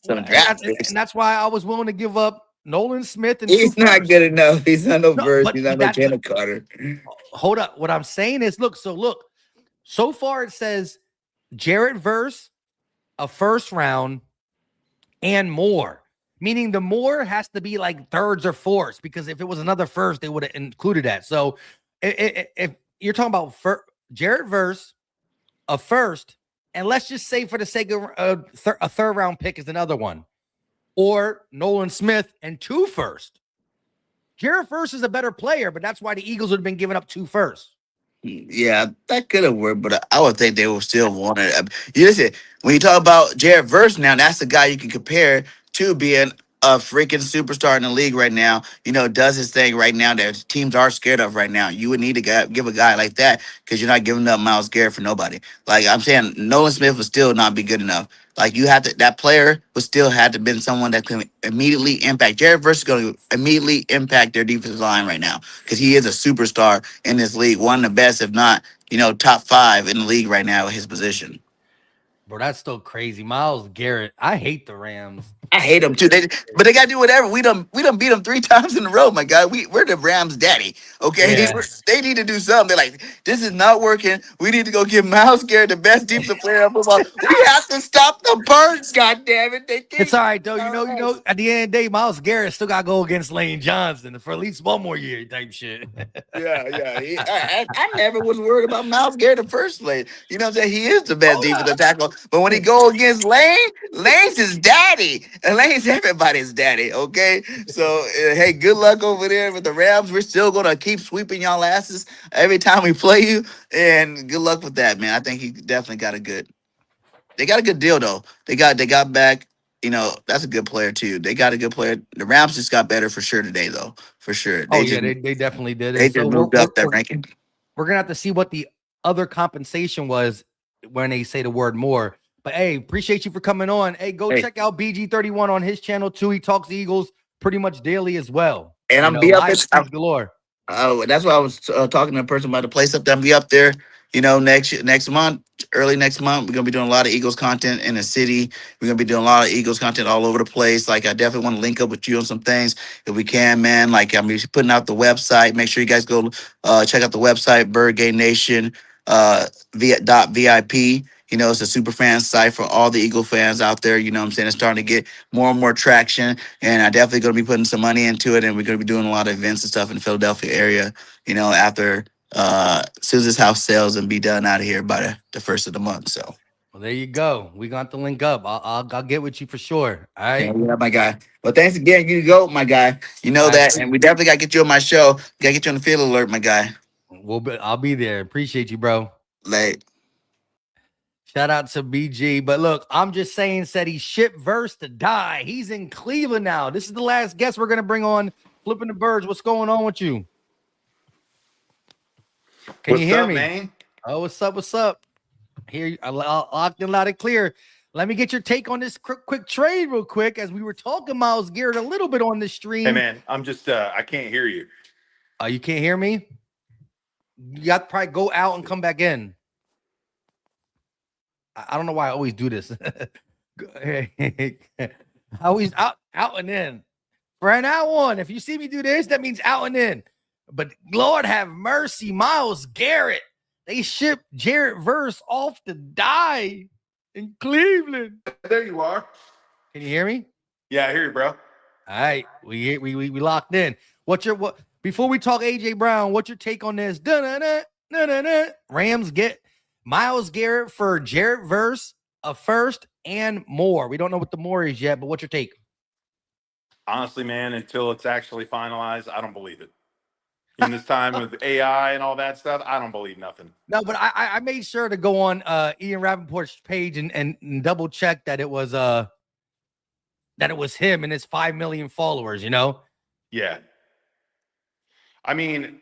And that's why I was willing to give up Nolan Smith. And he's not good enough. He's not Verse. He's not no Jalen Carter. Hold up. What I'm saying is, look. So far it says Jarrett Verse, a first round, and more. Meaning the more has to be like thirds or fourths, because if it was another first, they would have included that. So if you're talking about Jarrett Verse, a first, and let's just say for the sake of a third round pick is another one, or Nolan Smith and 2 firsts. Jarrett Verse is a better player, but that's why the Eagles would have been giving up 2 firsts. Yeah, that could have worked, but I would think they would still want it. You listen, when you talk about Jarrett Verse now, that's the guy you can compare to being a freaking superstar in the league right now. Does his thing right now that teams are scared of right now. You would need to give a guy like that, because you're not giving up Myles Garrett for nobody. Like I'm saying, Nolan Smith would still not be good enough. Like that player would still have to been someone that can immediately impact. Jarrett Verse is going to immediately impact their defensive line right now, because he is a superstar in this league, one of the best, if not, top 5 in the league right now at his position. Bro, that's still crazy. Myles Garrett. I hate the Rams. I hate them too. But they gotta do whatever. We done beat them 3 times in a row, my guy. We're the Rams' daddy. Okay, Yeah. They need to do something. They're like, this is not working. We need to go give Myles Garrett the best defensive player in football. We have to stop the Birds. God damn it! It's all right though. You know. At the end of the day, Myles Garrett still got to go against Lane Johnson for at least one more year, type shit. Yeah. I never was worried about Myles Garrett in the first place. You know what I'm saying? He is the best defensive tackle. But when he go against Lane, Lane's his daddy. And Lane's everybody's daddy, okay? So, hey, good luck over there with the Rams. We're still going to keep sweeping y'all asses every time we play you. And good luck with that, man. I think he definitely got they got a good deal, though. They got back. That's a good player, too. They got a good player. The Rams just got better for sure today, though. For sure. They definitely did. They just moved up that ranking. We're going to have to see what the other compensation was when they say the word more. But hey, appreciate you for coming on. Hey, check out BG31 on his channel too. He talks Eagles pretty much daily as well. And I'm be up there galore. That's why I was talking to a person about the place up there. I'm be up there, next month, early next month. We're gonna be doing a lot of Eagles content in the city. We're gonna be doing a lot of Eagles content all over the place. Like I definitely want to link up with you on some things if we can, man. Like I'm putting out the website. Make sure you guys go check out the website, Bird Game Nation .vip. It's a super fan site for all the Eagle fans out there. You know what I'm saying? It's starting to get more and more traction. And I definitely going to be putting some money into it. And we're going to be doing a lot of events and stuff in the Philadelphia area, after Susan's house sales and be done out of here by the first of the month. So. Well, there you go. We got to link up. I'll get with you for sure. All right. Yeah, my guy. Well, thanks again. You go, my guy. You know that. And we definitely got to get you on my show. Got to get you on the field alert, my guy. I'll be there. Appreciate you, bro. Late. Shout out to BG. But look, I'm just saying, said he shipped Verse to die. He's in Cleveland now. This is the last guest we're going to bring on Flipping the Birds. What's going on with you? Can you hear me? Man? Oh, what's up? What's up? Here, I locked in loud and clear. Let me get your take on this quick trade real quick, as we were talking Myles Garrett a little bit on the stream. Hey, man, I'm just, I can't hear you. You can't hear me? You got to probably go out and come back in. I don't know why I always do this. Always out and in. For an out one, if you see me do this, that means out and in. But Lord have mercy, Myles Garrett. They shipped Jared Verse off to die in Cleveland. There you are. Can you hear me? Yeah, I hear you, bro. All right, we locked in. What before we talk AJ Brown? What's your take on this? Rams get Myles Garrett for Jared Verse, a first and more. We don't know what the more is yet, but what's your take? Honestly, man, until it's actually finalized, I don't believe it. In this time with AI and all that stuff, I don't believe nothing. No, but I made sure to go on Ian Rappaport's page and double check that it was him and his 5 million followers, you know? Yeah. I mean,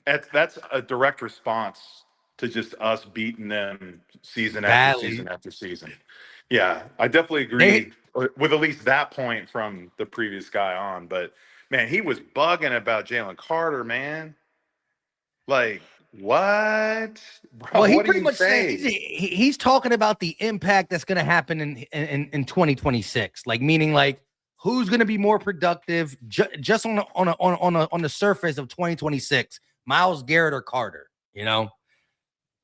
that's a direct response to just us beating them season after season after season. Yeah, I definitely agree with at least that point from the previous guy on. But man, he was bugging about Jalen Carter, man. Like, what? Bro, Well, he what pretty are you much saying? he's talking about the impact that's going to happen in 2026. Like, meaning like who's going to be more productive just on the surface of 2026, Myles Garrett or Carter, you know?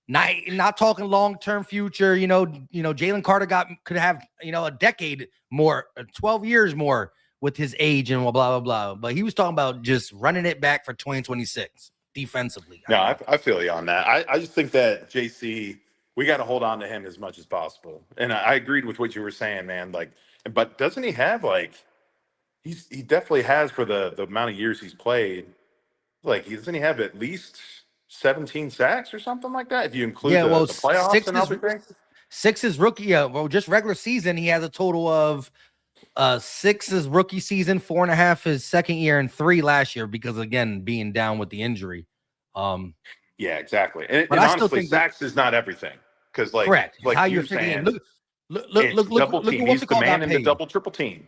Not talking long-term future, you know, Jalen Carter could have, a decade more, 12 years more with his age and blah, blah, blah. But he was talking about just running it back for 2026 defensively. No, I feel you on that. I just think that JC, we got to hold on to him as much as possible. And I agreed with what you were saying, man. Like, but doesn't he have like, he definitely has for the amount of years he's played, like, doesn't he have at least 17 sacks or something like that? If you include the playoffs and everything. 6 is rookie. Well, just regular season, he has a total of 6 is rookie season, 4.5 his second year, and 3 last year because again being down with the injury. Yeah, exactly. And I honestly, still think sacks is not everything because, like, correct. like How you're you're fitting in. saying, Look, double team. He's the man in the double triple team.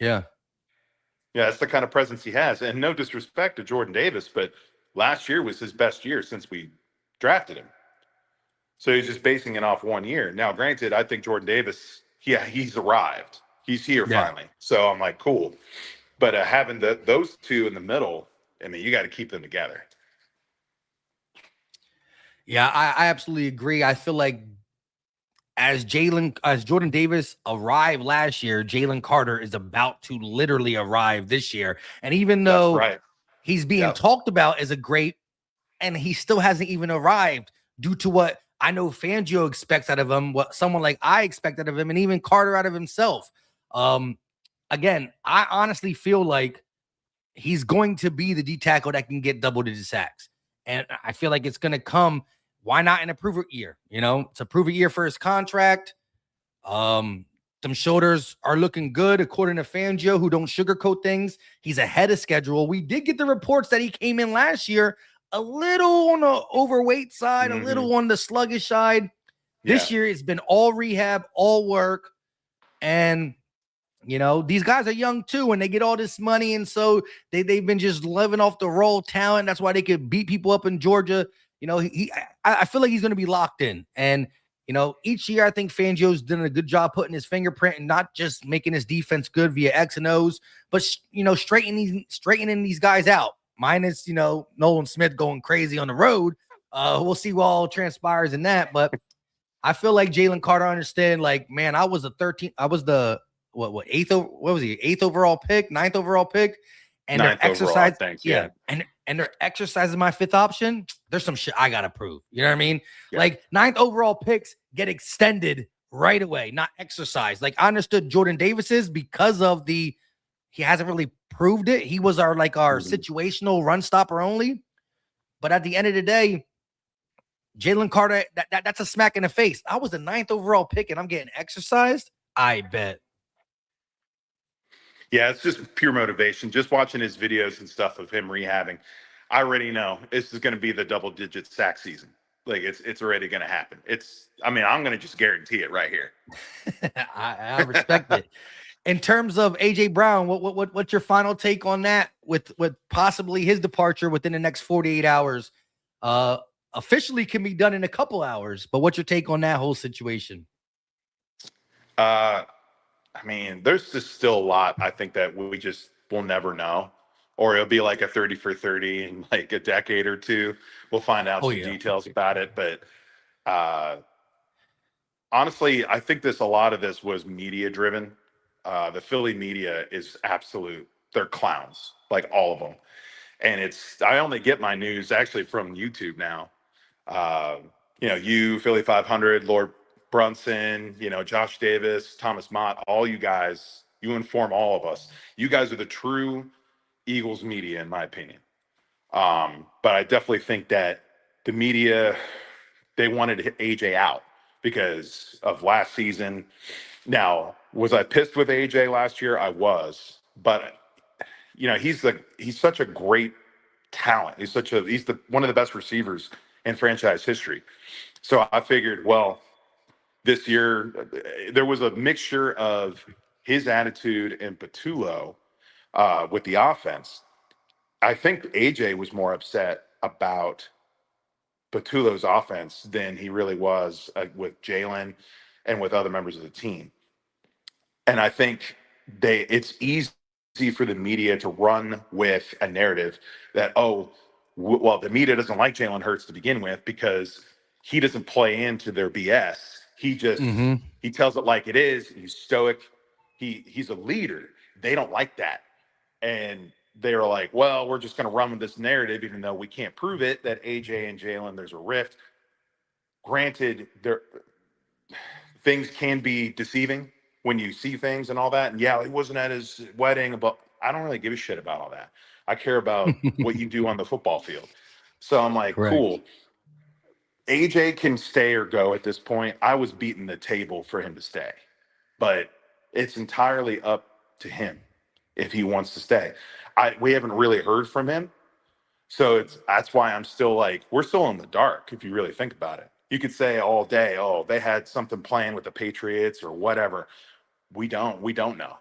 Yeah. Yeah, that's the kind of presence he has. And no disrespect to Jordan Davis, but last year was his best year since we drafted him. So he's just basing it off 1 year. Now, granted, I think Jordan Davis, he's arrived. He's here finally. So I'm like, cool. But having those two in the middle, I mean, you got to keep them together. Yeah, I absolutely agree. I feel like as Jordan Davis arrived last year, Jalen Carter is about to literally arrive this year. And even though he's being talked about as a great, and he still hasn't even arrived due to what I know Fangio expects out of him, what someone like I expect out of him, and even Carter out of himself. Again, I honestly feel like he's going to be the D tackle that can get double-digit sacks. And I feel like it's going to come. Why not in a prove-it year? You know, it's a prove-it year for his contract. Them shoulders are looking good, according to Fangio, who don't sugarcoat things. He's ahead of schedule. We did get the reports that he came in last year a little on the overweight side, a little on the sluggish side. This year, it's been all rehab, all work. And, these guys are young too, and they get all this money. And so they've been just living off the raw talent. That's why they could beat people up in Georgia. I feel like he's going to be locked in. And, each year I think Fangio's done a good job putting his fingerprint and not just making his defense good via X and O's, but, straightening these guys out. Minus, Nolan Smith going crazy on the road. We'll see what all transpires in that. But I feel like Jalen Carter understand, like, man, I was the 8th overall pick, 9th overall pick. And they're exercising, and they're exercising my 5th option. There's some shit I gotta prove. You know what I mean? Yeah. Like 9th overall picks get extended right away, not exercised. Like I understood Jordan Davis's because of he hasn't really proved it. He was our situational run stopper only. But at the end of the day, Jalen Carter, that's a smack in the face. I was the 9th overall pick and I'm getting exercised. I bet. Yeah, it's just pure motivation. Just watching his videos and stuff of him rehabbing, I already know this is going to be the double-digit sack season. Like it's already going to happen. I'm going to just guarantee it right here. I respect it. In terms of AJ Brown, what's your final take on that with possibly his departure within the next 48 hours? officially can be done in a couple hours. But what's your take on that whole situation? I mean, there's just still a lot I think that we just will never know. Or it'll be like a 30 for 30 in like a decade or two. We'll find out some details about it. But honestly, I think a lot of this was media driven. The Philly media is absolute. They're clowns, like all of them. And I only get my news actually from YouTube now. You, Philly 500, Lord Brunson, Josh Davis, Thomas Mott, all you guys, you inform all of us. You guys are the true Eagles media, in my opinion. But I definitely think that the media, they wanted to hit AJ out because of last season. Now, was I pissed with AJ last year? I was, but he's such a great talent. He's one of the best receivers in franchise history. So I figured, well, this year there was a mixture of his attitude and Patullo with the offense. I think AJ was more upset about Patullo's offense than he really was with Jalen and with other members of the team. And I think it's easy for the media to run with a narrative that, the media doesn't like Jalen Hurts to begin with because he doesn't play into their BS. He just he tells it like it is. He's stoic. He's a leader. They don't like that. And they were like, well, we're just going to run with this narrative, even though we can't prove it, that AJ and Jalen, there's a rift. Granted, things can be deceiving when you see things and all that. And yeah, he wasn't at his wedding, but I don't really give a shit about all that. I care about what you do on the football field. So I'm like, cool. AJ can stay or go at this point. I was beating the table for him to stay, but it's entirely up to him if he wants to stay. We haven't really heard from him. So that's why I'm still like, we're still in the dark if you really think about it. You could say all day, they had something playing with the Patriots or whatever. We don't know.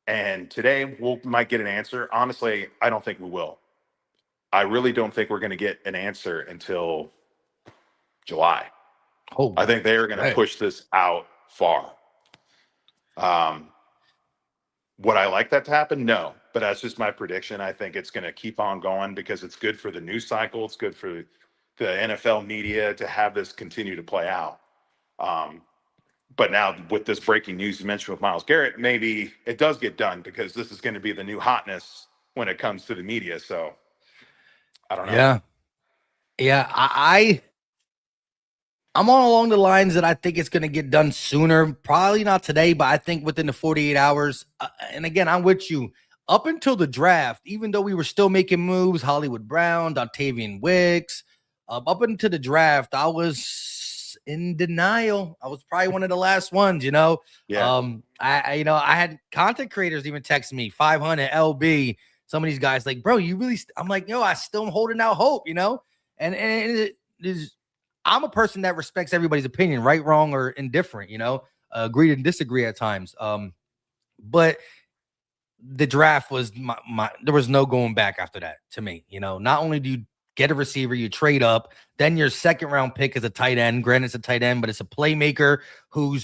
And today we might get an answer. Honestly, I don't think we will. I really don't think we're going to get an answer until July. I think they are going to push this out far. Would I like that to happen? No, but that's just my prediction. I think it's going to keep on going because it's good for the news cycle. It's good for the NFL media to have this continue to play out. But now with this breaking news you mentioned with Myles Garrett, maybe it does get done because this is going to be the new hotness when it comes to the media. So I don't know. Yeah. I'm on along the lines that I think it's going to get done sooner. Probably not today, but I think within the 48 hours. And again, I'm with you. Up until the draft, even though we were still making moves, Hollywood Brown, Dontavian Wicks, up until the draft, I was in denial. I was probably one of the last ones, Yeah. I had content creators even text me, 500 LB. Some of these guys like, bro, you really, I'm like, I still am holding out hope, and it is. I'm a person that respects everybody's opinion, right, wrong, or indifferent, agree and disagree at times. But the draft was there was no going back after that to me. Not only do you get a receiver, you trade up, then your second round pick is a tight end. Granted, it's a tight end, but it's a playmaker who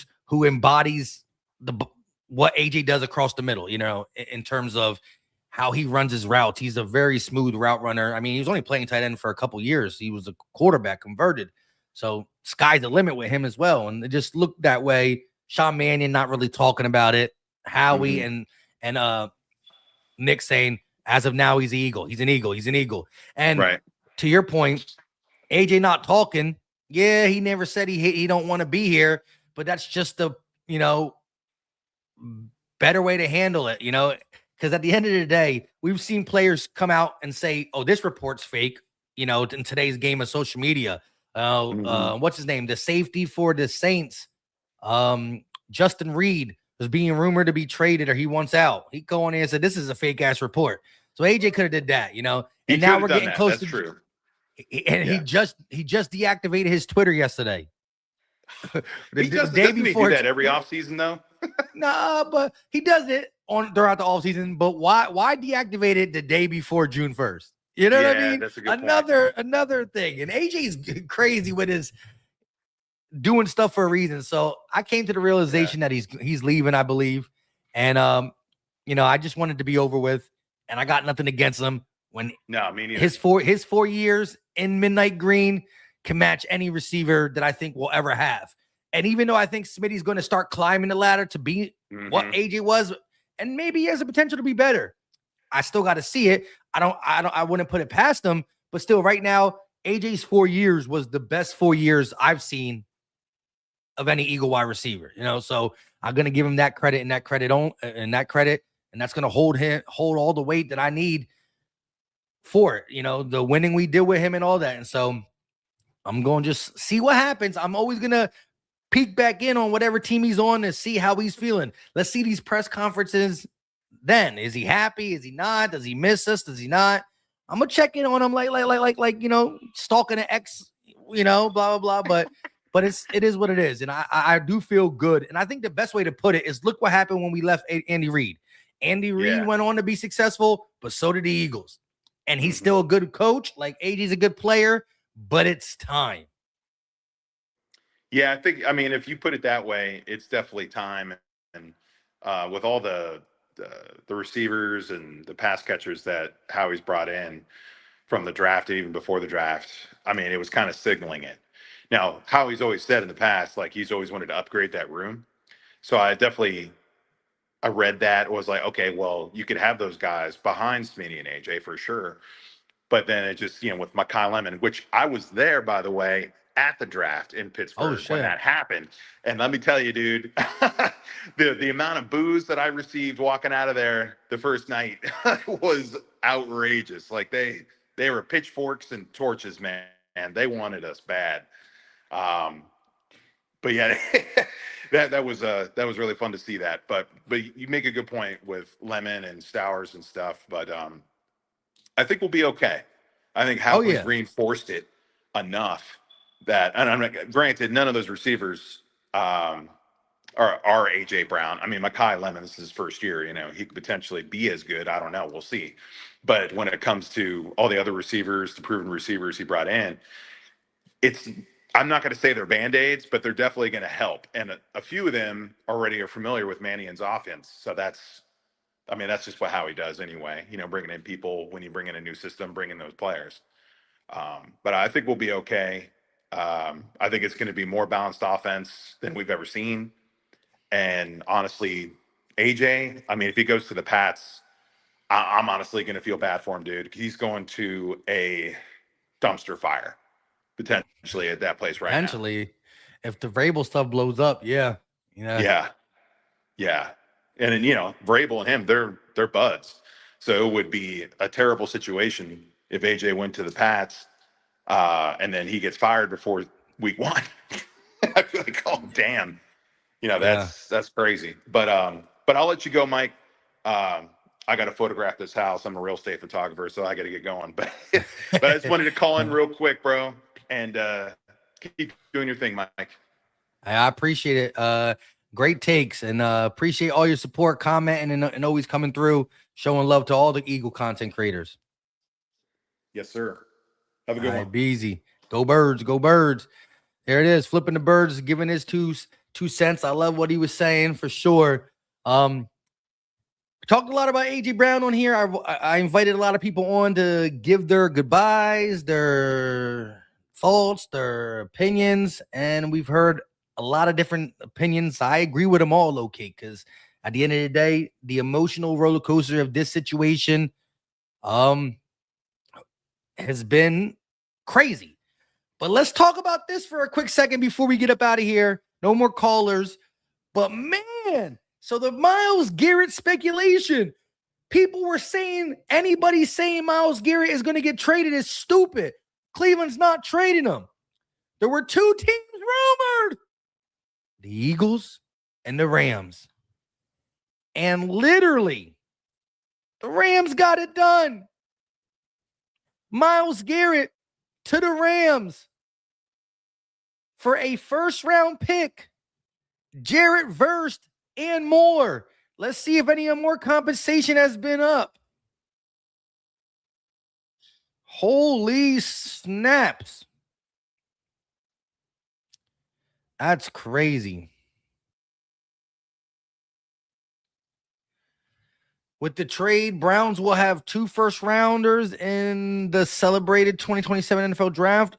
embodies what AJ does across the middle, in terms of how he runs his routes. He's a very smooth route runner. I mean, he was only playing tight end for a couple years. He was a quarterback converted. So sky's the limit with him as well. And it just looked that way. Sean Mannion not really talking about it. Howie and Nick saying, as of now, he's an Eagle. He's an Eagle. He's an Eagle. And to your point, AJ not talking. Yeah, he never said he don't want to be here, but that's just the, better way to handle it, because at the end of the day, we've seen players come out and say, oh, this report's fake, in today's game of social media. What's his name? The safety for the Saints, Justin Reed, was being rumored to be traded or he wants out. He go on in and said, this is a fake ass report. So AJ could have did that, and now we're getting close to true. And he just deactivated his Twitter yesterday. Doesn't he do that every offseason though? Nah, but he does it throughout the offseason. But why deactivate it the day before June 1st? You know what I Yeah, mean? that's a good point. Another thing. And AJ's crazy with his doing stuff for a reason. So I came to the realization that he's leaving, I believe. And I just wanted to be over with. And I got nothing against him. When No, me neither. his 4 years in Midnight Green can match any receiver that I think will ever have. And even though I think Smitty's going to start climbing the ladder to be what AJ was, and maybe he has the potential to be better, I still got to see it. I wouldn't put it past him, but still right now, AJ's 4 years was the best 4 years I've seen of any Eagle wide receiver, so I'm going to give him that credit and that credit and that's going to hold all the weight that I need for it, the winning we did with him and all that. And so I'm going to just see what happens. I'm always going to peek back in on whatever team he's on and see how he's feeling. Let's see these press conferences. Then is he happy? Is he not? Does he miss us? Does he not? I'm gonna check in on him like stalking an ex, blah blah blah. But it is what it is, and I do feel good. And I think the best way to put it is look what happened when we left Andy Reid. Andy Reid went on to be successful, but so did the Eagles. And he's still a good coach. Like AJ's a good player, but it's time. Yeah, I mean, if you put it that way, it's definitely time. And with all the receivers and the pass catchers that Howie's brought in from the draft and even before the draft, I mean, it was kind of signaling it. Now, Howie's always said in the past, like he's always wanted to upgrade that room. So I read that, was like, okay, well, you could have those guys behind Smitty and AJ for sure. But then it just, with Mekhi Lemon, which I was there, by the way, at the draft in Pittsburgh when that happened. And let me tell you, dude, the amount of booze that I received walking out of there the first night was outrageous. Like they were pitchforks and torches, man. And they wanted us bad. But yeah, that was really fun to see that. But you make a good point with Lemon and Stowers and stuff. But I think we'll be okay. I think Howie's reinforced it enough that, and I'm not, granted, none of those receivers are AJ Brown. I mean, Mekhi Lemon, this is his first year. He could potentially be as good. I don't know. We'll see. But when it comes to all the other receivers, the proven receivers he brought in, I'm not going to say they're Band-Aids, but they're definitely going to help. And a few of them already are familiar with Mannion's offense. So that's just what Howie does anyway. Bringing in people when you bring in a new system, bringing those players. But I think we'll be okay. I think it's going to be more balanced offense than we've ever seen. And honestly, AJ, I mean, if he goes to the Pats, I'm honestly going to feel bad for him, dude. He's going to a dumpster fire potentially at that place right now. If the Vrabel stuff blows up, Yeah. And then, Vrabel and him, they're buds. So it would be a terrible situation if AJ went to the Pats and then he gets fired before week 1. I feel like, oh damn. That's crazy. But I'll let you go, Mike. I got to photograph this house. I'm a real estate photographer, so I got to get going. But I just wanted to call in real quick, bro, and keep doing your thing, Mike. I appreciate it. Great takes, and appreciate all your support, commenting, and always coming through, showing love to all the Eagle content creators. Yes, sir. Have a good one. Be easy. Go Birds. Go Birds. There it is. Flipping the Birds, giving his two cents. I love what he was saying for sure. Talked a lot about AJ Brown on here. I invited a lot of people on to give their goodbyes, their thoughts, their opinions, and we've heard a lot of different opinions. I agree with them all, okay, because at the end of the day, the emotional roller coaster of this situation has been crazy. But let's talk about this for a quick second before we get up out of here. No more callers. But man, so the Myles Garrett speculation, people were saying anybody saying Myles Garrett is going to get traded is stupid. Cleveland's not trading him. There were 2 teams rumored, the Eagles and the Rams. And literally, the Rams got it done. Myles Garrett to the Rams for a first-round pick, Jarrett Verst, and more. Let's see if any more compensation has been up. Holy snaps. That's crazy. With the trade, Browns will have 2 first-rounders in the celebrated 2027 NFL draft.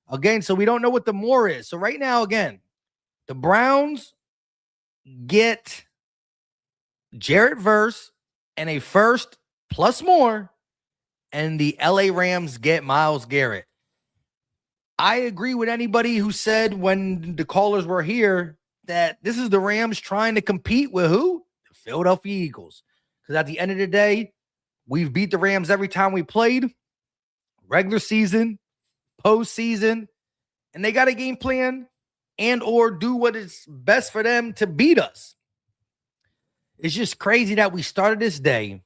Again, so we don't know what the more is. So right now, again, the Browns get Jarrett Verse and a first plus more, and the LA Rams get Myles Garrett. I agree with anybody who said when the callers were here that this is the Rams trying to compete with who? The Philadelphia Eagles. Because at the end of the day, we've beat the Rams every time we played, regular season, postseason, and they got a game plan and or do what is best for them to beat us. It's just crazy that we started this day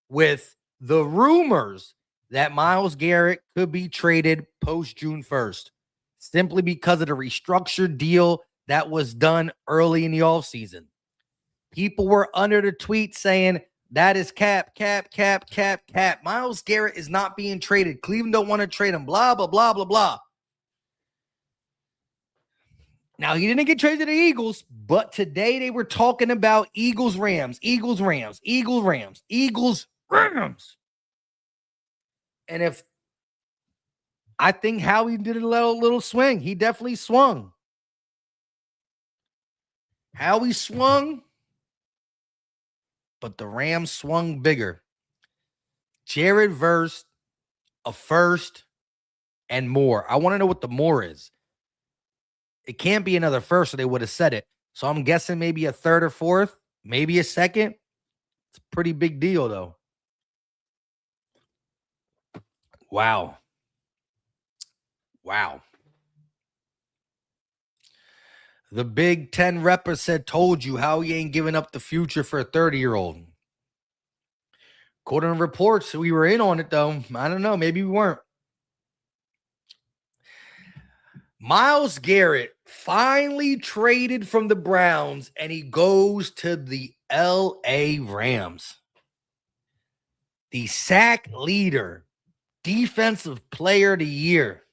with the rumors that Myles Garrett could be traded post June 1st, simply because of the restructured deal that was done early in the offseason. People were under the tweet saying that is cap. Myles Garrett is not being traded. Cleveland don't want to trade him. Blah, blah, blah, blah, blah. Now, he didn't get traded to the Eagles, but today they were talking about Eagles-Rams. And if I think Howie did a little swing, he definitely swung. Howie swung, but the Rams swung bigger. Jared Verse, a first and more. I want to know what the more is. It can't be another first, or they would have said it. So I'm guessing maybe a third or fourth, maybe a second. It's a pretty big deal, though. Wow. The Big Ten repper said, told you how he ain't giving up the future for a 30-year-old. According to reports, we were in on it, though. I don't know. Maybe we weren't. Myles Garrett finally traded from the Browns, and he goes to the LA Rams. The sack leader, defensive player of the year.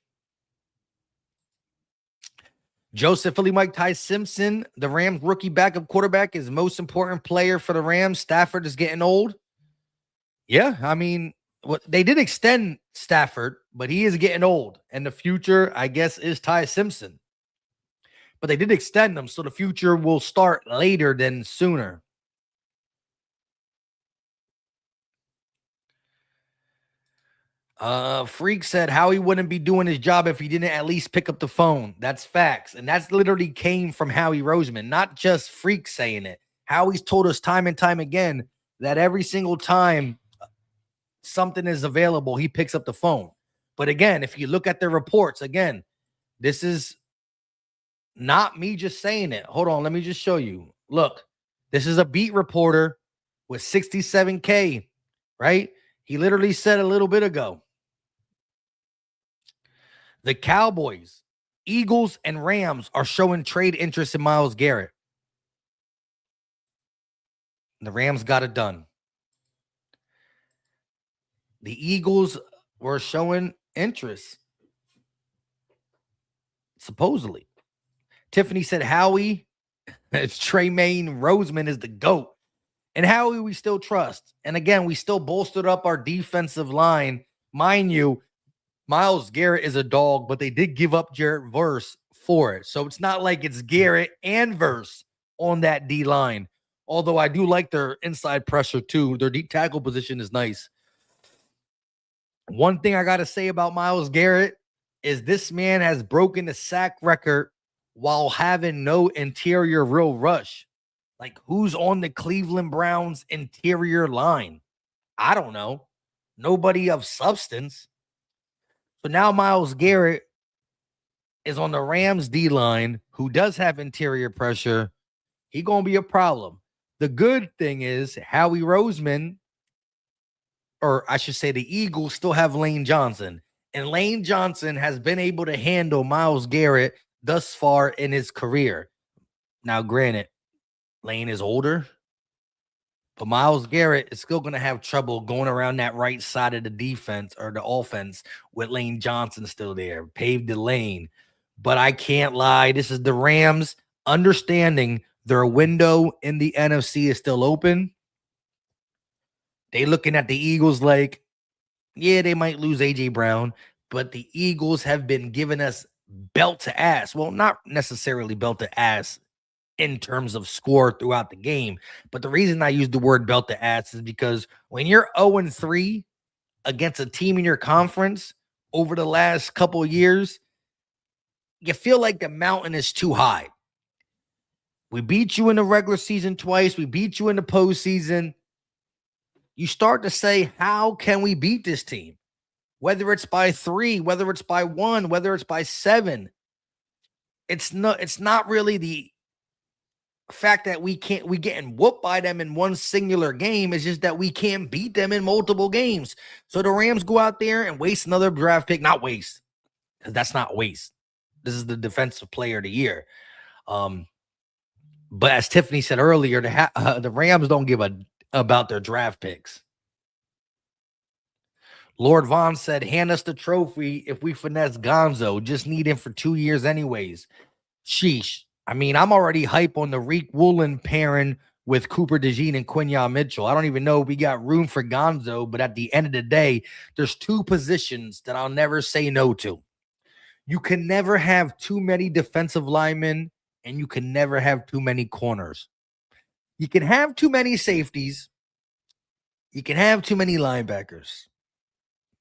Joseph Philly Mike Ty Simpson, the Rams rookie backup quarterback, is most important player for the Rams. Stafford is getting old. Yeah, I mean, they did extend Stafford, but he is getting old. And the future, I guess, is Ty Simpson. But they did extend him, so the future will start later than sooner. Freak said Howie wouldn't be doing his job if he didn't at least pick up the phone. That's facts. And that's literally came from Howie Roseman, not just Freak saying it. Howie's told us time and time again that every single time something is available, he picks up the phone. But again, if you look at the reports, again, this is not me just saying it. Hold on, let me just show you. Look, this is a beat reporter with 67K, right? He literally said a little bit ago, the Cowboys, Eagles, and Rams are showing trade interest in Myles Garrett. The Rams got it done. The Eagles were showing interest, supposedly. Tiffany said Howie, it's Tremaine Roseman is the GOAT. And Howie we still trust. And again, we still bolstered up our defensive line. Mind you, Myles Garrett is a dog, but they did give up Jarrett Verse for it. So it's not like it's Garrett and Verse on that D line. Although I do like their inside pressure too. Their deep tackle position is nice. One thing I got to say about Myles Garrett is this man has broken the sack record while having no interior real rush. Like, who's on the Cleveland Browns interior line? I don't know. Nobody of substance. So now Myles Garrett is on the Rams D line, who does have interior pressure. He going to be a problem. The good thing is Howie Roseman, or I should say the Eagles, still have Lane Johnson. And Lane Johnson has been able to handle Myles Garrett thus far in his career. Now, granted, Lane is older, But Myles Garrett is still going to have trouble going around that right side of the defense or the offense with Lane Johnson still there. Paved the lane. But I can't lie. This is the Rams understanding their window in the NFC is still open. They looking at the Eagles like, yeah, they might lose A.J. Brown, but the Eagles have been giving us belt to ass. Well, not necessarily belt to ass in terms of score throughout the game. But the reason I use the word belt to ass is because when you're 0-3 against a team in your conference over the last couple of years, you feel like the mountain is too high. We beat you in the regular season twice. We beat you in the postseason. You start to say, how can we beat this team? Whether it's by 3, whether it's by 1, whether it's by 7. It's not really the fact that we getting whooped by them in one singular game. Is just that we can't beat them in multiple games. So the Rams go out there and waste another draft pick. Not waste, because that's not waste. This is the defensive player of the year. But as Tiffany said earlier, the Rams don't give about their draft picks. Lord Vaughn said, hand us the trophy if we finesse Gonzo. Just need him for 2 years anyways. Sheesh. I mean, I'm already hype on the Reek Woolen pairing with Cooper DeJean and Quinyon Mitchell. I don't even know if we got room for Gonzo, but at the end of the day, there's 2 positions that I'll never say no to. You can never have too many defensive linemen, and you can never have too many corners. You can have too many safeties. You can have too many linebackers.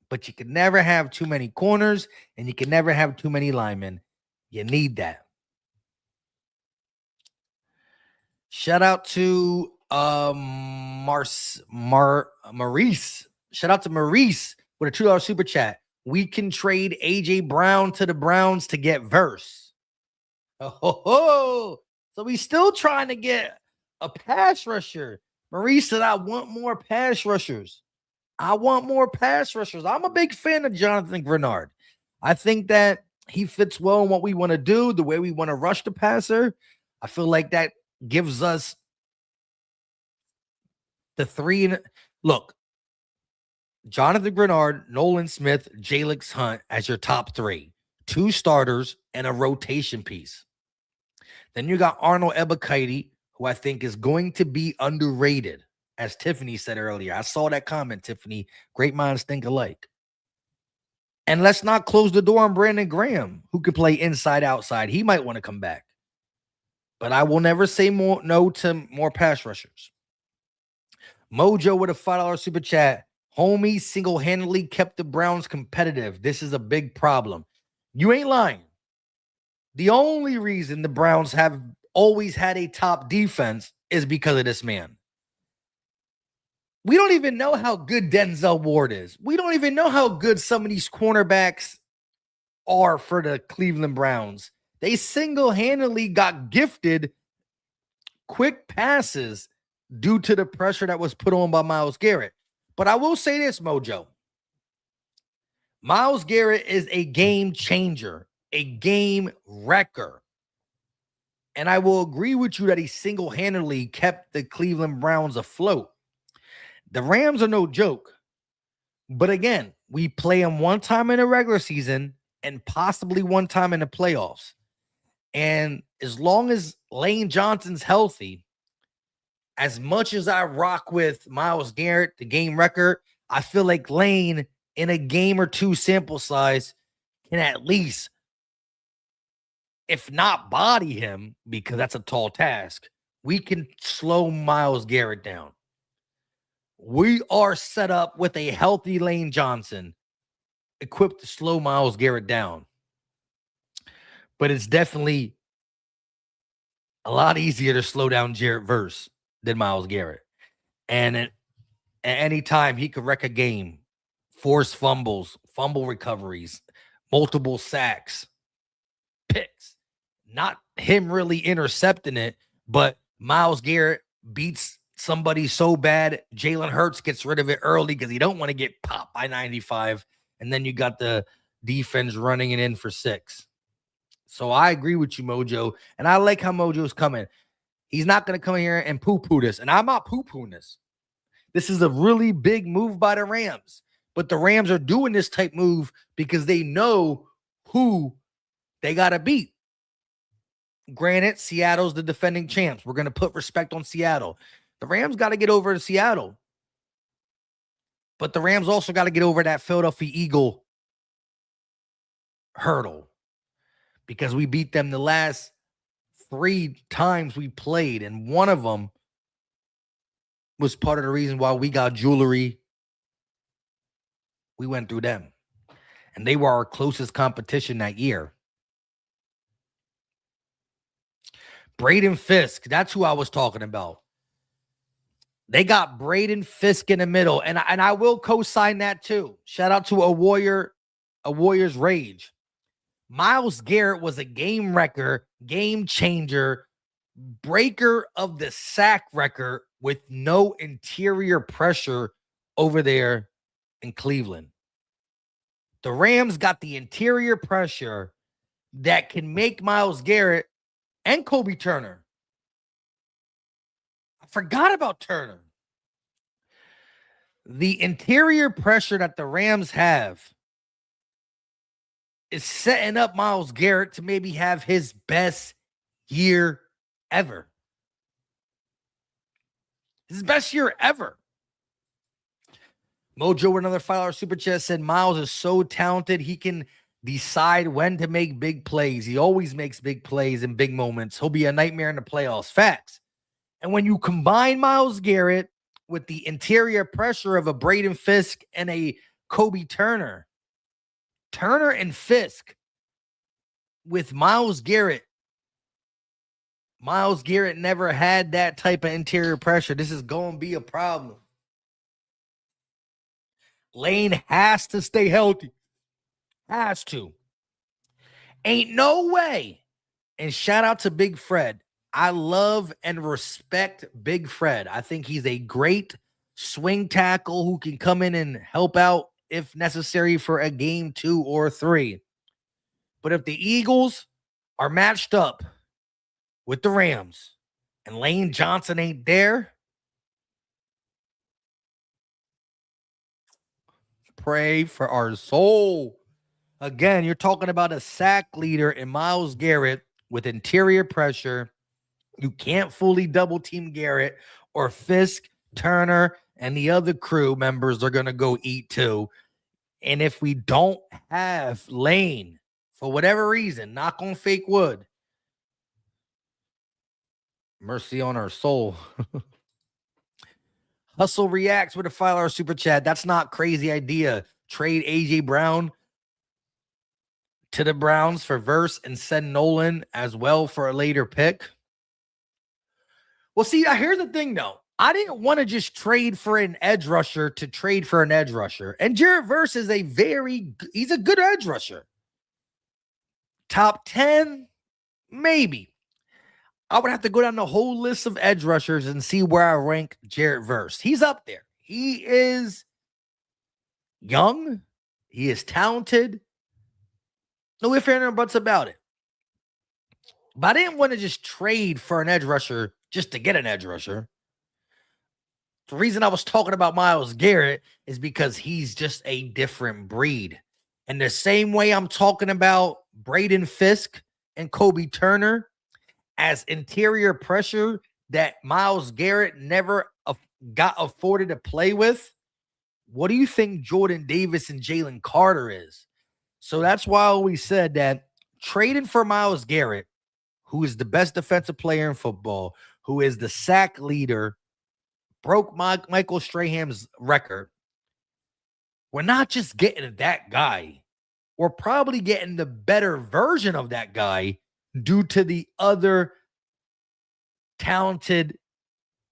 But you can never have too many corners, and you can never have too many linemen. You need that. Shout out to Maurice. Shout out to Maurice with a $2 super chat. We can trade A.J. Brown to the Browns to get Verse. Oh, so we still trying to get a pass rusher. Maurice said, I want more pass rushers. I'm a big fan of Jonathan Grenard. I think that he fits well in what we want to do, the way we want to rush the passer. I feel like that gives us the 3. Look, Jonathan Grenard, Nolan Smith, Jalix Hunt as your top 3. 2 starters and a rotation piece. Then you got Arnold Ebiketie, who I think is going to be underrated, as Tiffany said earlier. I saw that comment, Tiffany. Great minds think alike. And let's not close the door on Brandon Graham, who can play inside, outside. He might want to come back. But I will never say no to more pass rushers. Mojo with a $5 super chat. Homie single-handedly kept the Browns competitive. This is a big problem. You ain't lying. The only reason the Browns have always had a top defense is because of this man. We don't even know how good Denzel Ward is. We don't even know how good some of these cornerbacks are for the Cleveland Browns. They single-handedly got gifted quick passes due to the pressure that was put on by Myles Garrett. But I will say this, Mojo. Myles Garrett is a game changer, a game wrecker. And I will agree with you that he single-handedly kept the Cleveland Browns afloat. The Rams are no joke. But again, we play them one time in the regular season and possibly one time in the playoffs. And as long as Lane Johnson's healthy, as much as I rock with Myles Garrett, the game record, I feel like Lane in a game or 2 sample size can at least, if not body him, because that's a tall task, we can slow Myles Garrett down. We are set up with a healthy Lane Johnson equipped to slow Myles Garrett down. But it's definitely a lot easier to slow down Jarrett Verse than Myles Garrett. And at any time, he could wreck a game, force fumbles, fumble recoveries, multiple sacks, picks. Not him really intercepting it, but Myles Garrett beats somebody so bad, Jalen Hurts gets rid of it early because he don't want to get popped by 95. And then you got the defense running it in for 6. So I agree with you, Mojo. And I like how Mojo's coming. He's not going to come here and poo-poo this. And I'm not poo-pooing this. This is a really big move by the Rams. But the Rams are doing this type move because they know who they got to beat. Granted, Seattle's the defending champs. We're going to put respect on Seattle. The Rams got to get over to Seattle. But the Rams also got to get over that Philadelphia Eagle hurdle because we beat them the last 3 times we played, and one of them was part of the reason why we got jewelry. We went through them, and they were our closest competition that year. Braden Fisk, that's who I was talking about. They got Braden Fisk in the middle, and I will co-sign that too. Shout out to a Warrior's Rage. Myles Garrett was a game wrecker, game changer, breaker of the sack record with no interior pressure over there in Cleveland. The Rams got the interior pressure that can make Myles Garrett and Kobe Turner. I forgot about Turner. The interior pressure that the Rams have is setting up Myles Garrett to maybe have his best year ever. His best year ever. Mojo with another $5 super chat said Myles is so talented. He can decide when to make big plays. He always makes big plays in big moments. He'll be a nightmare in the playoffs. Facts. And when you combine Myles Garrett with the interior pressure of a Braden Fisk and a Kobe Turner, Turner and Fisk with Myles Garrett never had that type of interior pressure. This is going to be a problem. Lane has to stay healthy. Has to. Ain't no way. And shout out to Big Fred. I love and respect Big Fred. I think he's a great swing tackle who can come in and help out if necessary for a game 2 or 3. But if the Eagles are matched up with the Rams and Lane Johnson ain't there, pray for our soul. Again, you're talking about a sack leader in Myles Garrett with interior pressure. You can't fully double team Garrett or Fisk, Turner, and the other crew members are going to go eat too. And if we don't have Lane, for whatever reason, knock on fake wood, mercy on our soul. Hustle reacts with a $5 super chat. That's not crazy idea. Trade A.J. Brown to the Browns for Verse and send Nolan as well for a later pick. Well, see, here's the thing, though. I didn't want to just trade for an edge rusher to trade for an edge rusher. And Jared Verse is he's a good edge rusher. Top 10, maybe. I would have to go down the whole list of edge rushers and see where I rank Jared Verse. He's up there. He is young. He is talented. No ifs, ands, or buts about it. But I didn't want to just trade for an edge rusher just to get an edge rusher. The reason I was talking about Myles Garrett is because he's just a different breed. And the same way I'm talking about Braden Fisk and Kobe Turner as interior pressure that Myles Garrett never got afforded to play with, what do you think Jordan Davis and Jalen Carter is? So that's why I always said that trading for Myles Garrett, who is the best defensive player in football, who is the sack leader, broke Michael Strahan's record. We're not just getting that guy. We're probably getting the better version of that guy due to the other talented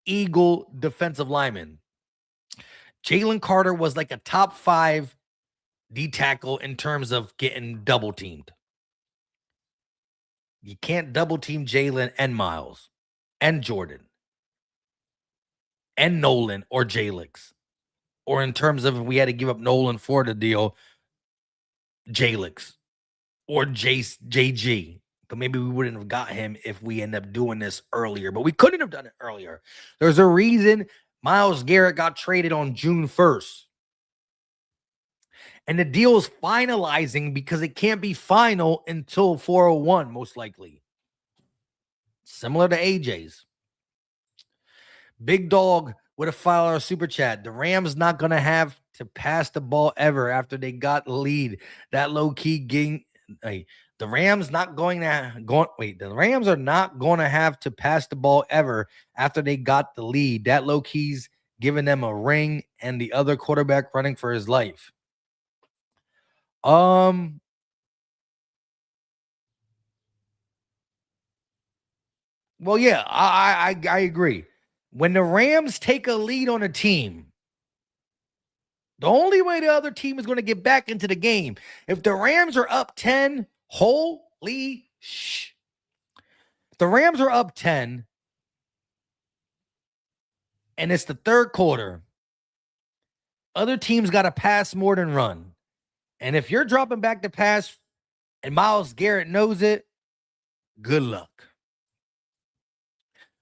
Eagle defensive lineman. Jalen Carter was like a top 5 D tackle in terms of getting double teamed. You can't double team Jalen and Myles and Jordan and Nolan or Jalix. Or in terms of if we had to give up Nolan for the deal, Jalix or JG. but maybe we wouldn't have got him if we end up doing this earlier. But we couldn't have done it earlier. There's a reason Myles Garrett got traded on June 1st. And the deal is finalizing because it can't be final until 401, most likely. Similar to AJ's. Big Dog with a $5 super chat. The Rams not going to have to pass the ball ever after they got the lead. That low-key game. The Rams not going to the Rams are not going to have to pass the ball ever after they got the lead. That low-key's giving them a ring and the other quarterback running for his life. Well, yeah, I agree. When the Rams take a lead on a team, the only way the other team is going to get back into the game, if the Rams are up 10, holy sh! The Rams are up 10, and it's the third quarter. Other teams got to pass more than run. And if you're dropping back to pass and Myles Garrett knows it, good luck.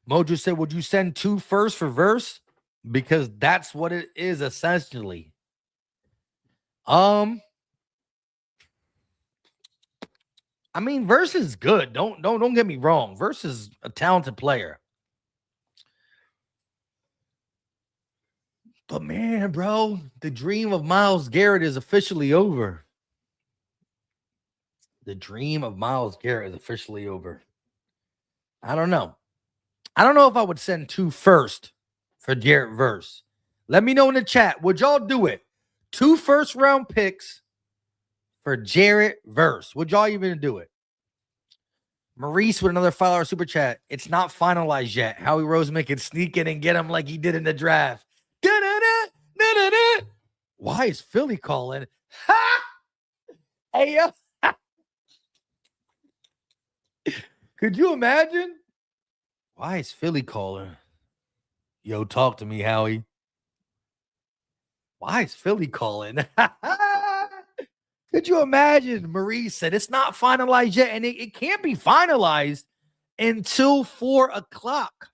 Mojo said, would you send 2 firsts for verse? Because that's what it is essentially. I mean, verse is good. Don't get me wrong. Verse is a talented player. But man, bro, the dream of Myles Garrett is officially over. The dream of Myles Garrett is officially over. I don't know. I don't know if I would send 2 firsts for Jarrett Verse. Let me know in the chat. Would y'all do it? 2 first-round picks for Jarrett Verse. Would y'all even do it? Maurice with another $5 super chat. It's not finalized yet. Howie Roseman can sneak in and get him like he did in the draft. Da-da-da, da-da-da. Why is Philly calling? Ha! Hey, yo. Could you imagine? Why is Philly calling? Yo, talk to me, Howie. Why is Philly calling? Could you imagine? Maurice said it's not finalized yet, and it can't be finalized until 4 o'clock.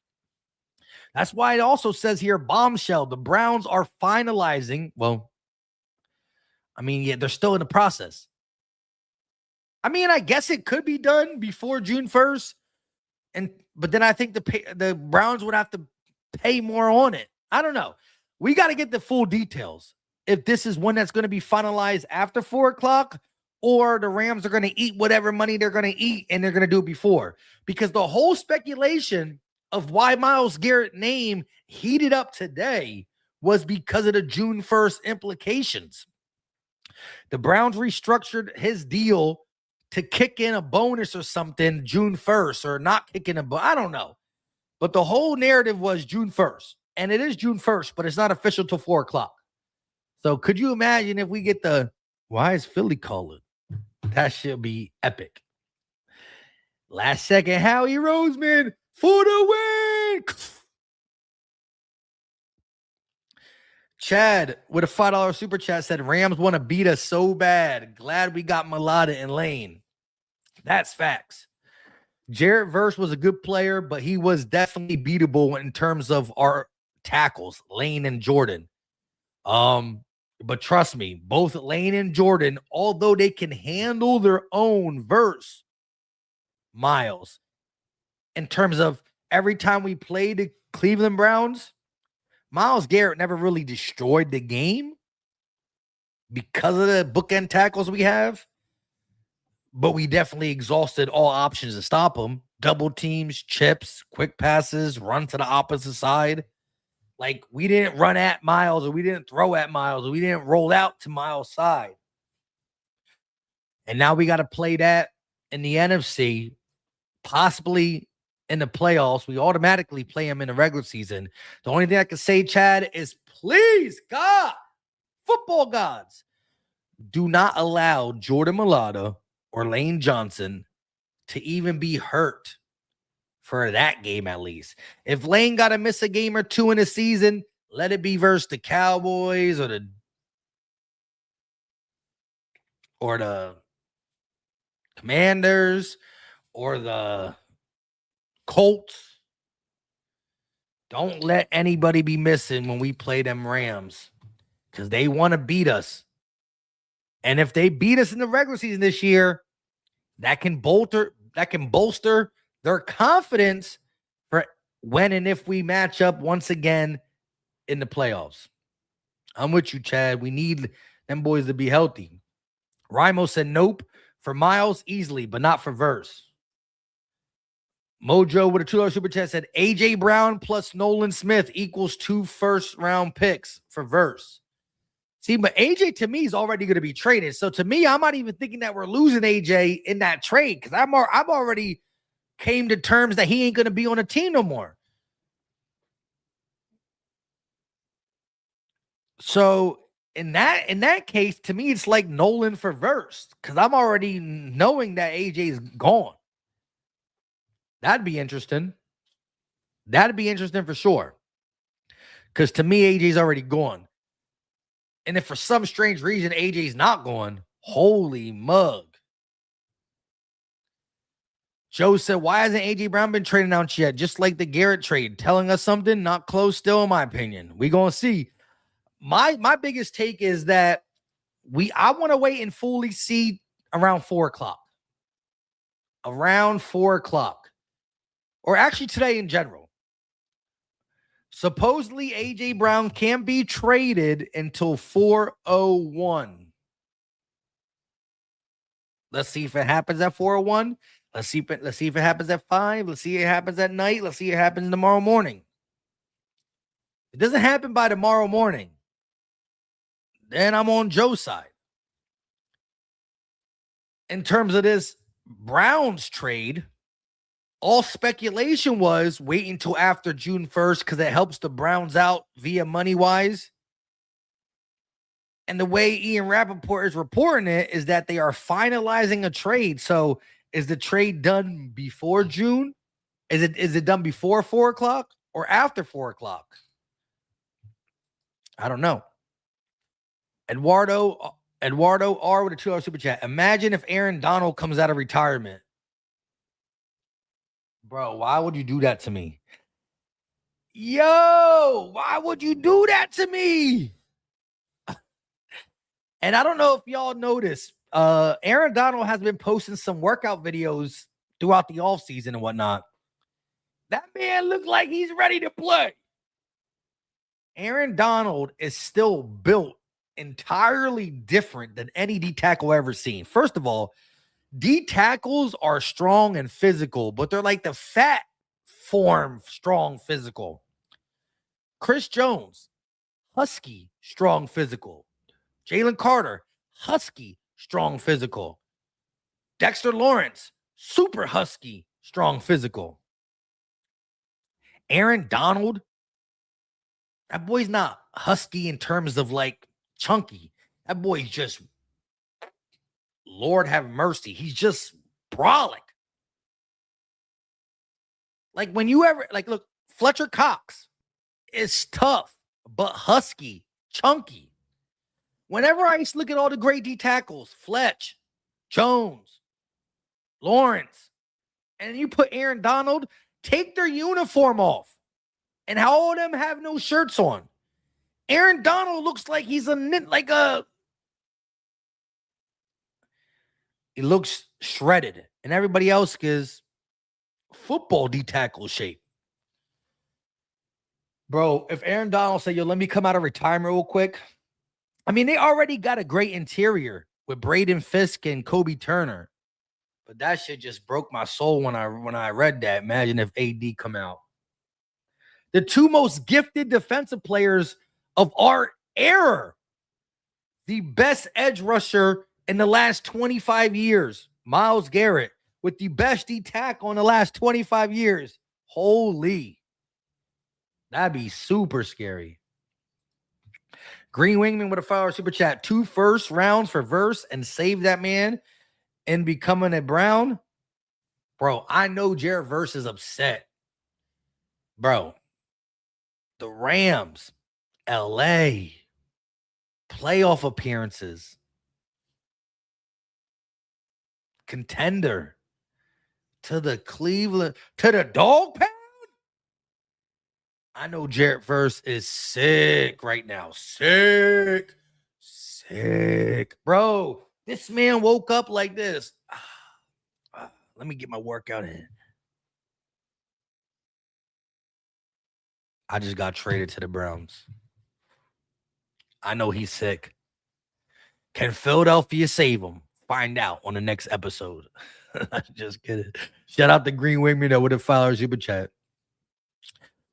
That's why it also says here, bombshell, the Browns are finalizing. Well, I mean, yeah, they're still in the process. I mean, I guess it could be done before June 1st. But then I think the Browns would have to pay more on it. I don't know. We got to get the full details. If this is one that's going to be finalized after 4 o'clock, or the Rams are going to eat whatever money they're going to eat and they're going to do it before. Because the whole speculation of why Myles Garrett's name heated up today was because of the June 1st implications. The Browns restructured his deal to kick in a bonus or something June 1st, or not kicking a bonus. I don't know. But the whole narrative was June 1st. And it is June 1st, but it's not official till 4 o'clock. So could you imagine if we get the, why is Philly calling? That should be epic. Last second, Howie Roseman for the win. Chad with a $5 super chat said, Rams want to beat us so bad. Glad we got Mulata and Lane. That's facts. Jarrett Verse was a good player, but he was definitely beatable in terms of our tackles, Lane and Jordan. But trust me, both Lane and Jordan, although they can handle their own Verse, Miles, in terms of every time we played the Cleveland Browns, Myles Garrett never really destroyed the game because of the bookend tackles we have. But we definitely exhausted all options to stop him. Double teams, chips, quick passes, run to the opposite side. Like, we didn't run at Myles, or we didn't throw at Myles, or we didn't roll out to Myles' side. And now we got to play that in the NFC, possibly in the playoffs. We automatically play him in the regular season. The only thing I can say, Chad, is please, God, football gods, do not allow Jordan Mailata or Lane Johnson to even be hurt for that game, at least. If Lane got to miss a game or two in the season, let it be versus the Cowboys or the Commanders or the Colts. Don't let anybody be missing when we play them Rams because they want to beat us. And if they beat us in the regular season this year, that can bolster their confidence for when and if we match up once again in the playoffs. I'm with you, Chad. We need them boys to be healthy. Rimo said nope for Miles easily, but not for Verse. Mojo with a $2 super chat said AJ Brown plus Nolan Smith equals 2 first-round picks for Verse. See, but AJ to me is already going to be traded. So to me, I'm not even thinking that we're losing AJ in that trade because I've already came to terms that he ain't going to be on the team no more. So in that case, to me, it's like Nolan for Verse because I'm already knowing that AJ's gone. That'd be interesting. That'd be interesting for sure. Because to me, AJ's already gone. And if for some strange reason AJ's not going, holy mug. Joe said, why hasn't AJ Brown been traded out yet? Just like the Garrett trade, telling us something, not close still, in my opinion. We gonna see. My biggest take is that I want to wait and fully see around 4 o'clock. Around 4 o'clock. Or actually today in general. Supposedly AJ Brown can't be traded until 4:01. Let's see if it happens at 4:01. Let's see if it happens at 5. Let's see if it happens at night. Let's see if it happens tomorrow morning. If it doesn't happen by tomorrow morning, then I'm on Joe's side. In terms of this Browns trade, all speculation was wait until after June 1st because it helps the Browns out via money-wise. And the way Ian Rappaport is reporting it is that they are finalizing a trade. So is the trade done before June? Is it done before 4 o'clock or after 4 o'clock? I don't know. Eduardo R with a $2 super chat. Imagine if Aaron Donald comes out of retirement. Bro, why would you do that to me? Yo, why would you do that to me? And I don't know if y'all noticed, Aaron Donald has been posting some workout videos throughout the offseason and whatnot. That man looks like he's ready to play. Aaron Donald is still built entirely different than any D tackle ever seen. First of all, D tackles are strong and physical, but they're like the fat form, strong physical. Chris Jones, husky, strong physical. Jalen Carter, husky, strong physical. Dexter Lawrence, super husky, strong physical. Aaron Donald, that boy's not husky in terms of like chunky. That boy's just, Lord have mercy. He's just brolic. Like when you ever, like, look, Fletcher Cox is tough, but husky, chunky. Whenever I used to look at all the great D tackles, Fletch, Jones, Lawrence, and you put Aaron Donald, take their uniform off. And how all of them have no shirts on. Aaron Donald looks like he's he looks shredded. And everybody else is football D tackle shape. Bro, if Aaron Donald said, yo, let me come out of retirement real quick. I mean, they already got a great interior with Braden Fisk and Kobe Turner. But that shit just broke my soul when I read that. Imagine if AD come out. The two most gifted defensive players of our era. The best edge rusher in the last 25 years, Myles Garrett, with the best D tackle in the last 25 years. Holy. That'd be super scary. Green Wingman with a $5 super chat. 2 first rounds for Verse and save that man and becoming a Brown. Bro, I know Jared Verse is upset. Bro, the Rams, LA, playoff appearances, contender. to the dog pound. I know Jarrett Verse is sick right now. Sick. Bro, this man woke up like this. Let me get my workout in. I just got traded to the Browns. I know he's sick. Can Philadelphia save him? Find out on the next episode. Just kidding. Shout out to Green Wingman with a $5 super chat.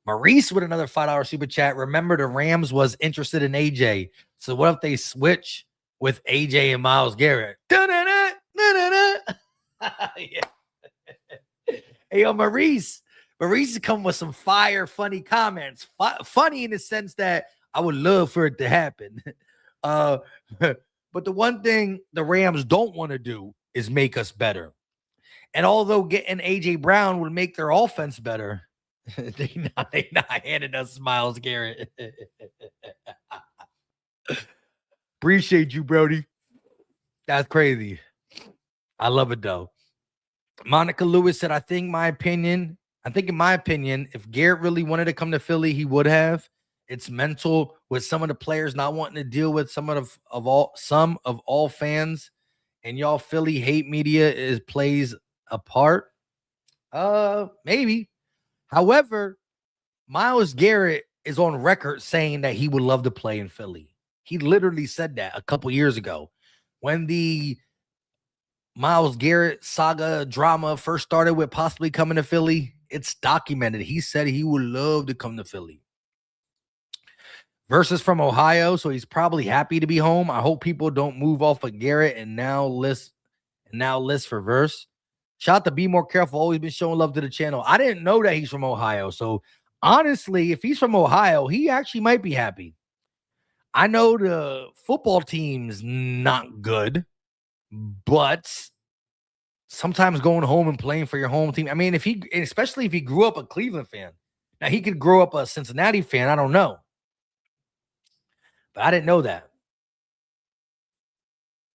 Maurice with another $5 super chat. Remember, the Rams was interested in AJ. So what if they switch with AJ and Myles Garrett? Da-da-da, da-da-da. Yeah. Hey, yo, Maurice is coming with some fire, funny comments. Funny in the sense that I would love for it to happen. But the one thing the Rams don't want to do is make us better. And although getting AJ Brown would make their offense better, they not handing us Myles Garrett. Appreciate you, Brody. That's crazy. I love it though. Monica Lewis said, I think in my opinion, if Garrett really wanted to come to Philly, he would have. It's mental with some of the players not wanting to deal with some of all fans, and y'all Philly hate media plays a part. Maybe. However, Myles Garrett is on record saying that he would love to play in Philly. He literally said that a couple years ago when the Myles Garrett saga drama first started with possibly coming to Philly. It's documented. He said he would love to come to Philly. Versus from Ohio, so he's probably happy to be home. I hope people don't move off of Garrett and now list for Verse. Shout out to Be More Careful. Always been showing love to the channel. I didn't know that he's from Ohio. So honestly, if he's from Ohio, he actually might be happy. I know the football team's not good, but sometimes going home and playing for your home team. I mean, especially if he grew up a Cleveland fan. Now he could grow up a Cincinnati fan. I don't know. But I didn't know that.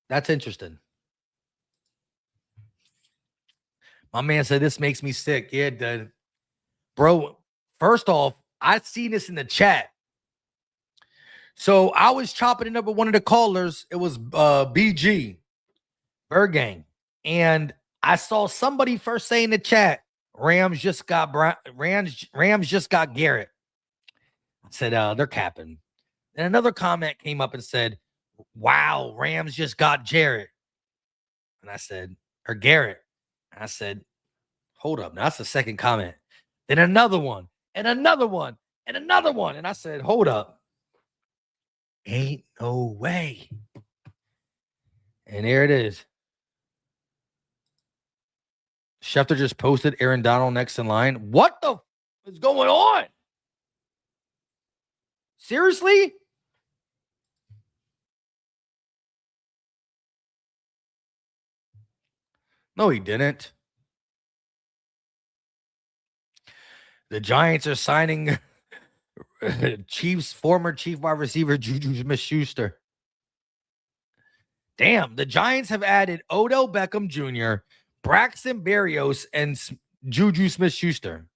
That's interesting. My man said this makes me sick. Yeah, it did. Bro, first off, I seen this in the chat. So I was chopping it up with one of the callers. It was BG, Bergang. And I saw somebody first say in the chat, Rams just got Garrett. I said, they're capping. And another comment came up and said, wow, Rams just got Jarrett. And I said, or Garrett. And I said, hold up. Now that's the second comment. Then another one, and another one, and another one. And I said, hold up. Ain't no way. And there it is. Schefter just posted Aaron Donald next in line. What the is going on? Seriously? No, he didn't. The Giants are signing Chiefs former chief wide receiver Juju Smith-Schuster. Damn, the Giants have added Odell Beckham Jr., Braxton Berrios, and Juju Smith-Schuster.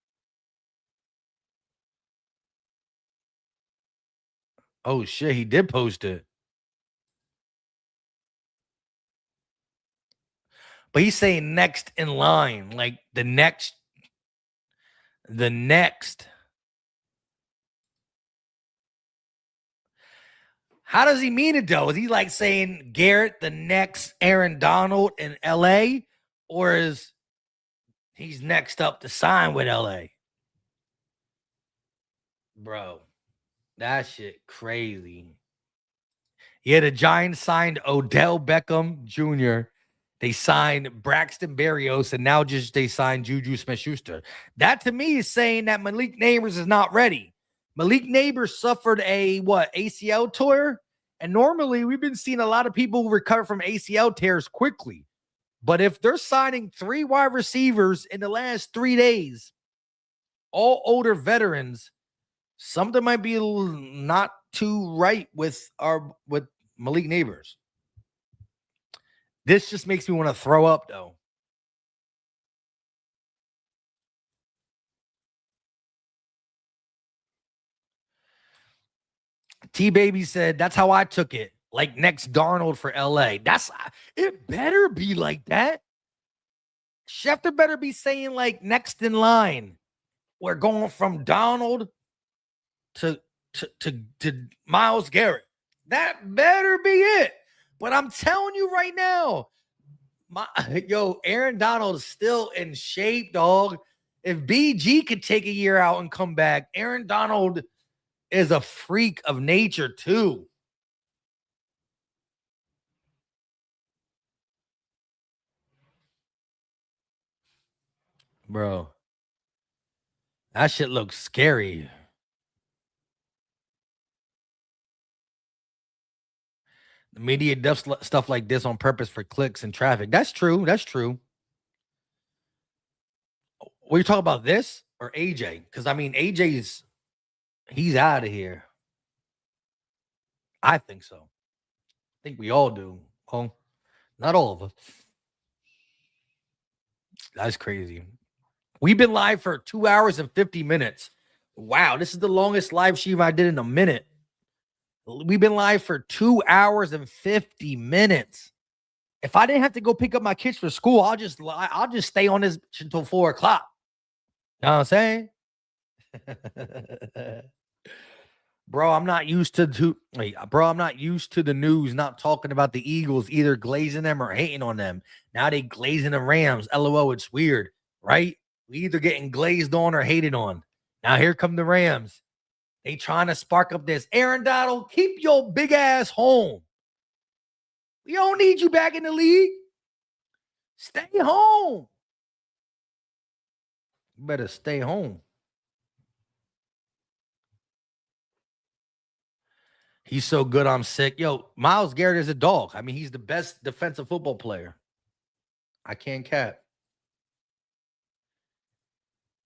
Oh, shit, he did post it. But he's saying next in line, like the next. How does he mean it, though? Is he like saying Garrett, the next Aaron Donald in LA? Or is he's next up to sign with LA? Bro, that shit crazy. Yeah, the Giants signed Odell Beckham Jr., they signed Braxton Berrios, and now they signed Juju Smith-Schuster. That to me is saying that Malik Neighbors is not ready. Malik Neighbors suffered a ACL tear, and normally we've been seeing a lot of people recover from ACL tears quickly. But if they're signing 3 wide receivers in the last 3 days, all older veterans, something might be not too right with Malik Neighbors. This just makes me want to throw up, though. T-Baby said, that's how I took it. Like next Darnold for LA. It better be like that. Schefter better be saying like next in line. We're going from Donald to Myles Garrett. That better be it. But I'm telling you right now, Aaron Donald is still in shape, dog. If BG could take a year out and come back, Aaron Donald is a freak of nature too. Bro, that shit looks scary. The media does stuff like this on purpose for clicks and traffic. That's true. That's true. Were you talking about this or AJ? Because I mean, he's out of here. I think so. I think we all do. Well, not all of us. That's crazy. We've been live for 2 hours and 50 minutes. Wow, this is the longest live stream I did in a minute. We've been live for 2 hours and 50 minutes. If I didn't have to go pick up my kids for school, I'll just stay on this until 4 o'clock. You know what I'm saying? Bro, I'm not used to the news not talking about the Eagles, either glazing them or hating on them. Now they glazing the Rams. LOL, it's weird, right? We either getting glazed on or hated on. Now here come the Rams. They trying to spark up this. Aaron Donald, keep your big ass home. We don't need you back in the league. Stay home. You better stay home. He's so good, I'm sick. Yo, Myles Garrett is a dog. I mean, he's the best defensive football player. I can't cap.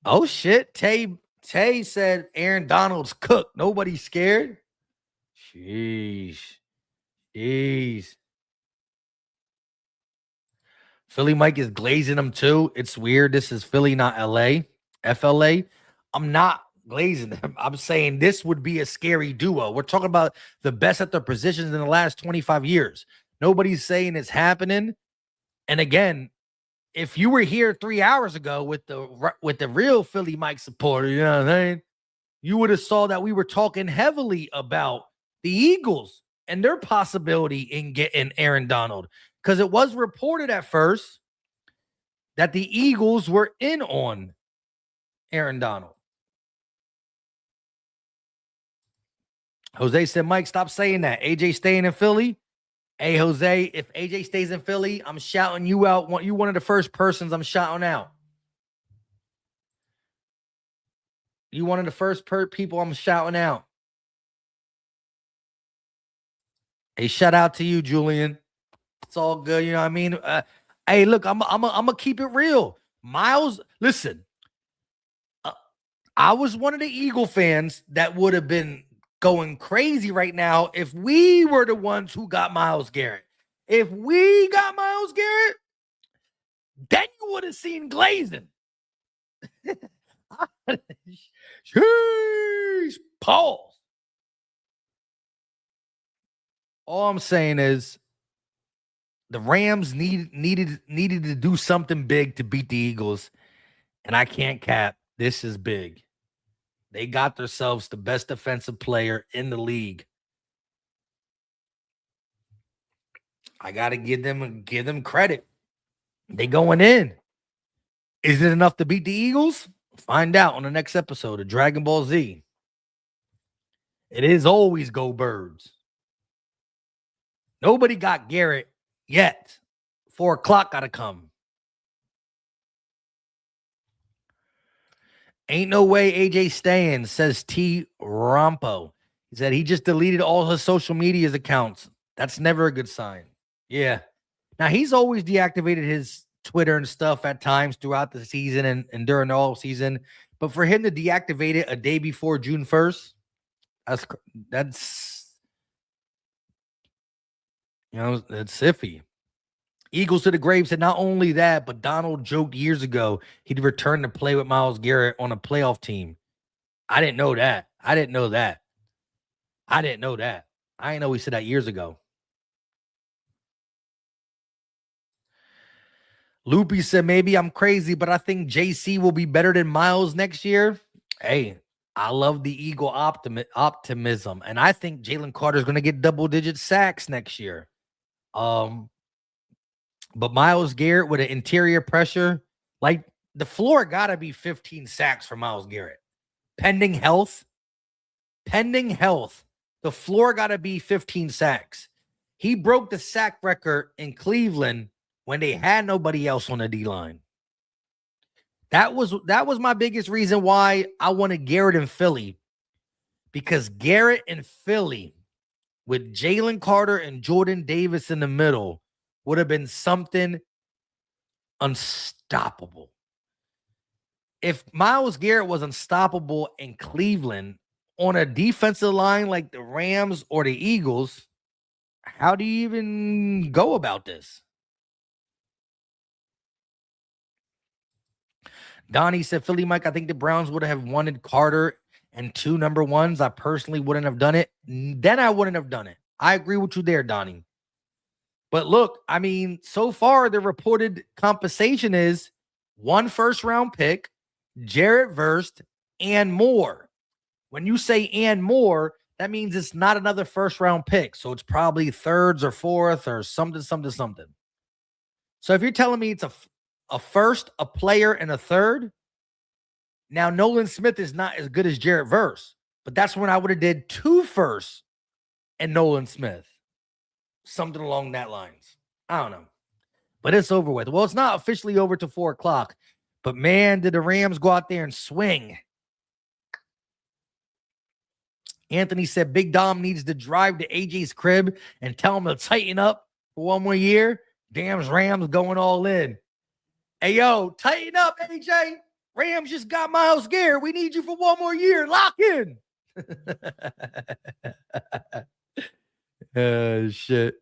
Oh, shit. Tay said Aaron Donald's cooked. Nobody's scared. Jeez. Philly Mike is glazing him too. It's weird. This is Philly, not LA. FLA. I'm not glazing them. I'm saying this would be a scary duo. We're talking about the best at their positions in the last 25 years. Nobody's saying it's happening. And again, if you were here 3 hours ago with the real Philly Mike supporter, you know what I'm saying? You would have saw that we were talking heavily about the Eagles and their possibility in getting Aaron Donald. Because it was reported at first that the Eagles were in on Aaron Donald. Jose said, Mike, stop saying that. AJ staying in Philly. Hey, Jose, if AJ stays in Philly, I'm shouting you out. You one of the first persons I'm shouting out. You one of the first people I'm shouting out. Hey, shout out to you, Julian. It's all good. You know what I mean? Hey, look, I'm gonna keep it real. Myles, listen, I was one of the Eagle fans that would have been going crazy right now if we were the ones who got Myles Garrett. If we got Myles Garrett, then you would have seen glazing. Jeez, pause. All I'm saying is the Rams needed to do something big to beat the Eagles, and I can't cap. This is big. They got themselves the best defensive player in the league. I gotta give them credit. They going in. Is it enough to beat the Eagles? Find out on the next episode of Dragon Ball Z. It is always go Birds. Nobody got Garrett yet. 4 o'clock gotta come. Ain't no way AJ staying, says T. Rompo. He said he just deleted all his social media accounts. That's never a good sign. Yeah. Now, he's always deactivated his Twitter and stuff at times throughout the season and during the all season. But for him to deactivate it a day before June 1st, that's that's iffy. Eagles to the grave said not only that, but Donald joked years ago he'd return to play with Myles Garrett on a playoff team. I didn't know that. I didn't know that. I didn't know we said that years ago. Loopy said, maybe I'm crazy, but I think JC will be better than Miles next year. Hey, I love the Eagle optimism. And I think Jalen Carter is going to get double-digit sacks next year. But Myles Garrett with an interior pressure, like the floor got to be 15 sacks for Myles Garrett. Pending health, the floor got to be 15 sacks. He broke the sack record in Cleveland when they had nobody else on the D-line. That was my biggest reason why I wanted Garrett in Philly, because Garrett in Philly with Jalen Carter and Jordan Davis in the middle would have been something unstoppable. If Myles Garrett was unstoppable in Cleveland on a defensive line like the Rams or the Eagles, how do you even go about this? Donnie said, Philly Mike, I think the Browns would have wanted Carter and 2 number ones. I personally wouldn't have done it. Then I wouldn't have done it. I agree with you there, Donnie. But look, I mean, so far the reported compensation is 1 first-round pick, Jarrett Verse, and more. When you say and more, that means it's not another first-round pick. So it's probably thirds or fourth or something. So if you're telling me it's a first, a player, and a third, now Nolan Smith is not as good as Jarrett Verse, but that's when I would have did 2 firsts and Nolan Smith. Something along that lines. I don't know. But it's over with. Well, it's not officially over to 4 o'clock. But man, did the Rams go out there and swing. Anthony said Big Dom needs to drive to AJ's crib and tell him to tighten up for 1 more year. Damn, Rams going all in. Hey, yo, tighten up, AJ. Rams just got Myles Garrett. We need you for 1 more year. Lock in. Shit.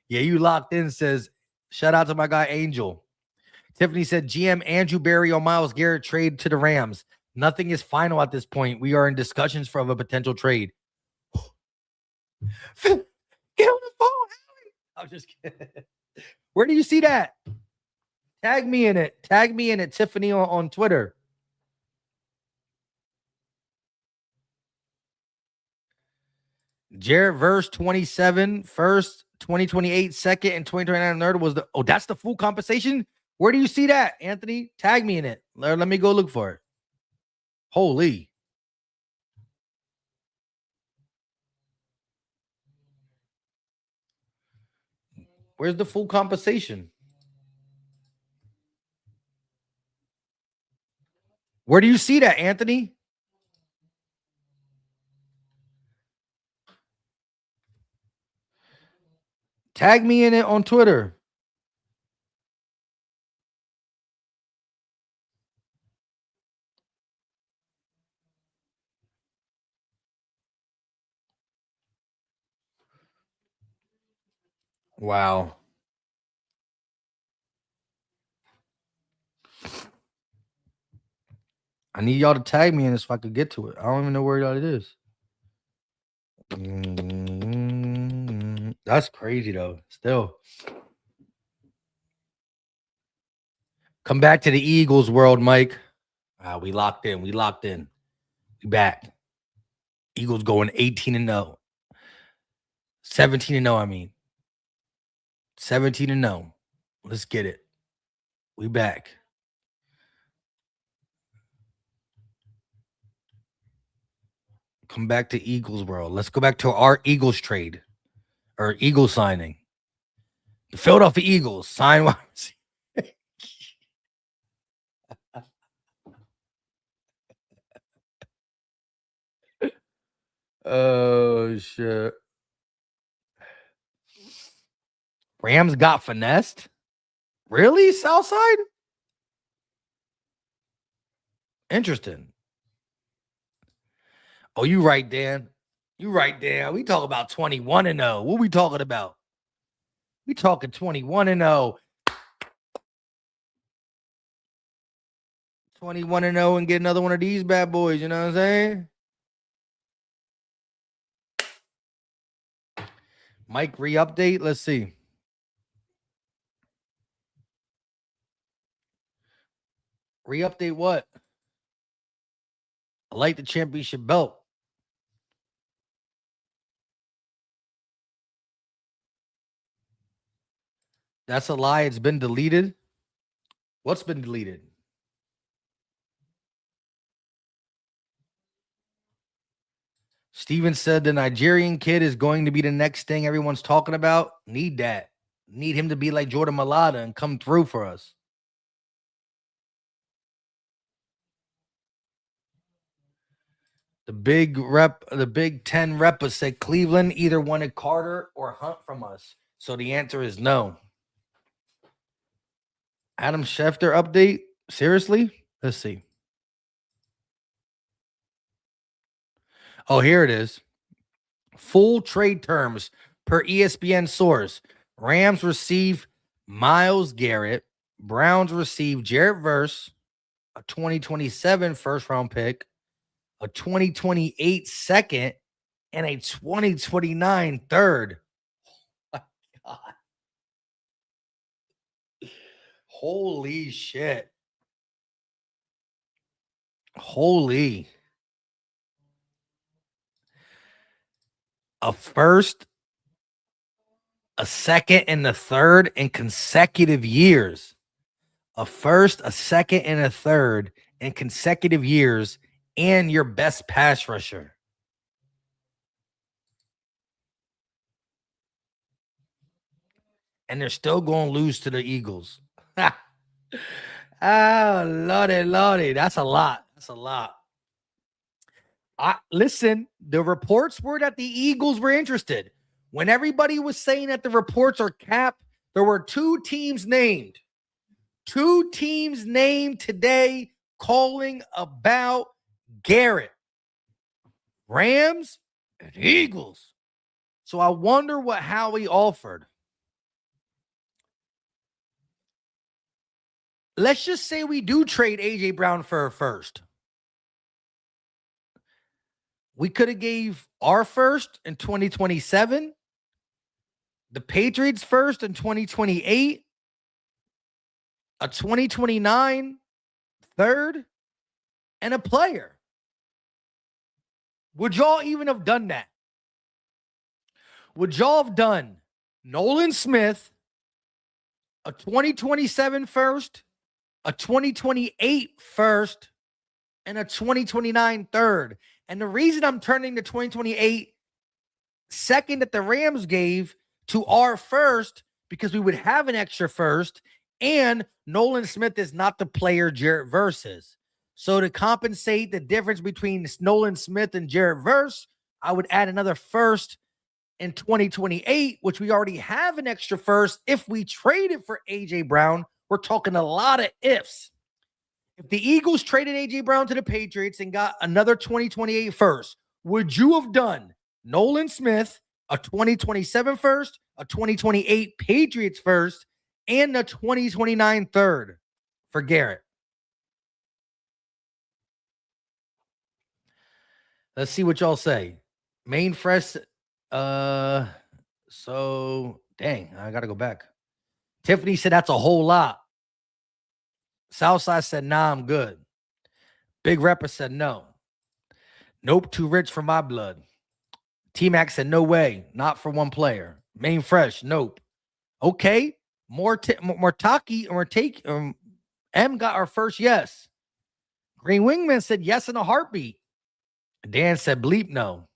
Yeah, you locked in, says, shout out to my guy Angel. Tiffany said, GM Andrew Berry on Myles Garrett trade to the Rams. Nothing is final at this point. We are in discussions for a potential trade. Get on the phone, Howie. I'm just kidding. Where do you see that? Tag me in it. Tiffany on Twitter. Jarrett Verse 27 first, 2028 second, and 2029 third was the that's the full compensation. Where do you see that, Anthony? Tag me in it. Let me go look for it. Holy. Where's the full compensation? Where do you see that, Anthony? Tag me in it on Twitter. Wow. I need y'all to tag me in this so I could get to it. I don't even know where y'all it is. That's crazy though. Still. Come back to the Eagles world, Mike. We locked in. We back. Eagles going 18-0. 17-0, I mean. 17-0. Let's get it. We back. Come back to Eagles world. Let's go back to our Eagles trade or Eagles signing. The Philadelphia Eagles sign. Oh, shit. Rams got finessed? Really, Southside? Interesting. Oh, you right, Dan. You right, Dan. We talk about 21-0. What we talking about? We talking 21-0. 21-0 and get another one of these bad boys. You know what I'm saying? Mike, re-update. Let's see. Re-update what? I like the championship belt. That's a lie. It's been deleted. What's been deleted? Steven said the Nigerian kid is going to be the next thing everyone's talking about. Need that. Need him to be like Jordan Malata and come through for us. The Big 10 repa said Cleveland either wanted Carter or Hunt from us. So the answer is no. Adam Schefter update? Seriously? Let's see. Oh, here it is. Full trade terms per ESPN source. Rams receive Myles Garrett. Browns receive Jarrett Verse, a 2027 first-round pick, a 2028 second, and a 2029 third. Oh my God. Holy shit. Holy. A first, a second, and a third in consecutive years. A first, a second, and a third in consecutive years, and your best pass rusher. And they're still going to lose to the Eagles. Oh, lordy. That's a lot. That's a lot. Listen, the reports were that the Eagles were interested. When everybody was saying that the reports are capped, there were two teams named. Two teams named today calling about Garrett. Rams and Eagles. So I wonder what Howie offered. Let's just say we do trade A.J. Brown for a first. We could have gave our first in 2027, the Patriots first in 2028, a 2029 third, and a player. Would y'all even have done that? Would y'all have done Nolan Smith, a 2027 first, a 2028 first, and a 2029 third? And the reason I'm turning the 2028 second that the Rams gave to our first, because we would have an extra first, and Nolan Smith is not the player Jarrett Verse is. So to compensate the difference between Nolan Smith and Jarrett Verse, I would add another first in 2028, which we already have an extra first. If we traded for A.J. Brown, we're talking a lot of ifs. If the Eagles traded A.J. Brown to the Patriots and got another 2028 first, would you have done Nolan Smith, a 2027 first, a 2028 Patriots first, and a 2029 third for Garrett? Let's see what y'all say. Main fresh. So dang, I gotta go back. Tiffany said that's a whole lot. Southside said, nah, I'm good. Big Rapper said no. Nope, too rich for my blood. T-Mac said no way, not for one player. Main fresh, nope. Okay, Mortaki or take M got our first yes. Green Wingman said yes in a heartbeat. Dan said bleep no.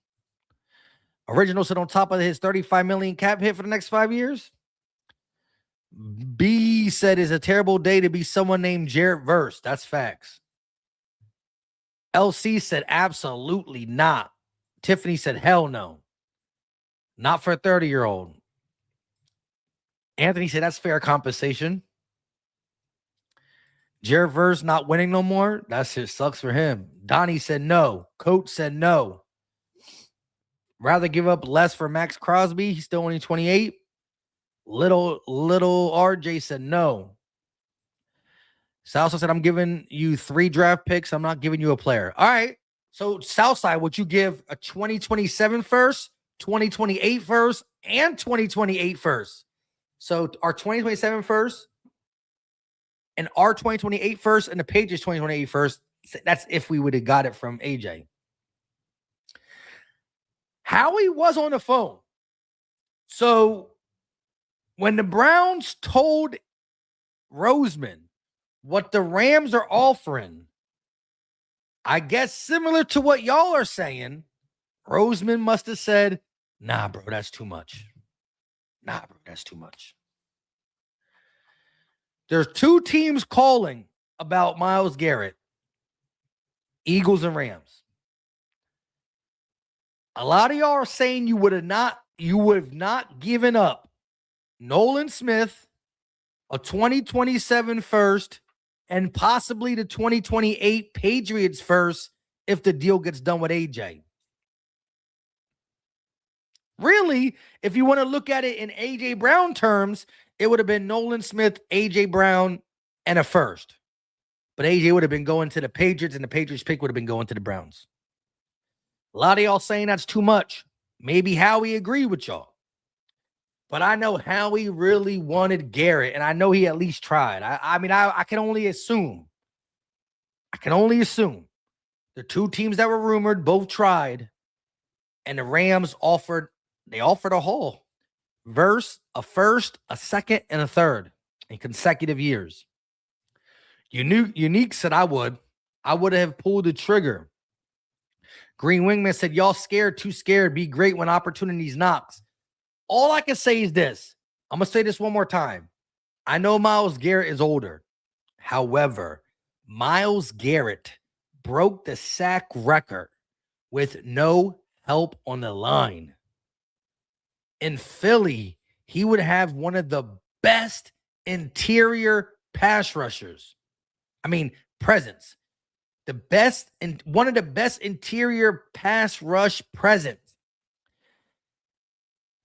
Original said on top of his 35 million cap hit for the next 5 years. B said it's a terrible day to be someone named Jarrett Verse. That's facts. LC said absolutely not. Tiffany said hell no. Not for a 30-year-old. Anthony said that's fair compensation. Jarrett Verse not winning no more. That shit sucks for him. Donnie said no. Coach said no. Rather give up less for Max Crosby. He's still only 28. Little RJ said no. Southside said, I'm giving you 3 draft picks. I'm not giving you a player. All right. So Southside, would you give a 2027 first, 2028 first and 2028 first. So our 2027 first and our 2028 first and the Patriots 2028 first. That's if we would have got it from AJ. Howie was on the phone. So when the Browns told Roseman what the Rams are offering, I guess similar to what y'all are saying, Roseman must have said, nah, bro, that's too much. Nah, bro, that's too much. There's two teams calling about Myles Garrett, Eagles and Rams. A lot of y'all are saying you would have not given up Nolan Smith, a 2027 first, and possibly the 2028 Patriots first if the deal gets done with AJ. Really, if you want to look at it in AJ Brown terms, it would have been Nolan Smith, AJ Brown, and a first. But AJ would have been going to the Patriots, and the Patriots pick would have been going to the Browns. A lot of y'all saying that's too much. Maybe Howie agreed with y'all. But I know Howie really wanted Garrett, and I know he at least tried. I can only assume. The two teams that were rumored both tried, and the Rams offered a haul. A first, a second, and a third in consecutive years. Unique said I would have pulled the trigger. Green Wingman said, y'all scared, too scared. Be great when opportunities knocks. All I can say is this. I'm going to say this one more time. I know Myles Garrett is older. However, Myles Garrett broke the sack record with no help on the line. In Philly, he would have one of the best interior pass rushers. Presence. One of the best interior pass rush presence.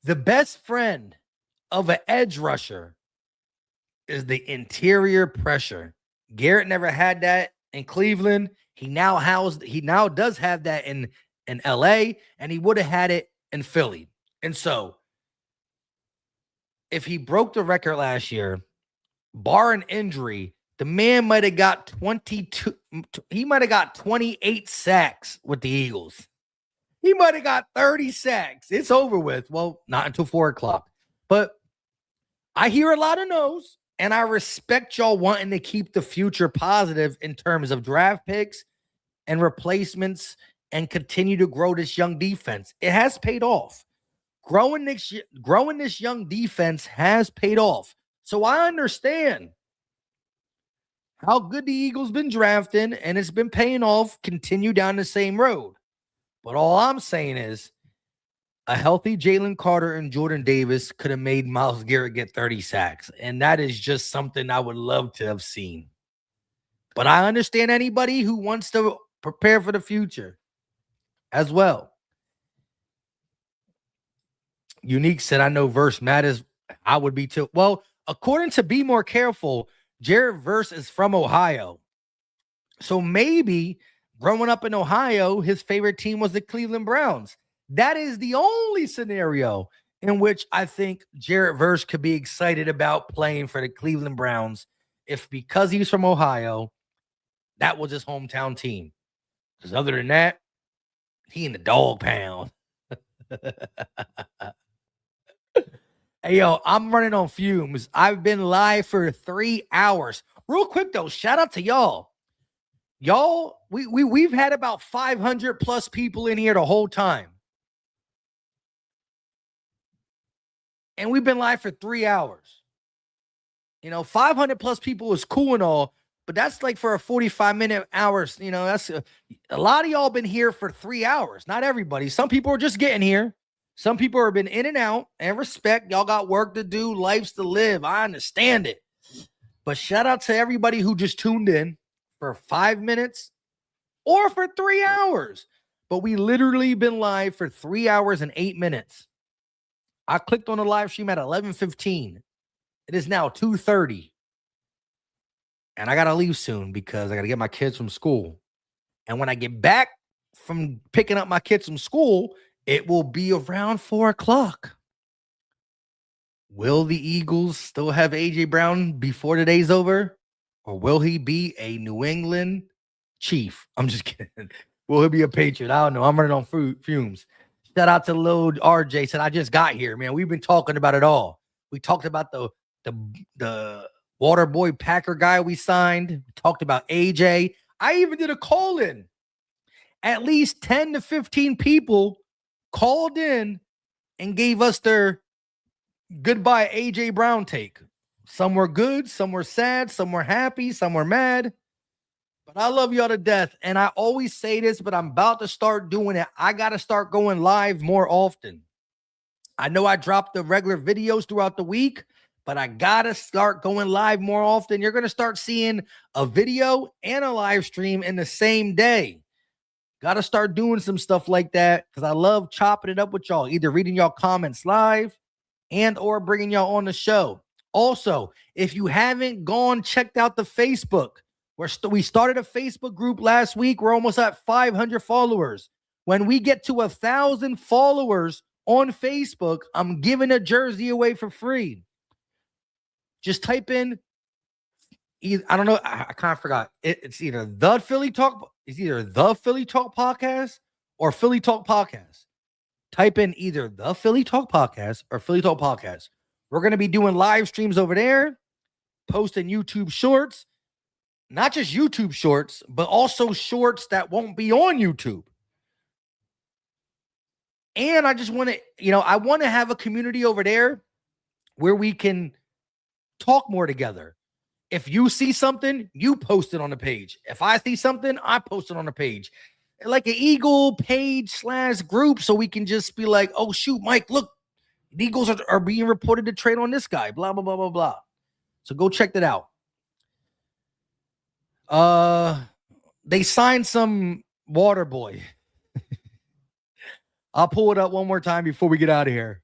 The best friend of an edge rusher is the interior pressure. Garrett never had that in Cleveland. He now does have that in LA, and he would have had it in Philly. And so, if he broke the record last year, bar an injury, the man might have got 28 sacks with the Eagles. He might have got 30 sacks. It's over with. Well, not until 4:00. But I hear a lot of no's, and I respect y'all wanting to keep the future positive in terms of draft picks and replacements and continue to grow this young defense. It has paid off. Growing this young defense has paid off. So I understand how good the Eagles been drafting, and it's been paying off. Continue down the same road. But all I'm saying is a healthy Jalen Carter and Jordan Davis could have made Myles Garrett get 30 sacks. And that is just something I would love to have seen. But I understand anybody who wants to prepare for the future as well. Unique said, I know Verse matters. I would be too. Well, according to Be More Careful, Jared Verse is from Ohio. So maybe growing up in Ohio, his favorite team was the Cleveland Browns. That is the only scenario in which I think Jared Verse could be excited about playing for the Cleveland Browns if, because he's from Ohio, that was his hometown team. Because other than that, he in the dog pound. Hey, yo, I'm running on fumes. I've been live for 3 hours. Real quick, though, shout out to y'all. Y'all, we've had about 500 plus people in here the whole time. And we've been live for 3 hours. 500 plus people is cool and all, but that's like for a 45-minute hours. That's a lot of y'all been here for 3 hours. Not everybody. Some people are just getting here. Some people have been in and out, and respect. Y'all got work to do, lives to live. I understand it. But shout out to everybody who just tuned in for 5 minutes or for 3 hours. But we literally been live for 3 hours and 8 minutes. I clicked on the live stream at 11:15. It is now 2:30. And I got to leave soon because I got to get my kids from school. And when I get back from picking up my kids from school, It will be around 4 o'clock. Will the Eagles still have A.J. Brown before the day's over? Or will he be a New England Chief? I'm just kidding. Will he be a Patriot? I don't know. I'm running on fumes. Shout out to little RJ. Said, I just got here, man. We've been talking about it all. We talked about the water boy Packer guy we signed. We talked about AJ. I even did a call-in. At least 10 to 15 people called in and gave us their goodbye AJ Brown take. Some were good, some were sad, some were happy, some were mad. But I love y'all to death. And I always say this, but I'm about to start doing it. I got to start going live more often. I know I dropped the regular videos throughout the week, but I got to start going live more often. You're going to start seeing a video and a live stream in the same day. Got to start doing some stuff like that because I love chopping it up with y'all, either reading y'all comments live and or bringing y'all on the show. Also, if you haven't checked out the Facebook, we started a Facebook group last week. We're almost at 500 followers. When we get to 1,000 followers on Facebook, I'm giving a jersey away for free. Just type in, I don't know, I kind of forgot. It's either the Philly Talk Podcast or Philly Talk Podcast. Type in either the Philly Talk Podcast or Philly Talk Podcast. We're going to be doing live streams over there, posting YouTube shorts, not just YouTube shorts, but also shorts that won't be on YouTube. And I just want to, I want to have a community over there where we can talk more together. If you see something, you post it on the page. If I see something, I post it on the page. Like an Eagle page / group, so we can just be like, oh, shoot, Mike, look, the Eagles are being reported to trade on this guy, blah, blah, blah, blah, blah. So go check that out. They signed some water boy. I'll pull it up one more time before we get out of here.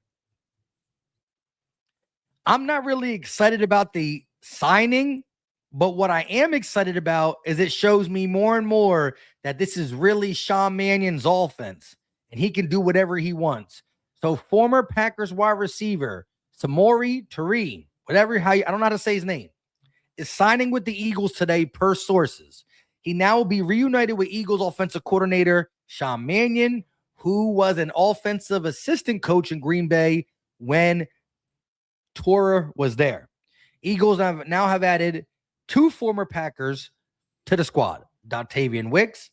I'm not really excited about the signing, but what I am excited about is it shows me more and more that this is really Sean Mannion's offense, and he can do whatever he wants. So former Packers wide receiver, Samori Toure, I don't know how to say his name, is signing with the Eagles today per sources. He now will be reunited with Eagles offensive coordinator Sean Mannion, who was an offensive assistant coach in Green Bay when Toure was there. Eagles now have added 2 former Packers to the squad, Dontavian Wicks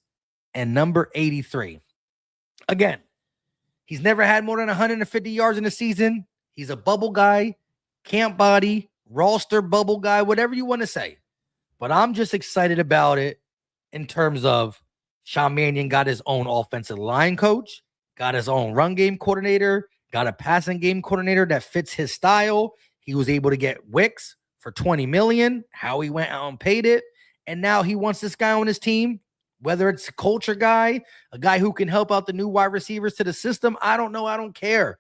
and number 83. Again, he's never had more than 150 yards in a season. He's a bubble guy, camp body, roster bubble guy, whatever you want to say. But I'm just excited about it in terms of Sean Mannion got his own offensive line coach, got his own run game coordinator, got a passing game coordinator that fits his style. He was able to get Wicks for $20 million. Howie went out and paid it. And now he wants this guy on his team, whether it's a culture guy, a guy who can help out the new wide receivers to the system. I don't know. I don't care.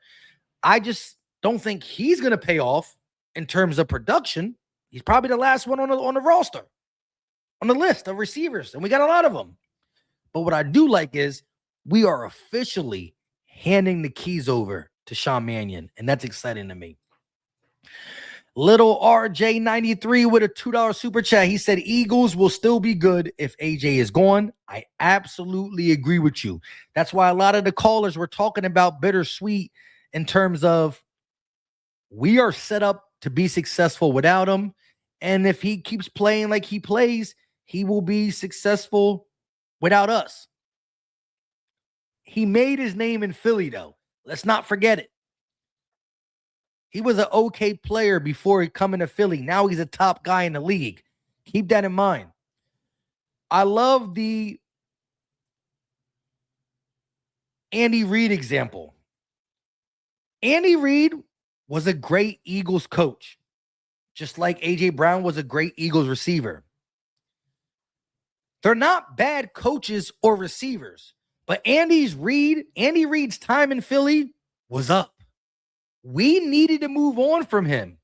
I just don't think he's going to pay off in terms of production. He's probably the last one on the roster, on the list of receivers, and we got a lot of them. But what I do like is we are officially handing the keys over to Sean Mannion, and that's exciting to me. Little RJ93 with a $2 super chat. He said Eagles will still be good if AJ is gone. I absolutely agree with you. That's why a lot of the callers were talking about bittersweet in terms of we are set up to be successful without him. And if he keeps playing like he plays, he will be successful without us. He made his name in Philly, though. Let's not forget it. He was an okay player before he coming to Philly. Now he's a top guy in the league. Keep that in mind. I love the Andy Reid example. Andy Reid was a great Eagles coach, just like A.J. Brown was a great Eagles receiver. They're not bad coaches or receivers, but Andy Reid's time in Philly was up. We needed to move on from him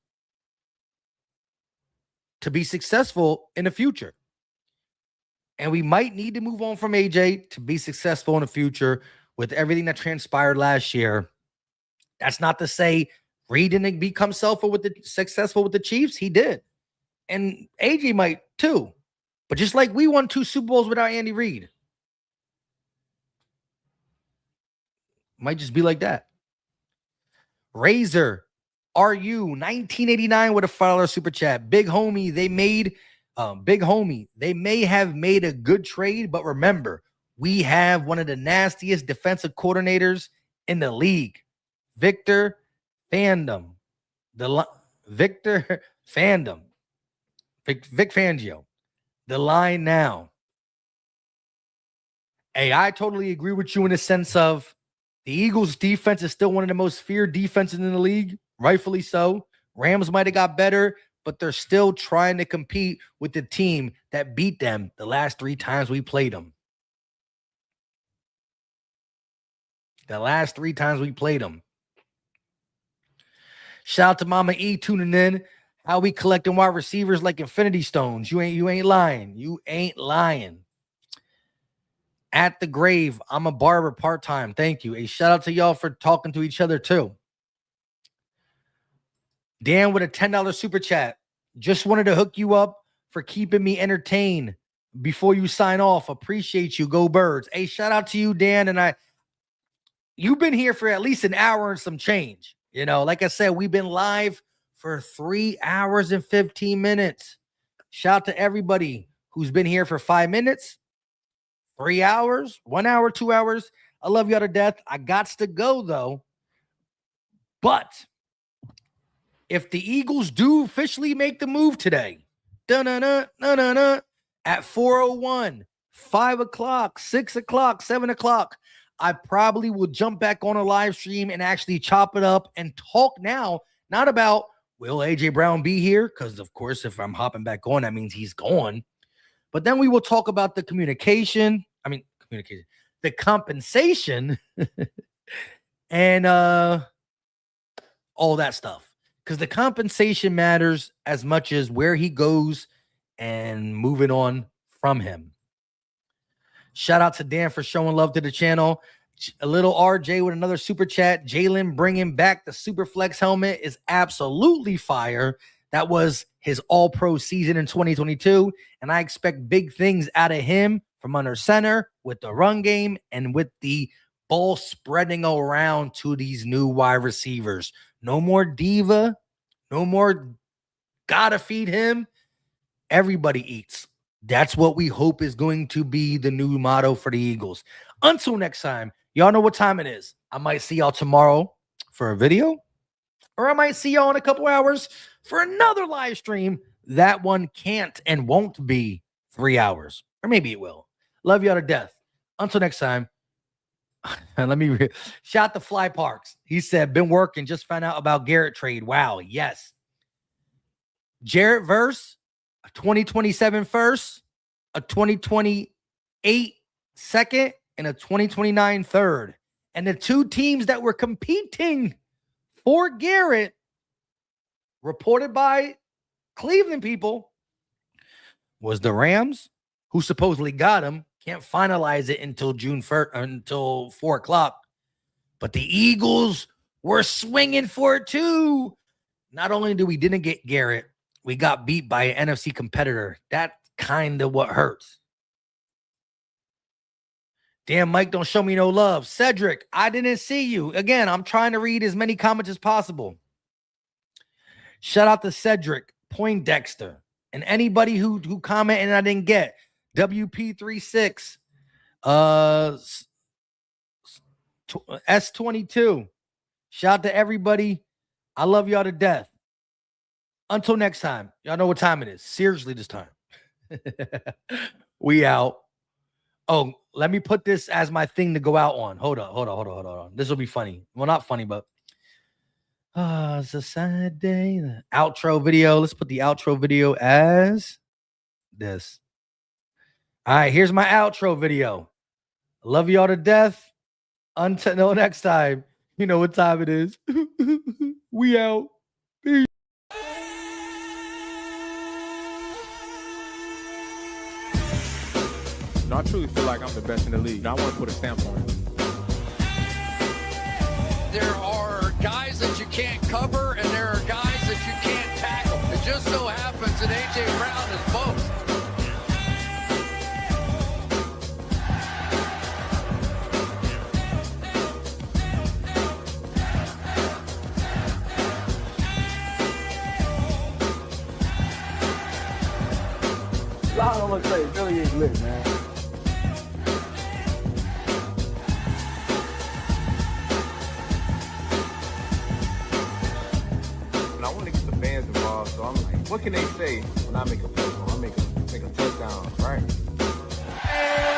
to be successful in the future. And we might need to move on from AJ to be successful in the future with everything that transpired last year. That's not to say Reed didn't become successful with the Chiefs. He did. And AJ might too. But just like we won 2 Super Bowls without Andy Reid. Might just be like that. Razor, RU 1989 with a $5 super chat. Big homie, they may have made a good trade, but remember, we have one of the nastiest defensive coordinators in the league, Victor Fandom. Vic Fangio. The line now. Hey, I totally agree with you in the sense of the Eagles' defense is still one of the most feared defenses in the league, rightfully so. Rams might have got better, but they're still trying to compete with the team that beat them the last 3 times we played them. The last 3 times we played them. Shout out to Mama E tuning in. How we collecting wide receivers like infinity stones. You ain't lying. You ain't lying. At the grave, I'm a barber part-time. Thank you. A shout out to y'all for talking to each other too. Dan with a $10 super chat. Just wanted to hook you up for keeping me entertained before you sign off. Appreciate you. Go Birds. A shout out to you, Dan. And you've been here for at least an hour and some change. You know, like I said, we've been live for 3 hours and 15 minutes. Shout out to everybody who's been here for 5 minutes, 3 hours, 1 hour, 2 hours. I love y'all to death. I gots to go, though. But if the Eagles do officially make the move today, at 4:01, 5 o'clock, 6 o'clock, 7 o'clock, I probably will jump back on a live stream and actually chop it up and talk now, not about will A.J. Brown be here? Because, of course, if I'm hopping back on, that means he's gone. But then we will talk about the communication, the compensation, and all that stuff. Because the compensation matters as much as where he goes and moving on from him. Shout out to Dan for showing love to the channel. A little RJ with another super chat. Jalen bringing back the super flex helmet is absolutely fire. That was his all-pro season in 2022, and I expect big things out of him from under center with the run game and with the ball spreading around to these new wide receivers. No more diva. No more gotta feed him. Everybody eats. That's what we hope is going to be the new motto for the Eagles. Until next time, y'all know what time it is. I might see y'all tomorrow for a video, or I might see y'all in a couple hours for another live stream. That one can't and won't be 3 hours, or maybe it will. Love y'all to death. Until next time. Let me shout to Fly Parks. He said, been working, just found out about Garrett trade. Wow, yes. Jarrett verse, a 2027 first, a 2028 second, and a 2029 third. And the 2 teams that were competing for Garrett, reported by Cleveland people, was the Rams, who supposedly got him. Can't finalize it until June 1st, until 4 o'clock. But the Eagles were swinging for it too. Not only did we didn't get Garrett, we got beat by an NFC competitor. That kind of what hurts. Damn, Mike, don't show me no love. Cedric, I didn't see you. Again, I'm trying to read as many comments as possible. Shout out to Cedric, Poindexter, and anybody who commented and I didn't get. WP36, S22. Shout out to everybody. I love y'all to death. Until next time, y'all know what time it is. Seriously, this time. We out. Oh, let me put this as my thing to go out on. Hold on. This will be funny. Well, not funny, but it's a sad day. The outro video. Let's put the outro video as this. All right, here's my outro video. I love y'all to death. Until next time, you know what time it is. We out. Peace. No, I truly feel like I'm the best in the league. I want to put a stamp on it. There are guys that you can't cover, and there are guys that you can't tackle. It just so happens that A.J. Brown is both. I'm gonna say Philly is lit, man. And I want to get the fans involved, so I'm like, what can they say when I make a play? I make a touchdown, right?